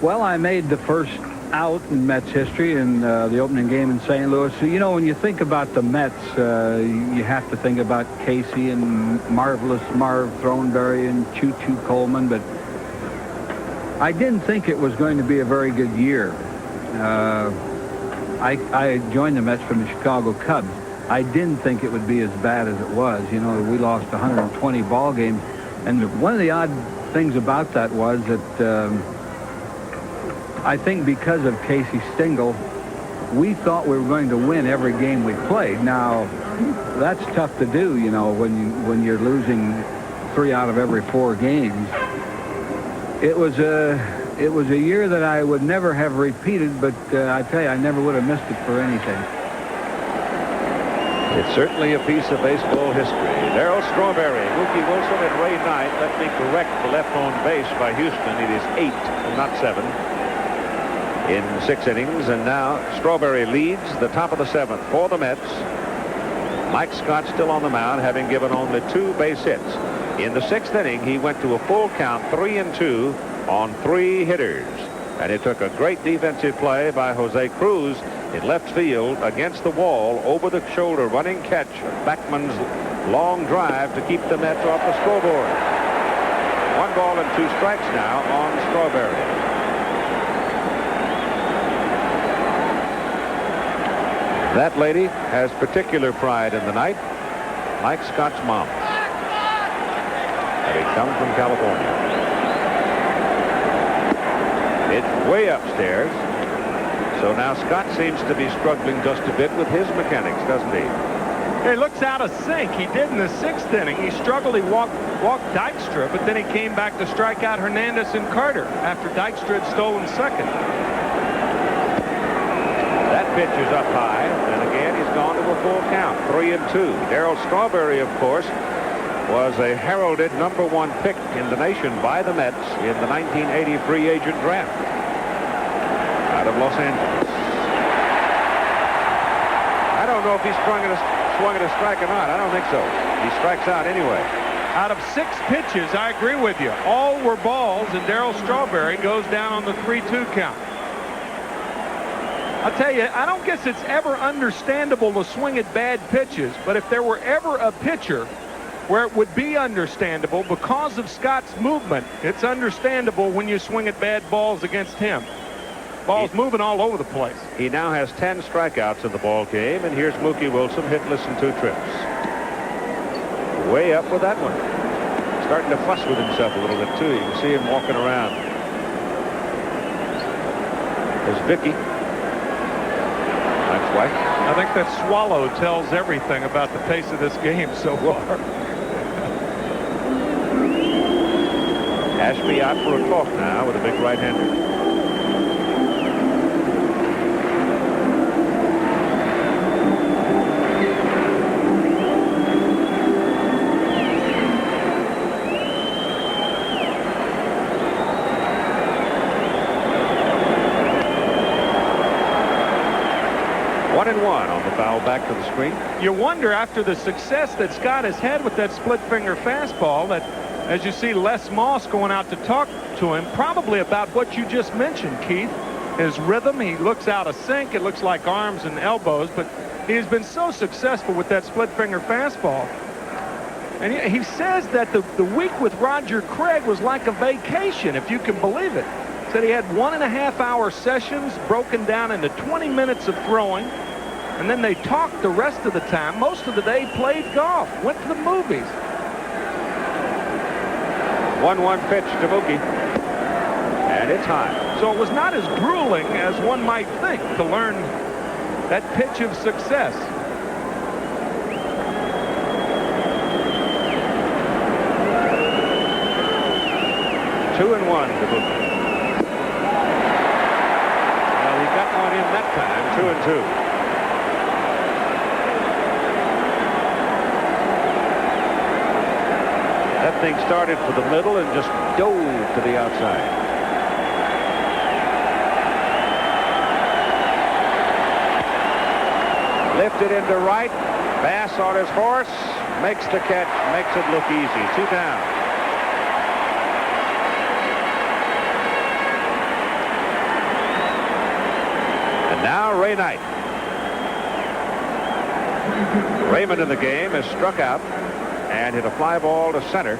Well, I made the first out in Mets history in the opening game in St. Louis. So, you know, when you think about the Mets, you have to think about Casey and Marvelous Marv Throneberry and Choo Choo Coleman, but I didn't think it was going to be a very good year. I joined the Mets from the Chicago Cubs. I didn't think it would be as bad as it was. You know, we lost 120 ball games, and one of the odd things about that was that I think because of Casey Stengel, we thought we were going to win every game we played. Now, that's tough to do, you know, when you're losing 3 out of every 4 games. It was a year that I would never have repeated, but I tell you, I never would have missed it for anything. It's certainly a piece of baseball history. Darryl Strawberry, Mookie Wilson, and Ray Knight. Let me correct the left on base by Houston. It is 8 and not 7 in 6 innings. And now Strawberry leads the top of the 7th for the Mets. Mike Scott still on the mound, having given only 2 base hits. In the 6th inning, he went to a full count, 3-2 on 3 hitters. And it took a great defensive play by Jose Cruz in left field against the wall, over the shoulder running catch of Backman's long drive to keep the Mets off the scoreboard. 1 ball and 2 strikes now on Strawberry. That lady has particular pride in the night. Mike Scott's mom. Having come from California. It's way upstairs. So now Scott seems to be struggling just a bit with his mechanics, doesn't he? He looks out of sync. He did in the 6th inning. He struggled. He walked Dykstra, but then he came back to strike out Hernandez and Carter after Dykstra had stolen second. That pitch is up high, and again he's gone to a full count, 3-2. Darryl Strawberry, of course, was a heralded #1 pick in the nation by the Mets in the 1980 free agent draft out of Los Angeles. I don't know if he's swung and a strike him out? I don't think so. He strikes out anyway. Out of 6 pitches, I agree with you. All were balls, and Darryl Strawberry goes down on the 3-2 count. I'll tell you, I don't guess it's ever understandable to swing at bad pitches, but if there were ever a pitcher where it would be understandable because of Scott's movement, it's understandable when you swing at bad balls against him. Ball's moving all over the place. He now has 10 strikeouts in the ball game, and here's Mookie Wilson, hitless in 2 trips. Way up with that one. Starting to fuss with himself a little bit, too. You can see him walking around. There's Vicky. That's White. I think that swallow tells everything about the pace of this game so far. Ashby out for a talk now with a big right-hander. One on the foul back to the screen. You wonder, after the success that Scott has had with that split finger fastball, that as you see Les Moss going out to talk to him, probably about what you just mentioned, Keith. His rhythm, he looks out of sync. It looks like arms and elbows, but he has been so successful with that split finger fastball. And he says that the week with Roger Craig was like a vacation, if you can believe it. Said he had 1.5-hour sessions broken down into 20 minutes of throwing. And then they talked the rest of the time. Most of the day played golf, went to the movies. 1-1 pitch to Mookie. And it's high. So it was not as grueling as one might think to learn that pitch of success. Two and one to Mookie. Well, he got one in that time. 2-2. That thing started for the middle and just dove to the outside. Lifted into right. Bass on his horse. Makes the catch. Makes it look easy. 2 down. And now Ray Knight. Raymond in the game is struck out and hit a fly ball to center.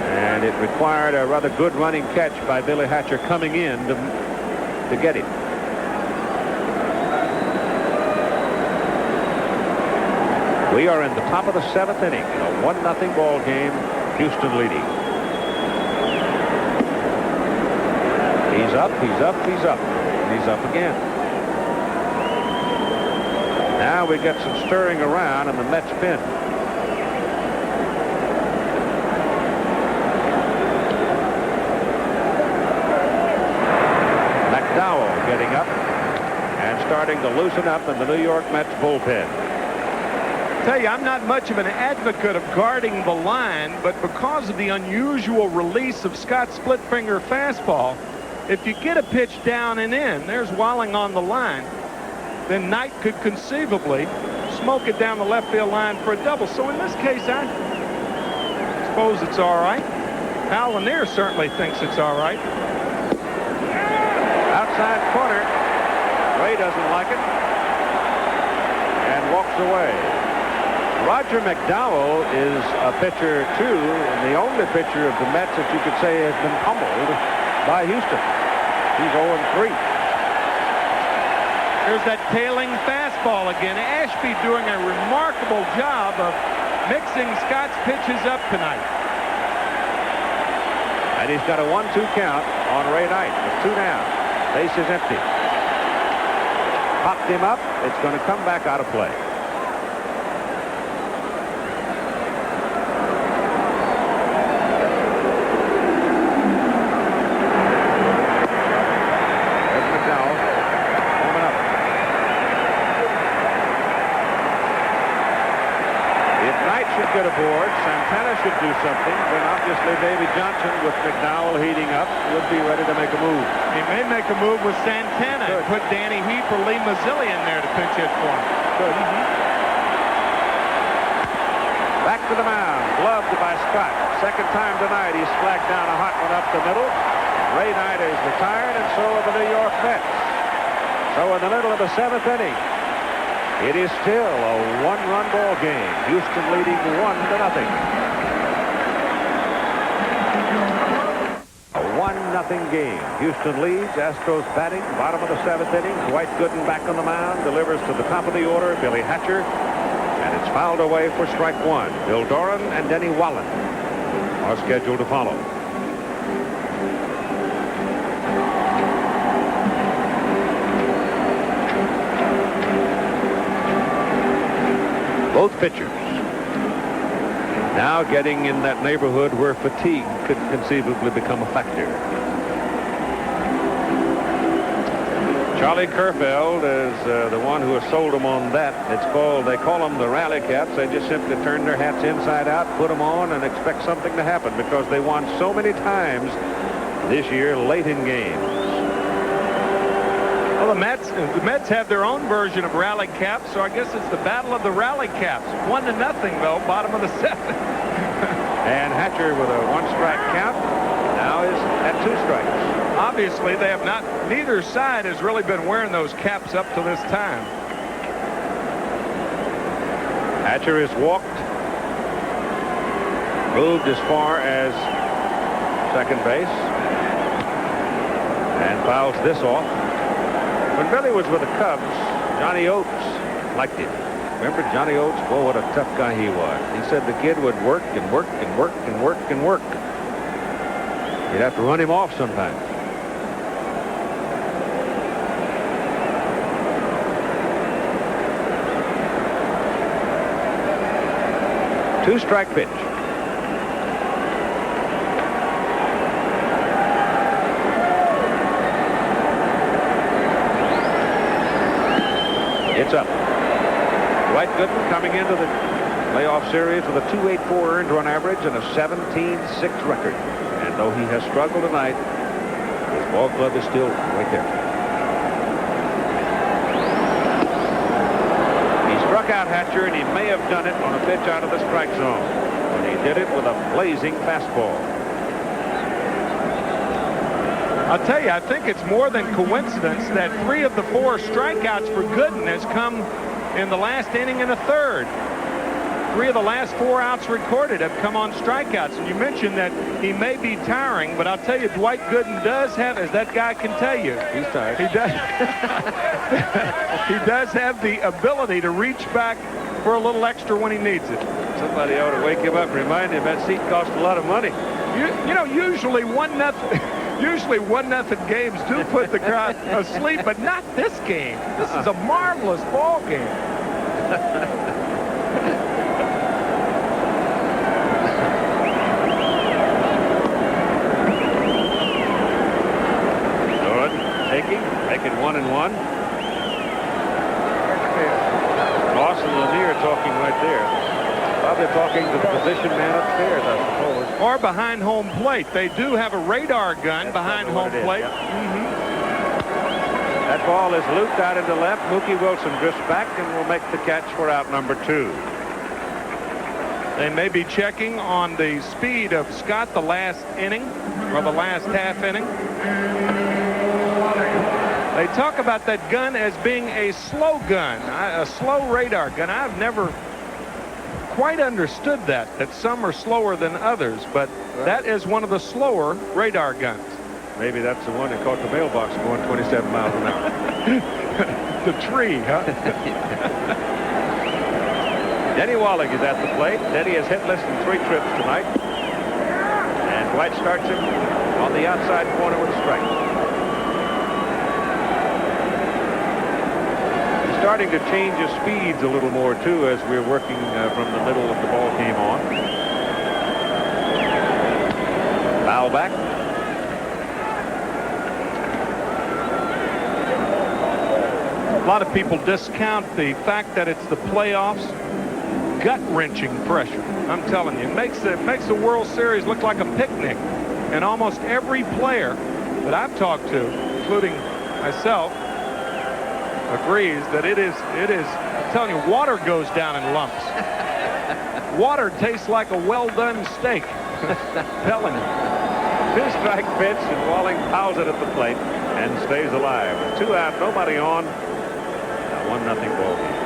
And it required a rather good running catch by Billy Hatcher coming in to get him. We are in the top of the 7th inning in a 1-0 ball game. Houston leading. He's up, he's up, he's up. And he's up again. Now we get some stirring around and the Mets pin. McDowell getting up and starting to loosen up in the New York Mets bullpen. Tell you, I'm not much of an advocate of guarding the line, but because of the unusual release of Scott's split finger fastball, if you get a pitch down and in, there's Walling on the line, then Knight could conceivably smoke it down the left field line for a double. So in this case, I suppose it's all right. Al Lanier certainly thinks it's all right. Outside corner. Ray doesn't like it and walks away. Roger McDowell is a pitcher, too, and the only pitcher of the Mets that you could say has been pummeled by Houston. He's 0-3. Here's that tailing fastball again. Ashby doing a remarkable job of mixing Scott's pitches up tonight. And he's got a 1-2 count on Ray Knight with 2 down. Base is empty. Popped him up. It's going to come back out of play. should get aboard. Santana should do something. Then obviously Davy Johnson with McDowell heating up would be ready to make a move. He may make a move with Santana and put Danny Heap or Lee Mazzilli in there to pinch hit for him. Good. Back to the mound. Gloved by Scott. Second time tonight he's flagged down a hot one up the middle. Ray Knight is retired, and so are the New York Mets. So in the middle of the 7th inning, it is still a one-run ball game. Houston leading 1-0. A 1-0 game. Houston leads. Astros batting. Bottom of the 7th inning. Dwight Gooden back on the mound. Delivers to the top of the order. Billy Hatcher. And it's fouled away for strike one. Bill Doran and Denny Wallen are scheduled to follow. Both pitchers now getting in that neighborhood where fatigue could conceivably become a factor. Charlie Kerfeld is the one who has sold them on that. They call them the rally caps. They just simply turn their hats inside out, put them on, and expect something to happen because they won so many times this year late in games. Well, the Mets have their own version of rally caps, so I guess it's the battle of the rally caps. 1-0 though, bottom of the 7th. And Hatcher with a 1-strike count now is at 2 strikes. Obviously, they have not. Neither side has really been wearing those caps up to this time. Hatcher is walked, moved as far as second base, and fouls this off. When Billy was with the Cubs, Johnny Oates liked him. Remember Johnny Oates? Boy, what a tough guy he was. He said the kid would work and work and work and work and work. You'd have to run him off sometimes. Two-strike pitch. It's up. Dwight Gooden coming into the playoff series with a 2.84 earned run average and a 17-6 record. And though he has struggled tonight, his ball club is still right there. He struck out Hatcher, and he may have done it on a pitch out of the strike zone. But he did it with a blazing fastball. I'll tell you, I think it's more than coincidence that 3 of the 4 strikeouts for Gooden has come in the last inning and a third. 3 of the last 4 outs recorded have come on strikeouts. And you mentioned that he may be tiring, but I'll tell you, Dwight Gooden does have, as that guy can tell you, he's tired. He does. He does have the ability to reach back for a little extra when he needs it. Somebody ought to wake him up and remind him that seat costs a lot of money. You know, usually 1-0. Usually 1-0 games do put the crowd asleep, but not this game. This is a marvelous ball game. Doran taking, make it 1-1. Ross and Lanier talking right there. Probably talking to the position man upstairs, I suppose. Or behind home plate. They do have a radar gun behind home plate. That ball is looped out into left. Mookie Wilson drifts back and will make the catch for out number 2. They may be checking on the speed of Scott the last inning, or the last half inning. They talk about that gun as being a slow gun, a slow radar gun. I've never quite understood that some are slower than others, but that is one of the slower radar guns. Maybe that's the one that caught the mailbox going 27 miles an hour. The tree, huh? Denny Walling is at the plate. Denny has hit less than 3 trips tonight. And Dwight starts him on the outside corner with a strike. Starting to change his speeds a little more too as we're working from the middle of the ball game on. Foul back. A lot of people discount the fact that it's the playoffs gut-wrenching pressure. I'm telling you, it makes the World Series look like a picnic. And almost every player that I've talked to, including myself, agrees that it is, I'm telling you, water goes down in lumps. Water tastes like a well-done steak. Telling you. 2-strike pitch, and Walling fouls it at the plate and stays alive. With 2 out, nobody on. 1-0 ball game.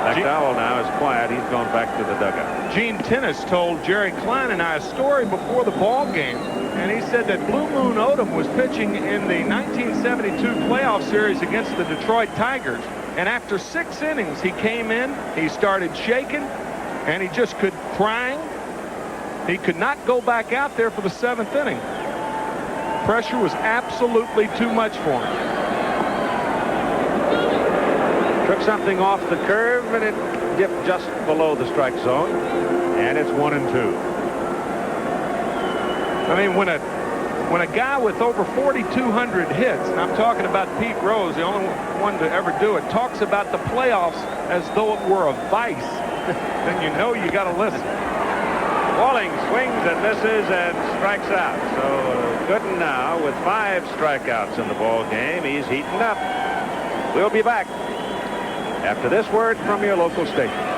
McDowell now is quiet. He's gone back to the dugout. Gene Tennis told Jerry Klein and I a story before the ball game, and he said that Blue Moon Odom was pitching in the 1972 playoff series against the Detroit Tigers, and after 6 innings he came in, he started shaking, and he just crying. He could not go back out there for the 7th inning. Pressure was absolutely too much for him. Took something off the curve, and it dipped just below the strike zone, and it's 1-2. I mean, when a guy with over 4,200 hits, and I'm talking about Pete Rose, the only one to ever do it, talks about the playoffs as though it were a vice, then you know you got to listen. Walling swings and misses and strikes out. So Gooden now with 5 strikeouts in the ball game. He's heating up. We'll be back after this word from your local station.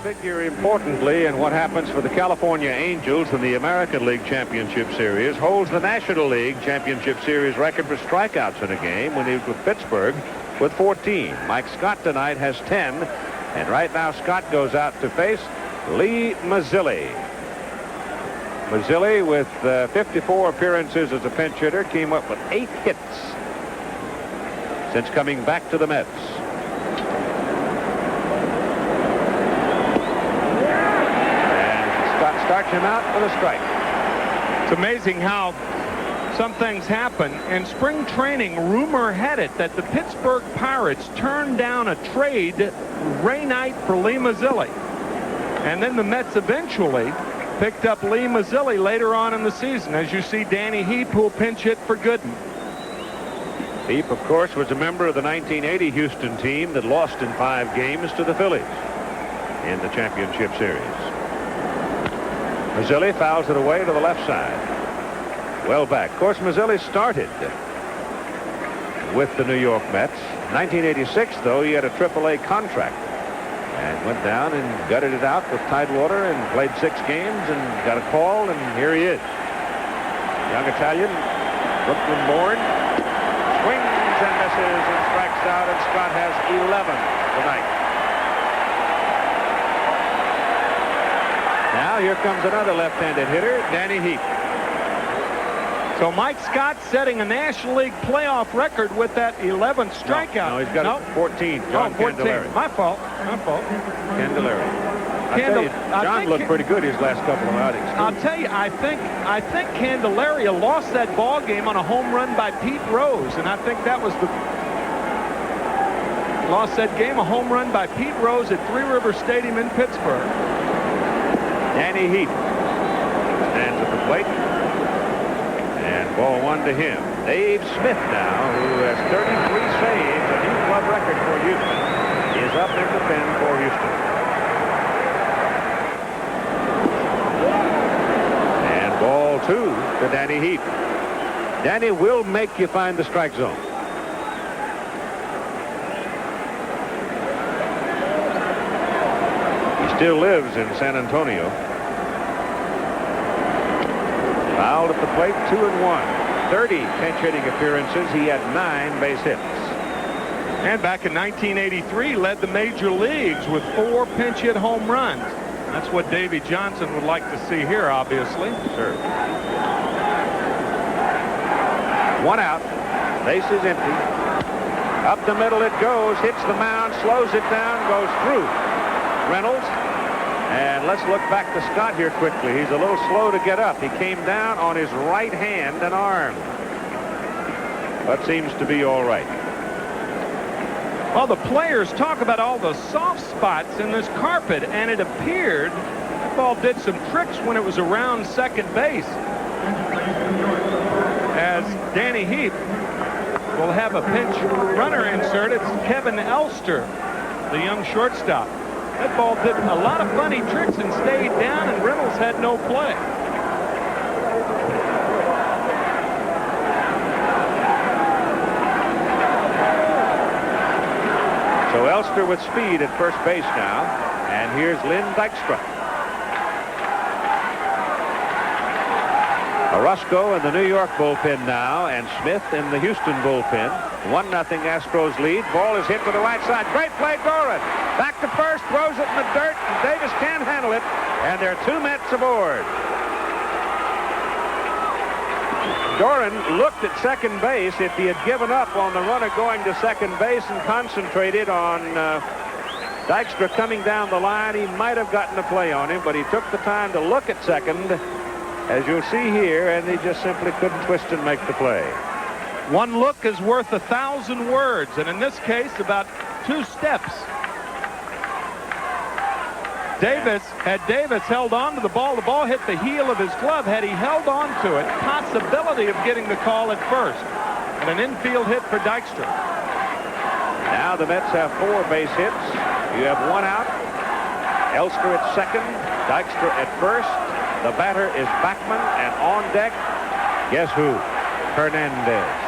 Figure importantly in what happens for the California Angels in the American League Championship Series. Holds the National League Championship Series record for strikeouts in a game when he was with Pittsburgh with 14. Mike Scott tonight has 10, and right now Scott goes out to face Lee Mazzilli. Mazzilli, with 54 appearances as a pinch hitter, came up with 8 hits since coming back to the Mets. Starts him out with a strike. It's amazing how some things happen. In spring training, rumor had it that the Pittsburgh Pirates turned down a trade Ray Knight for Lee Mazzilli. And then the Mets eventually picked up Lee Mazzilli later on in the season. As you see, Danny Heap, who will pinch hit for Gooden. Heap, of course, was a member of the 1980 Houston team that lost in 5 games to the Phillies in the championship series. Mazzilli fouls it away to the left side. Well back. Of course, Mazzilli started with the New York Mets. 1986, though, he had a AAA contract and went down and gutted it out with Tidewater and played 6 games and got a call, and here he is. Young Italian, Brooklyn born, swings and misses and strikes out, and Scott has 11 tonight. Now here comes another left-handed hitter, Danny Heap. So Mike Scott setting a National League playoff record with that 11th strikeout. No, he's got 14. John 14. Candelaria. My fault. Candelaria. I tell you, John looked pretty good his last couple of outings. I'll tell you, I think Candelaria lost that ball game on a home run by Pete Rose, and I think that was lost that game, a home run by Pete Rose at Three River Stadium in Pittsburgh. Danny Heap stands at the plate. And ball 1 to him. Dave Smith now, who has 33 saves, a new club record for Houston, is up in the pen for Houston. And ball 2 to Danny Heap. Danny will make you find the strike zone. He still lives in San Antonio. Fouled at the plate, 2-1. 30 pinch hitting appearances. He had 9 base hits. And back in 1983, led the major leagues with 4 pinch hit home runs. That's what Davey Johnson would like to see here, obviously. Sure. 1 out. Base is empty. Up the middle it goes. Hits the mound. Slows it down. Goes through Reynolds. And let's look back to Scott here quickly. He's a little slow to get up. He came down on his right hand and arm. But seems to be all right. Well, the players talk about all the soft spots in this carpet, and it appeared the ball did some tricks when it was around second base. as Danny Heap will have a pinch runner insert. It's Kevin Elster, the young shortstop. That ball did a lot of funny tricks and stayed down, and Reynolds had no play. So Elster with speed at first base now, and here's Lynn Dykstra. Orozco in the New York bullpen now, and Smith in the Houston bullpen. 1-0 Astros lead. Ball is hit to the right side. Great play, Doran. Back to first, throws it in the dirt, and Davis can't handle it, and there are 2 Mets aboard. Doran looked at second base. If he had given up on the runner going to second base and concentrated on Dykstra coming down the line, he might have gotten a play on him, but he took the time to look at second, as you'll see here, and he just simply couldn't twist and make the play. One look is worth 1,000 words, and in this case, about 2 steps. Had Davis held on to the ball hit the heel of his glove. Had he held on to it, possibility of getting the call at first. And an infield hit for Dykstra. Now the Mets have 4 base hits. You have 1 out. Elster at second, Dykstra at first. The batter is Bachman, and on deck, guess who? Hernandez.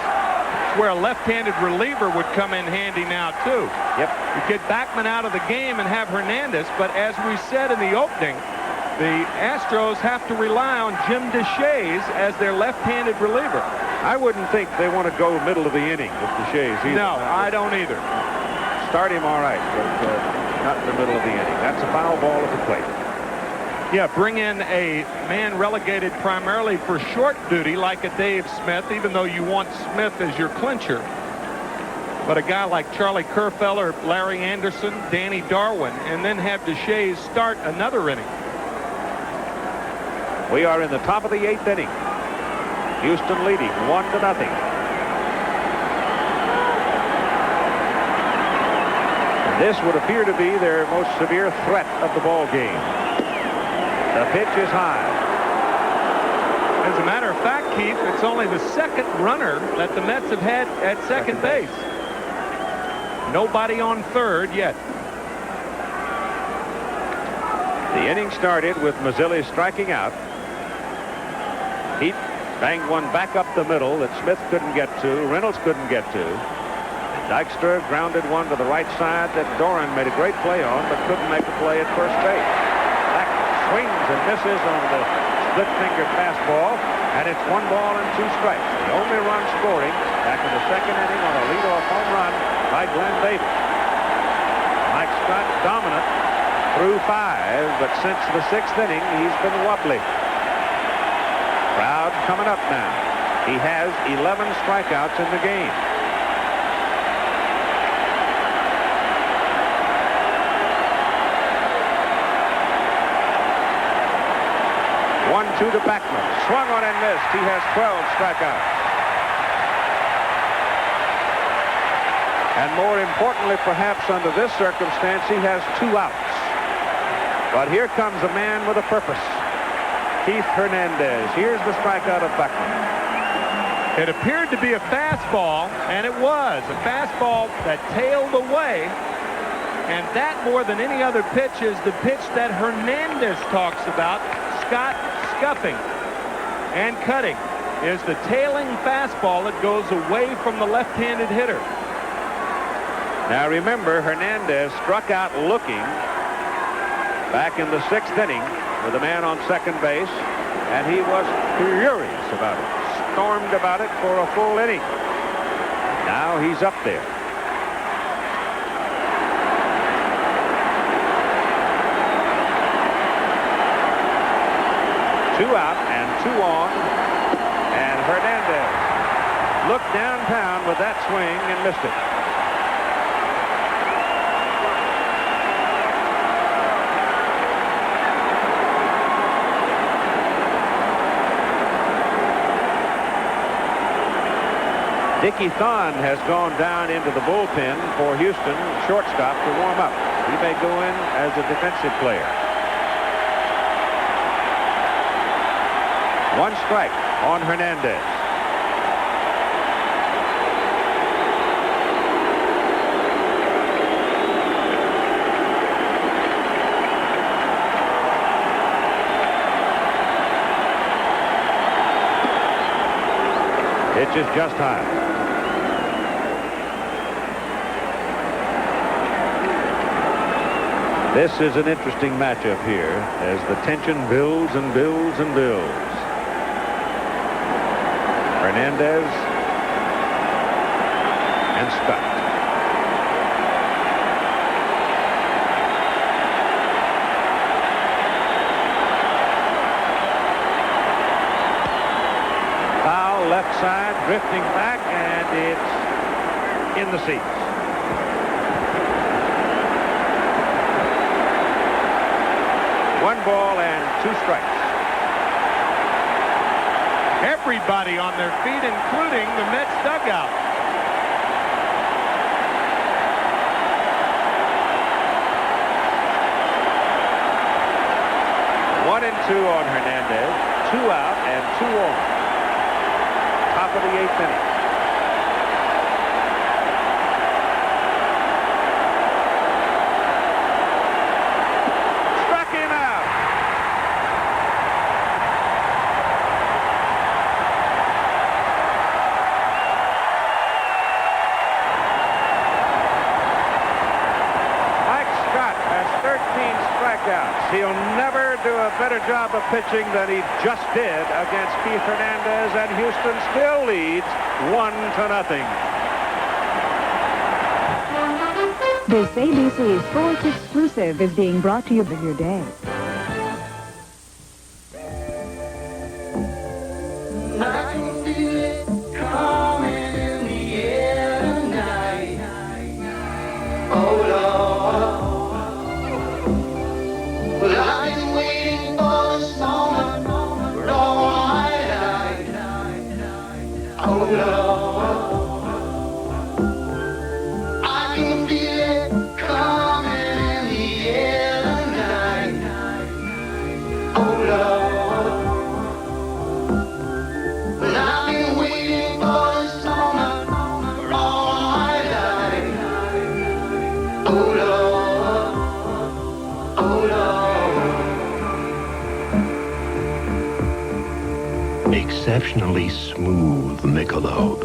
Where a left-handed reliever would come in handy now, too. Yep. You get Bachman out of the game and have Hernandez, but as we said in the opening, the Astros have to rely on Jim Deshaies as their left-handed reliever. I wouldn't think they want to go middle of the inning with Deshaies either. No, I don't either. Start him all right, but not in the middle of the inning. That's a foul ball at the plate. Yeah, bring in a man relegated primarily for short duty like a Dave Smith, even though you want Smith as your clincher. But a guy like Charlie Kerfeller, Larry Anderson, Danny Darwin, and then have Deshaies start another inning. We are in the top of the 8th inning. Houston leading 1-0. This would appear to be their most severe threat of the ball game. The pitch is high. As a matter of fact, Keith, it's only the second runner that the Mets have had at second base. Nobody on third yet. The inning started with Mazzilli striking out. Heat banged one back up the middle that Smith couldn't get to, Reynolds couldn't get to. Dykstra grounded one to the right side that Doran made a great play on, but couldn't make a play at first base. Swings and misses on the split-finger fastball, and it's 1 ball and 2 strikes. The only run scoring back in the second inning on a leadoff home run by Glenn Davis. Mike Scott dominant through 5, but since the 6th inning, he's been wobbly. Crowd coming up now. He has 11 strikeouts in the game. To Bachman. Swung on and missed. He has 12 strikeouts. And more importantly, perhaps under this circumstance, he has 2 outs. But here comes a man with a purpose. Keith Hernandez. Here's the strikeout of Bachman. It appeared to be a fastball, and it was. A fastball that tailed away. And that, more than any other pitch, is the pitch that Hernandez talks about. Scott scuffing and cutting is the tailing fastball that goes away from the left-handed hitter. Now remember, Hernandez struck out looking back in the 6th inning with a man on second base, and he was furious about it, stormed about it for a full inning. Now he's up there. Two out and 2 on, and Hernandez looked downtown with that swing and missed it. Dickie Thon has gone down into the bullpen for Houston, shortstop, to warm up. He may go in as a defensive player. 1 strike on Hernandez. Pitch is just high. This is an interesting matchup here as the tension builds and builds and builds. Hernandez and Scott. Foul left side, drifting back, and it's in the seats. One ball and 2 strikes. Everybody on their feet, including the Mets dugout. One and 2 on Hernandez. 2 out and 2 on. Top of the 8th inning. He'll never do a better job of pitching than he just did against Keith Hernandez, and Houston still leads 1-0. This ABC Sports exclusive is being brought to you by your day. I can feel it coming in the air tonight. Oh, Lord. Well, I've been waiting for this moment for all my life. Oh, Lord. I can feel it coming in the air tonight. Oh, Lord. Well, I've been waiting for this moment for all my life. Oh, Lord. Oh, Lord. Exceptionally smooth Michelob.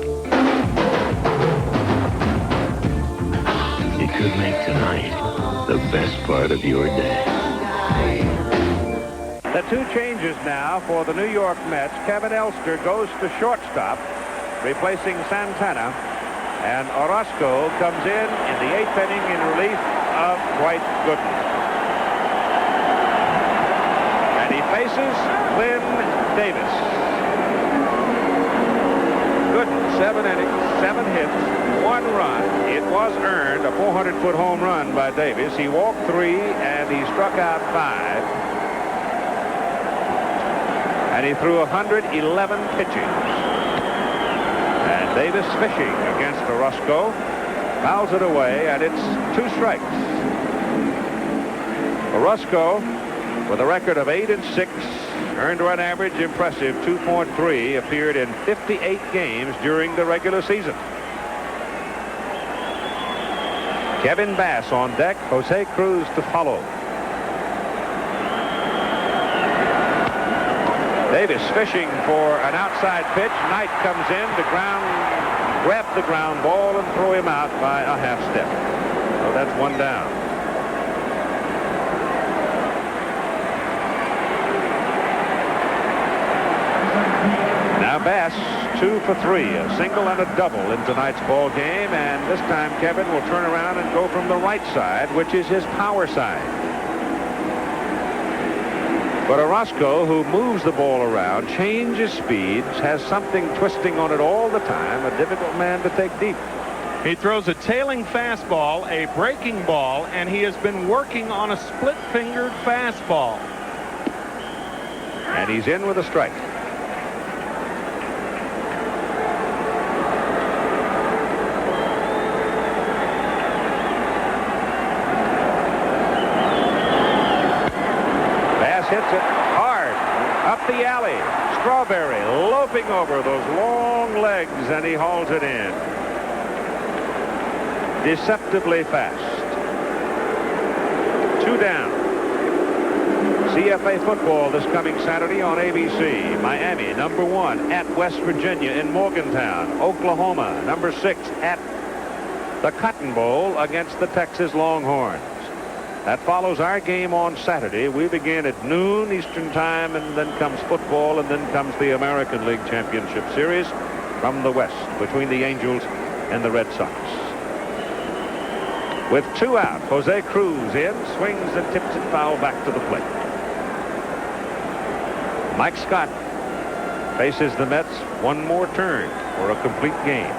It could make tonight the best part of your day. The 2 changes now for the New York Mets. Kevin Elster goes to shortstop, replacing Santana, and Orozco comes in the 8th inning in relief of Dwight Gooden. And he faces Lynn Davis. Gooden, 7 innings, 7 hits, 1 run. It was earned, a 400-foot home run by Davis. He walked 3 and he struck out 5. And he threw 111 pitches. And Davis fishing against Orozco. Fouls it away, and it's 2 strikes. Orozco, with a record of 8-6, earned run average impressive 2.3, appeared in 58 games during the regular season. Kevin Bass on deck, Jose Cruz to follow. Davis fishing for an outside pitch. Knight comes in to grab the ground ball and throw him out by a half step. So that's 1 down. Now Bass 2 for 3, a single and a double in tonight's ball game, and this time Kevin will turn around and go from the right side, which is his power side. But Orozco, who moves the ball around, changes speeds, has something twisting on it all the time, a difficult man to take deep. He throws a tailing fastball, a breaking ball, and he has been working on a split-fingered fastball. And he's in with a strike. Hits it hard up the alley. Strawberry loping over those long legs, and he hauls it in. Deceptively fast. 2 down. CFA football this coming Saturday on ABC. Miami, number 1, at West Virginia in Morgantown. Oklahoma, number 6, at the Cotton Bowl against the Texas Longhorns. That follows our game on Saturday. We begin at noon Eastern Time, and then comes football, and then comes the American League Championship Series from the West between the Angels and the Red Sox. With 2 out, Jose Cruz in, swings and tips it foul back to the plate. Mike Scott faces the Mets one more turn for a complete game.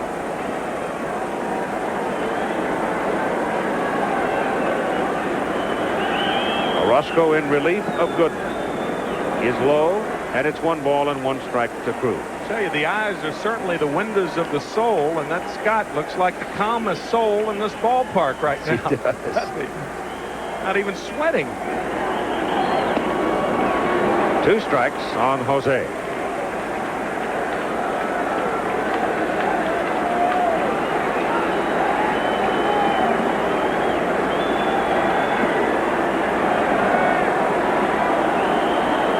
Orozco in relief of Gooden is low, and it's 1 ball and 1 strike to Cruz. I tell you, the eyes are certainly the windows of the soul, and that Scott looks like the calmest soul in this ballpark right now. He does. Not even sweating. 2 strikes on Jose.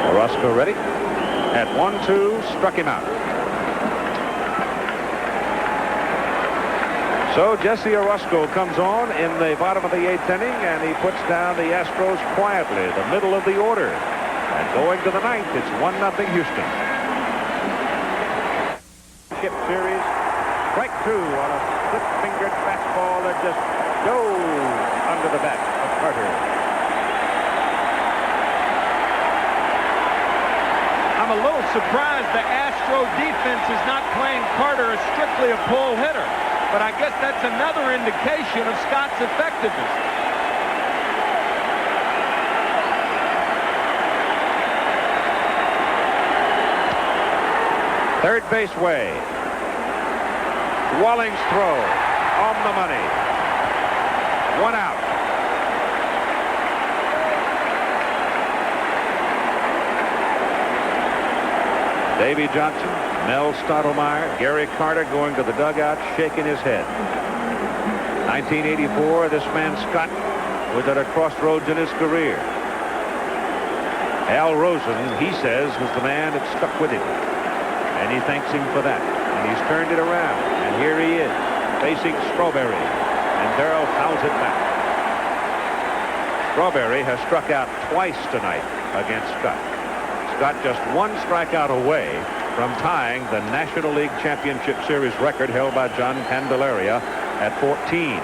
Orozco ready. At 1-2, struck him out. So Jesse Orozco comes on in the bottom of the 8th inning, and he puts down the Astros quietly, the middle of the order. And going to the 9th, it's 1-0 Houston. Chip series, strike 2 on a split-fingered fastball that just goes under the bat of Carter. I'm a little surprised the Astro defense is not playing Carter as strictly a pull hitter, but I guess that's another indication of Scott's effectiveness. Third base way. Walling's throw on the money. 1 out. Davy Johnson, Mel Stottlemyre, Gary Carter going to the dugout, shaking his head. 1984, this man Scott was at a crossroads in his career. Al Rosen, he says, was the man that stuck with him. And he thanks him for that. And he's turned it around. And here he is, facing Strawberry. And Darrell fouls it back. Strawberry has struck out twice tonight against Scott. Scott just 1 strikeout away from tying the National League Championship Series record held by John Candelaria at 14.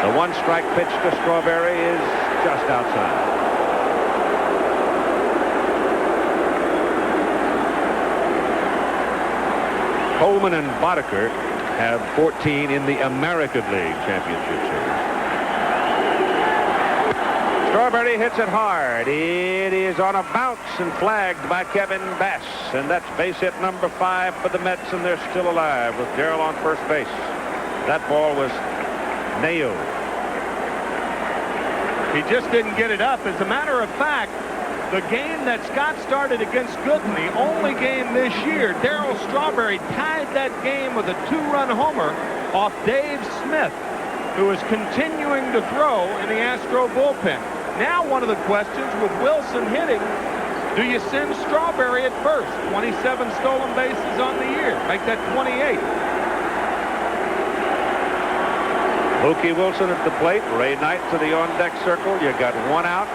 The 1-strike pitch to Strawberry is just outside. Coleman and Boddicker have 14 in the American League Championship Series. Strawberry hits it hard. It is on a bounce and flagged by Kevin Bass. And that's base hit number 5 for the Mets, and they're still alive with Darrell on first base. That ball was nailed. He just didn't get it up. As a matter of fact, the game that Scott started against Gooden, the only game this year, Darrell Strawberry tied that game with a 2-run homer off Dave Smith, who is continuing to throw in the Astro bullpen. Now one of the questions with Wilson hitting, do you send Strawberry at first? 27 stolen bases on the year. Make that 28. Mookie Wilson at the plate. Ray Knight to the on-deck circle. You got 1 out.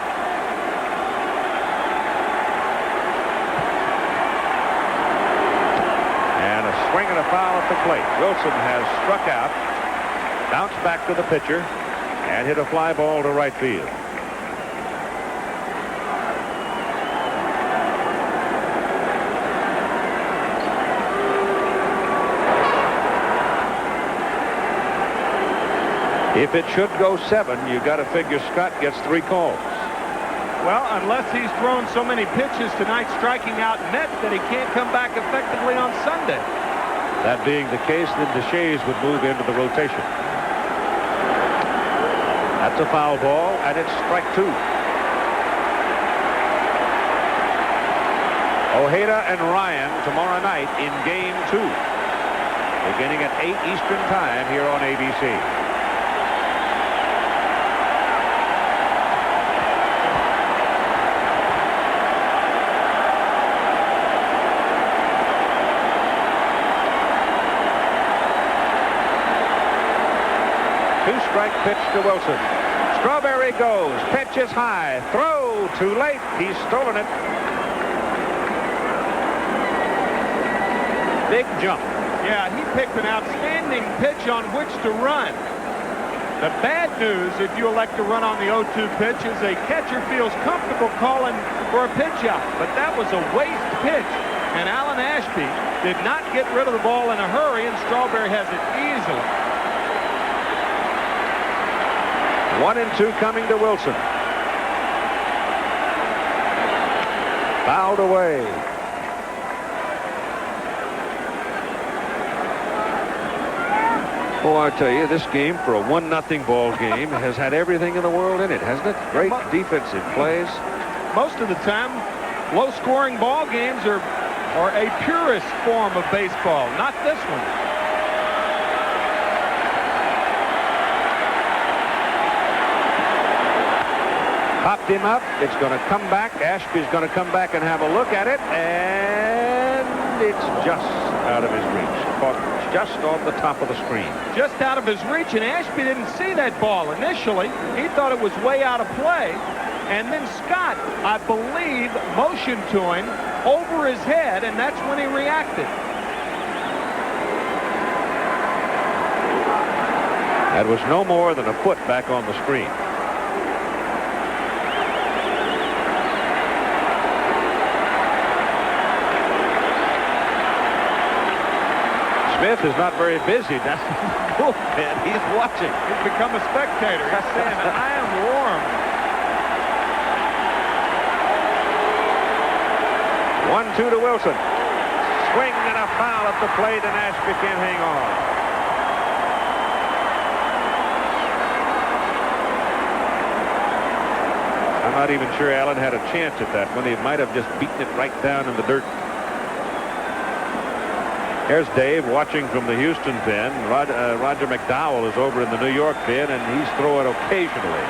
And a swing and a foul at the plate. Wilson has struck out, bounced back to the pitcher, and hit a fly ball to right field. If it should go 7, you got to figure Scott gets 3 calls. Well, unless he's thrown so many pitches tonight striking out Mets that he can't come back effectively on Sunday. That being the case, then Deshays would move into the rotation. That's a foul ball, and it's strike 2. Ojeda and Ryan tomorrow night in game 2, beginning at 8 Eastern Time here on ABC. strike pitch to Wilson. Strawberry goes. Pitch is high. Throw too late. He's stolen it. Big jump. Yeah, he picked an outstanding pitch on which to run. The bad news, if you elect to run on the 0-2 pitch, is a catcher feels comfortable calling for a pitch out. But that was a waste pitch. And Alan Ashby did not get rid of the ball in a hurry, and Strawberry has it easily. 1-2 coming to Wilson. Fouled away. Oh, I tell you, this game for a 1-0 ball game has had everything in the world in it, hasn't it? Great defensive plays. Most of the time, low-scoring ball games are a purist form of baseball, not this one. Popped him up. It's going to come back. Ashby's going to come back and have a look at it, and it's just out of his reach. Caught just on the top of the screen. Just out of his reach, and Ashby didn't see that ball initially. He thought it was way out of play. And then Scott, I believe, motioned to him over his head, and that's when he reacted. That was no more than a foot back on the screen. Smith is not very busy. That's the bullpen. He's watching. He's become a spectator. He's saying, I am warm. 1-2 to Wilson. Swing and a foul at the plate, and Ashby can't hang on. I'm not even sure Allen had a chance at that one. He might have just beaten it right down in the dirt. Here's Dave watching from the Houston pen. Roger McDowell is over in the New York pen, and he's throwing occasionally.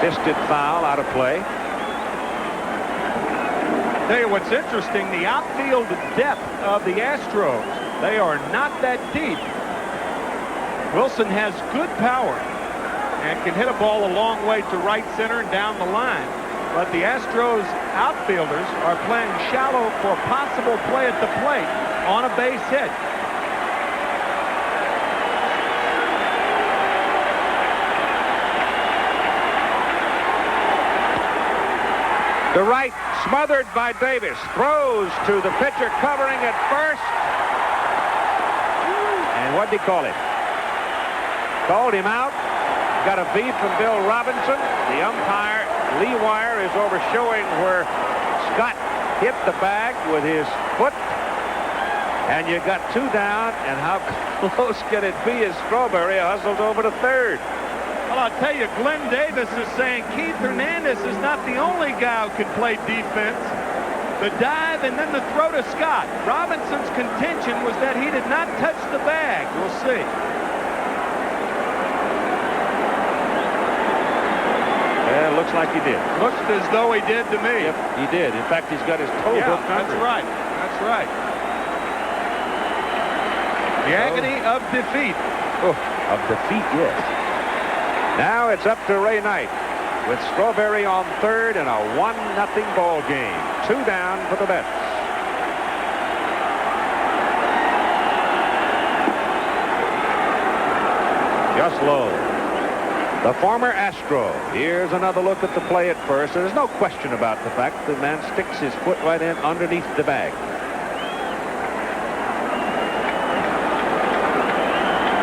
Fisted foul, out of play. Tell you what's interesting, the outfield depth of the Astros, they are not that deep. Wilson has good power and can hit a ball a long way to right center and down the line. But the Astros outfielders are playing shallow for possible play at the plate on a base hit. To right, smothered by Davis. Throws to the pitcher covering at first. And what'd he call it? Called him out. Got a beat from Bill Robinson. The umpire, Lee Wire, is over showing where Scott hit the bag with his foot. And you got 2 down, and how close can it be as Strawberry hustled over to third? Well, I'll tell you, Glenn Davis is saying Keith Hernandez is not the only guy who can play defense. The dive and then the throw to Scott. Robinson's contention was that he did not touch the bag. We'll see. Yeah, looks like he did. Looks as though he did to me. Yep, he did. In fact, he's got his toe hooked under. That's right. That's right. The agony of defeat. Oh, of defeat, yes. Now it's up to Ray Knight with Strawberry on third in a 1-0 ball game. 2 down for the Mets. Just low. The former Astro. Here's another look at the play at first. There's no question about the fact the man sticks his foot right in underneath the bag.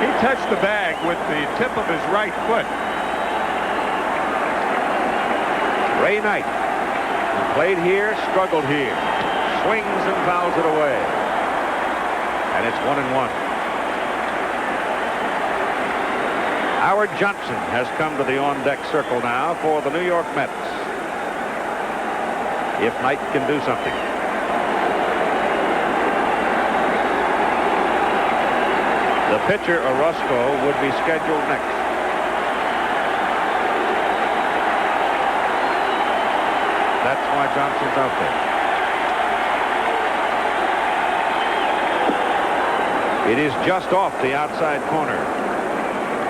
He touched the bag with the tip of his right foot. Ray Knight, who played here, struggled here. Swings and fouls it away. And it's 1-1. Howard Johnson has come to the on-deck circle now for the New York Mets. If Knight can do something. The pitcher, Orozco, would be scheduled next. That's why Johnson's out there. It is just off the outside corner.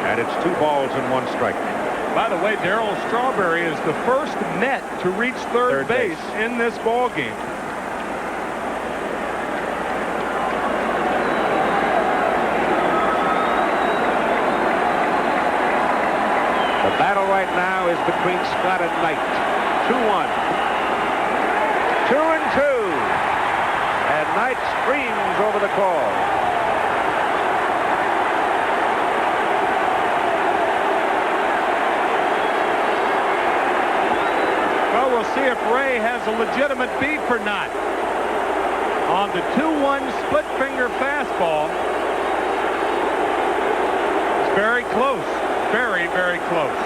And it's 2 balls and 1 strike. By the way, Darryl Strawberry is the first Met to reach third base in this ball game. The battle right now is between Scott and Knight. 2-1. 2-2. And Knight screams over the call. Well, we'll see if Ray has a legitimate beat for not. On the 2-1 split finger fastball. It's very close. Very, very close.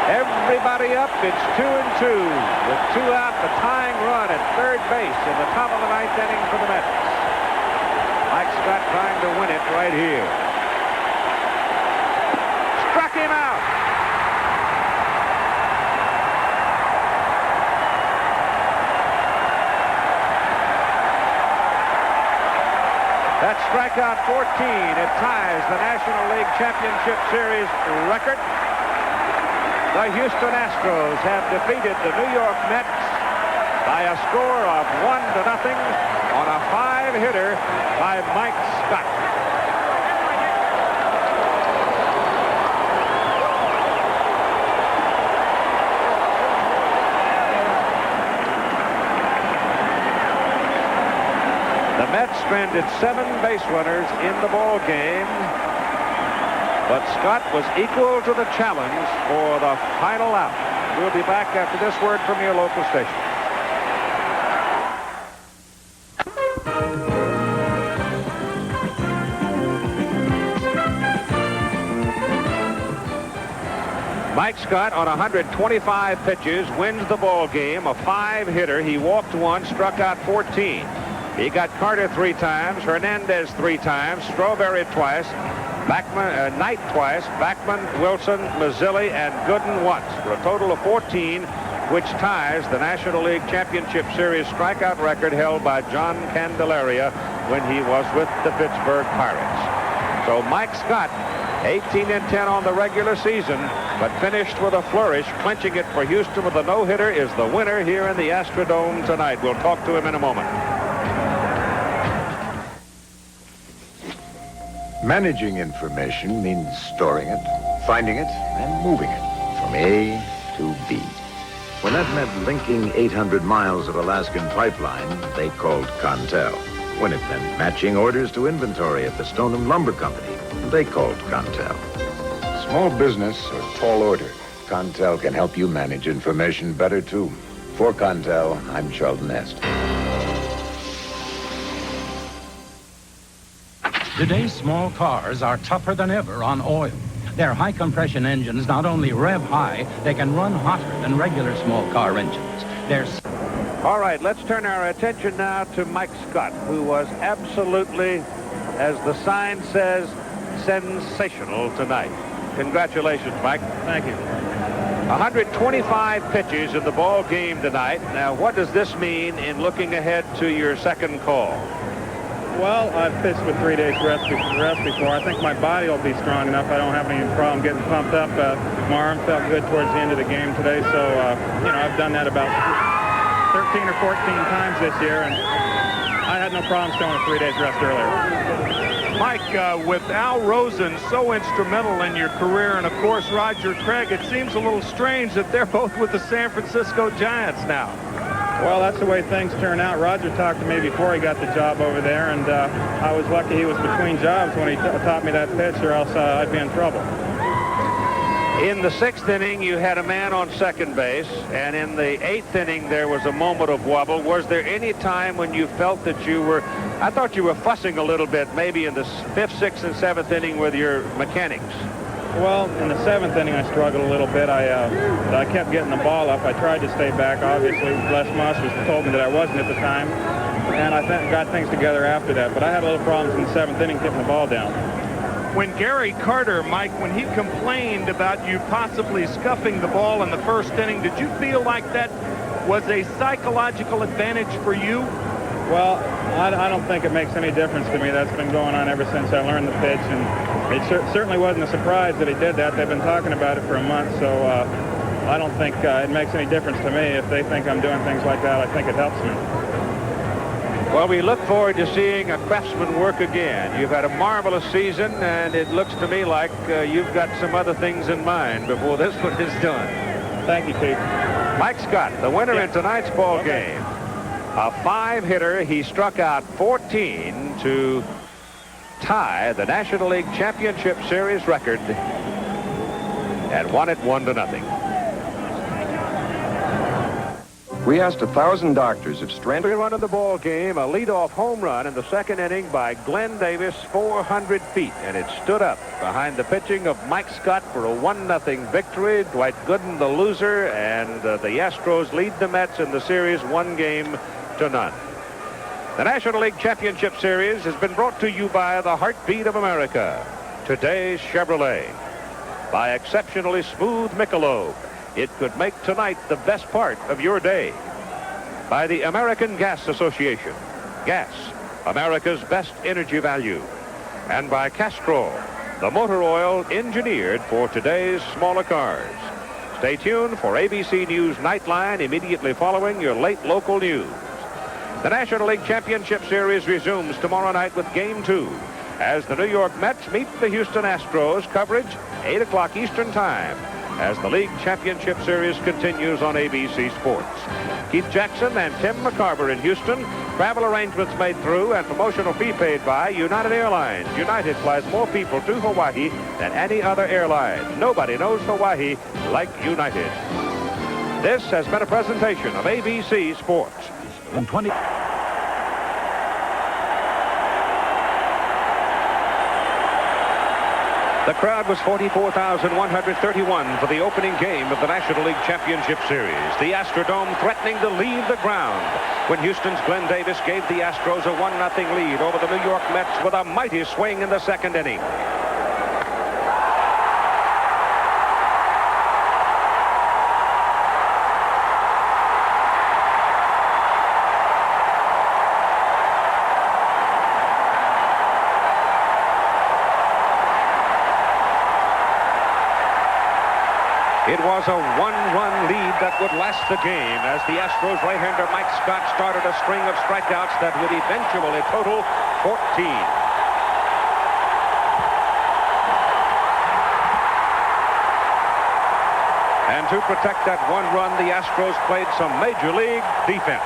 Everybody up. It's 2-2 with 2 out. The tying run at third base in the top of the 9th inning for the Mets. Mike Scott trying to win it right here. Struck him out. That's strikeout 14. It ties the National League Championship Series record. The Houston Astros have defeated the New York Mets by a score of 1-0 on a 5-hitter by Mike Scott. The Mets stranded 7 base runners in the ball game, but Scott was equal to the challenge for the final out. We'll be back after this word from your local station. Mike Scott on 125 pitches wins the ball game, a 5-hitter. He walked 1, struck out 14. He got Carter 3 times, Hernandez 3 times, Strawberry twice, Knight twice, Backman, Wilson, Mazzilli, and Gooden once, for a total of 14, which ties the National League Championship Series strikeout record held by John Candelaria when he was with the Pittsburgh Pirates. So Mike Scott, 18-10 on the regular season, but finished with a flourish, clinching it for Houston with a no-hitter, is the winner here in the Astrodome tonight. We'll talk to him in a moment. Managing information means storing it, finding it, and moving it from A to B. When that meant linking 800 miles of Alaskan pipeline, they called Contel. When it meant matching orders to inventory at the Stoneham Lumber Company, they called Contel. Small business or tall order, Contel can help you manage information better, too. For Contel, I'm Charlton Heston. Today's small cars are tougher than ever on oil. Their high-compression engines not only rev high, they can run hotter than regular small car engines. All right, let's turn our attention now to Mike Scott, who was absolutely, as the sign says, sensational tonight. Congratulations, Mike. Thank you. 125 pitches in the ball game tonight. Now, what does this mean in looking ahead to your second call? Well, I've pitched with 3 days rest before. I think my body will be strong enough. I don't have any problem getting pumped up. My arm felt good towards the end of the game today, so, I've done that about 13 or 14 times this year, and I had no problem staying with 3 days rest earlier. Mike, with Al Rosen so instrumental in your career, and of course Roger Craig, it seems a little strange that they're both with the San Francisco Giants now. Well, that's the way things turn out. Roger talked to me before he got the job over there, and I was lucky he was between jobs when he taught me that pitch, or else I'd be in trouble. In the 6th inning, you had a man on second base, and in the 8th inning, there was a moment of wobble. Was there any time when you felt that you were, I thought you were fussing a little bit, maybe in the 5th, 6th, and 7th inning with your mechanics? Well, in the 7th inning, I struggled a little bit. I kept getting the ball up. I tried to stay back. Obviously, Les Moss told me that I wasn't at the time, and I got things together after that. But I had a little problems in the 7th inning getting the ball down. when Gary Carter, Mike, when he complained about you possibly scuffing the ball in the first inning, did you feel like that was a psychological advantage for you? Well, I don't think it makes any difference to me. That's been going on ever since I learned the pitch, and it certainly wasn't a surprise that he did that. They've been talking about it for a month, so I don't think it makes any difference to me. If they think I'm doing things like that, I think it helps me. Well, we look forward to seeing a Craftsman work again. You've had a marvelous season, and it looks to me like you've got some other things in mind before this one is done. Thank you, Pete. Mike Scott, the winner in tonight's ball game. A 5-hitter. He struck out 14 to tie the National League Championship Series record and won it 1-0. We asked 1,000 doctors if strength... Run of the ball game, a leadoff home run in the second inning by Glenn Davis, 400 feet, and it stood up behind the pitching of Mike Scott for a 1-0 victory. Dwight Gooden, the loser, and the Astros lead the Mets in the series 1-0. The National League Championship Series has been brought to you by the heartbeat of America, today's Chevrolet. By exceptionally smooth Michelob, it could make tonight the best part of your day. By the American Gas Association, gas, America's best energy value. And by Castrol, the motor oil engineered for today's smaller cars. Stay tuned for ABC News Nightline immediately following your late local news. The National League Championship Series resumes tomorrow night with Game 2 as the New York Mets meet the Houston Astros. Coverage 8 o'clock Eastern Time as the League Championship Series continues on ABC Sports. Keith Jackson and Tim McCarver in Houston. Travel arrangements made through and promotional fee paid by United Airlines. United flies more people to Hawaii than any other airline. Nobody knows Hawaii like United. This has been a presentation of ABC Sports. In 20... The crowd was 44,131 for the opening game of the National League Championship Series. The Astrodome threatening to leave the ground when Houston's Glenn Davis gave the Astros a 1-0 lead over the New York Mets with a mighty swing in the second inning. It was a 1-run lead that would last the game as the Astros right-hander Mike Scott started a string of strikeouts that would eventually total 14. And to protect that one run, the Astros played some major league defense.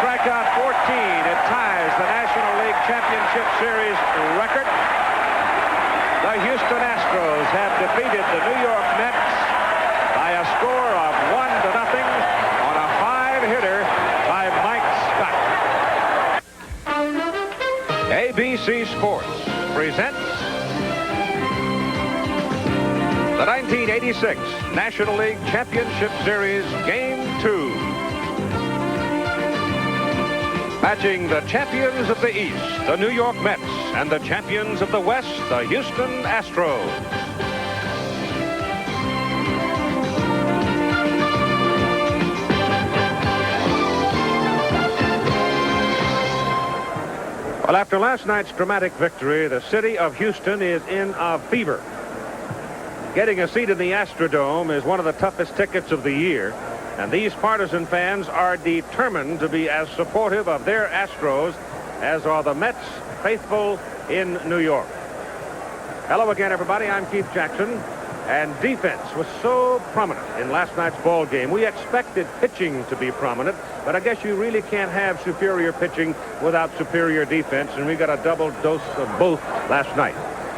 Strikeout 14. It ties the National League Championship Series record. The Houston Astros have defeated the New York Mets by a score of 1-0 on a 5-hitter by Mike Scott. ABC Sports presents the 1986 National League Championship Series Game 2. Matching the champions of the East, the New York Mets, and the champions of the West, the Houston Astros. Well, after last night's dramatic victory, the city of Houston is in a fever. Getting a seat in the Astrodome is one of the toughest tickets of the year. And these partisan fans are determined to be as supportive of their Astros as are the Mets faithful in New York. Hello again, everybody. I'm Keith Jackson. And defense was so prominent in last night's ball game. We expected pitching to be prominent, but I guess you really can't have superior pitching without superior defense, and we got a double dose of both last night.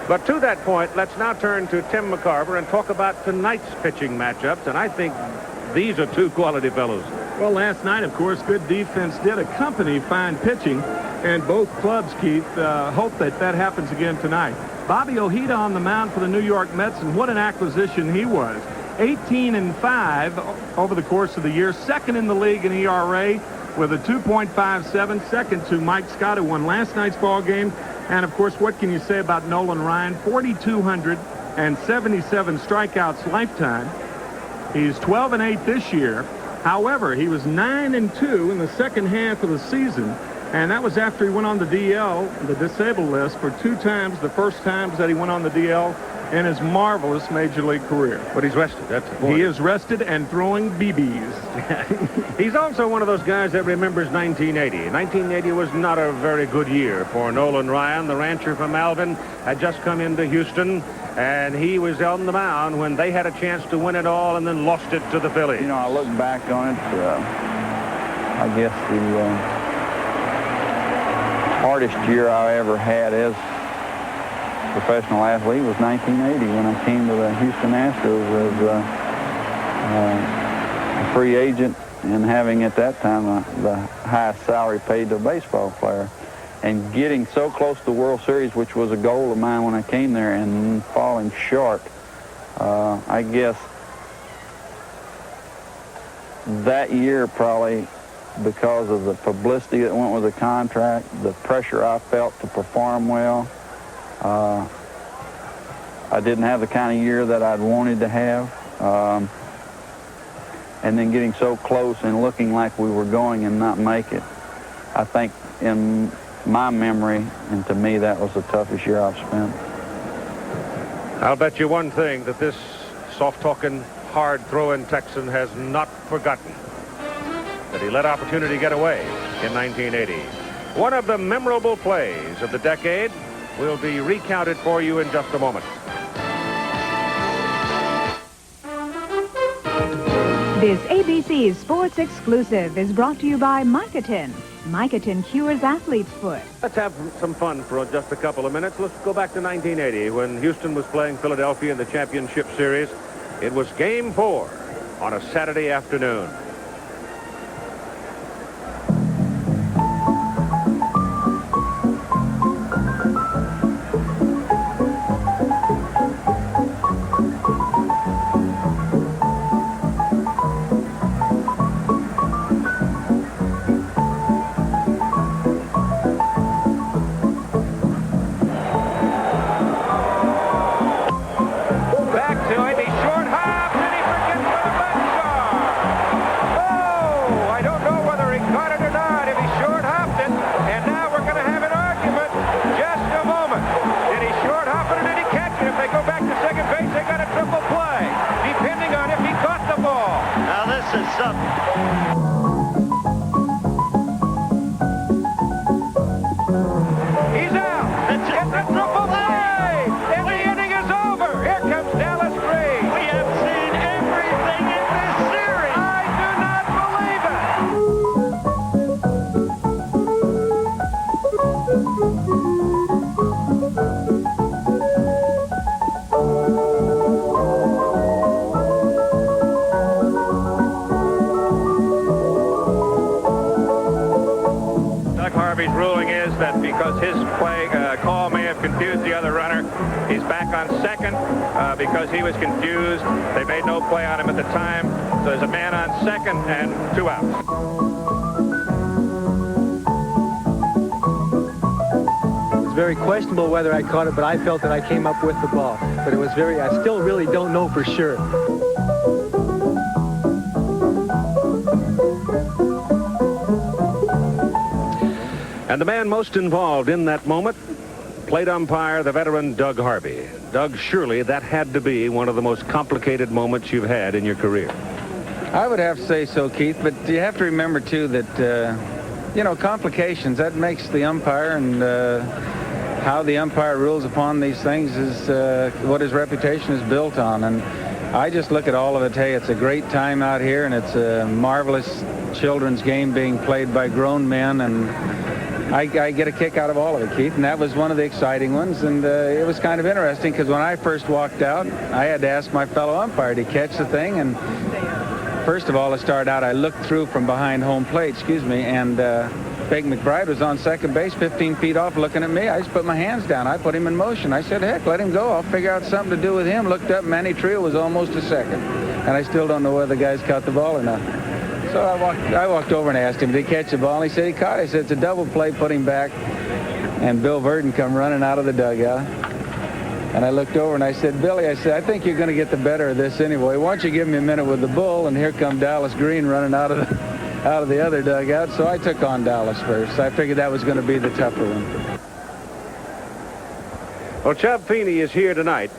But to that point, let's now turn to Tim McCarver and talk about tonight's pitching matchups, and I think these are two quality fellows. Well, last night, of course, good defense did accompany fine pitching, and both clubs, Keith, hope that that happens again tonight. Bobby Ojeda on the mound for the New York Mets, and what an acquisition he was. 18-5 over the course of the year, second in the league in ERA with a 2.57, second to Mike Scott, who won last night's ball game. And, of course, what can you say about Nolan Ryan? 4,277 strikeouts lifetime. He's 12-8 this year. However, he was 9-2 in the second half of the season, and that was after he went on the DL, the disabled list, for 2 times, the first times that he went on the DL in his marvelous major league career. But he's rested. That's the point. He is rested and throwing BBs. He's also one of those guys that remembers 1980. 1980 was not a very good year for Nolan Ryan. The rancher from Alvin had just come into Houston, and he was on the mound when they had a chance to win it all and then lost it to the Phillies. You know, I look back on it, I guess the hardest year I ever had as a professional athlete was 1980 when I came to the Houston Astros as a free agent and having at that time the highest salary paid to a baseball player. And getting so close to the World Series, which was a goal of mine when I came there, and falling short, I guess that year probably because of the publicity that went with the contract, the pressure I felt to perform well. I didn't have the kind of year that I'd wanted to have. And then getting so close and looking like we were going and not make it. I think in my memory, and to me, that was the toughest year I've spent. I'll bet you one thing, that this soft-talking, hard-throwing Texan has not forgotten that he let opportunity get away in 1980. One of the memorable plays of the decade will be recounted for you in just a moment. This ABC Sports Exclusive is brought to you by Mycotin. Mycotin cures athlete's foot. Let's have some fun for just a couple of minutes. Let's go back to 1980 when Houston was playing Philadelphia in the championship series. It was Game 4 on a Saturday afternoon. Because he was confused. They made no play on him at the time. So there's a man on second and 2 outs. It's very questionable whether I caught it, but I felt that I came up with the ball. But it was I still really don't know for sure. And the man most involved in that moment, plate umpire, the veteran Doug Harvey. Doug, surely that had to be one of the most complicated moments you've had in your career. I would have to say so, Keith, but you have to remember, too, that, you know, complications, that makes the umpire and how the umpire rules upon these things is what his reputation is built on. And I just look at all of it. Hey, it's a great time out here, and it's a marvelous children's game being played by grown men, and I get a kick out of all of it, Keith, and that was one of the exciting ones. And it was kind of interesting because when I first walked out, I had to ask my fellow umpire to catch the thing. And first of all, to start out, I looked through from behind home plate, and Big McBride was on second base, 15 feet off, looking at me. I just put my hands down. I put him in motion. I said, heck, let him go. I'll figure out something to do with him. Looked up, Manny Trio was almost a second. And I still don't know whether the guys caught the ball or not. So I walked over and asked him, did he catch the ball? And he said he caught it. I said, it's a double play, put him back. And Bill Verdon come running out of the dugout. And I looked over and I said, Billy, I said, I think you're going to get the better of this anyway. Why don't you give me a minute with the bull? And here come Dallas Green running out of the other dugout. So I took on Dallas first. I figured that was going to be the tougher one. Well, Chub Feeney is here tonight,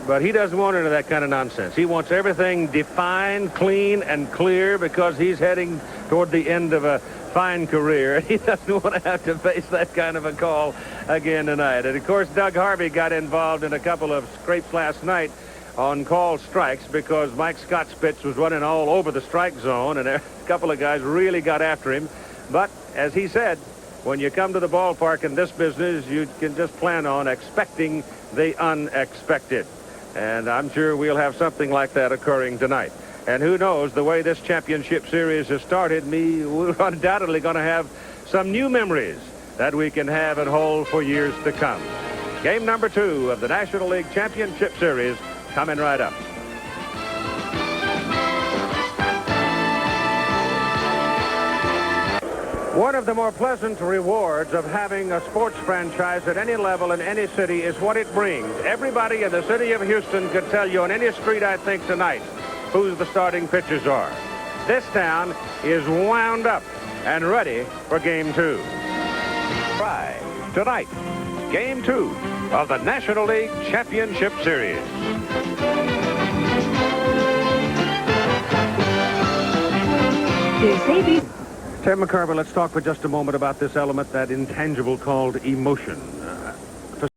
but he doesn't want into that kind of nonsense. He wants everything defined, clean, and clear because he's heading toward the end of a fine career. He doesn't want to have to face that kind of a call again tonight. And, of course, Doug Harvey got involved in a couple of scrapes last night on called strikes because Mike Scott's pitch was running all over the strike zone, and a couple of guys really got after him. But, as he said, when you come to the ballpark in this business, you can just plan on expecting the unexpected. And I'm sure we'll have something like that occurring tonight. And who knows, the way this championship series has started, we're undoubtedly going to have some new memories that we can have and hold for years to come. Game number 2 of the National League Championship Series coming right up. One of the more pleasant rewards of having a sports franchise at any level in any city is what it brings. Everybody in the city of Houston could tell you on any street, I think, tonight, who the starting pitchers are. This town is wound up and ready for Game 2. Right. Tonight, Game 2 of the National League Championship Series. Here's Davey. Ted McCarver, let's talk for just a moment about this element, that intangible called emotion.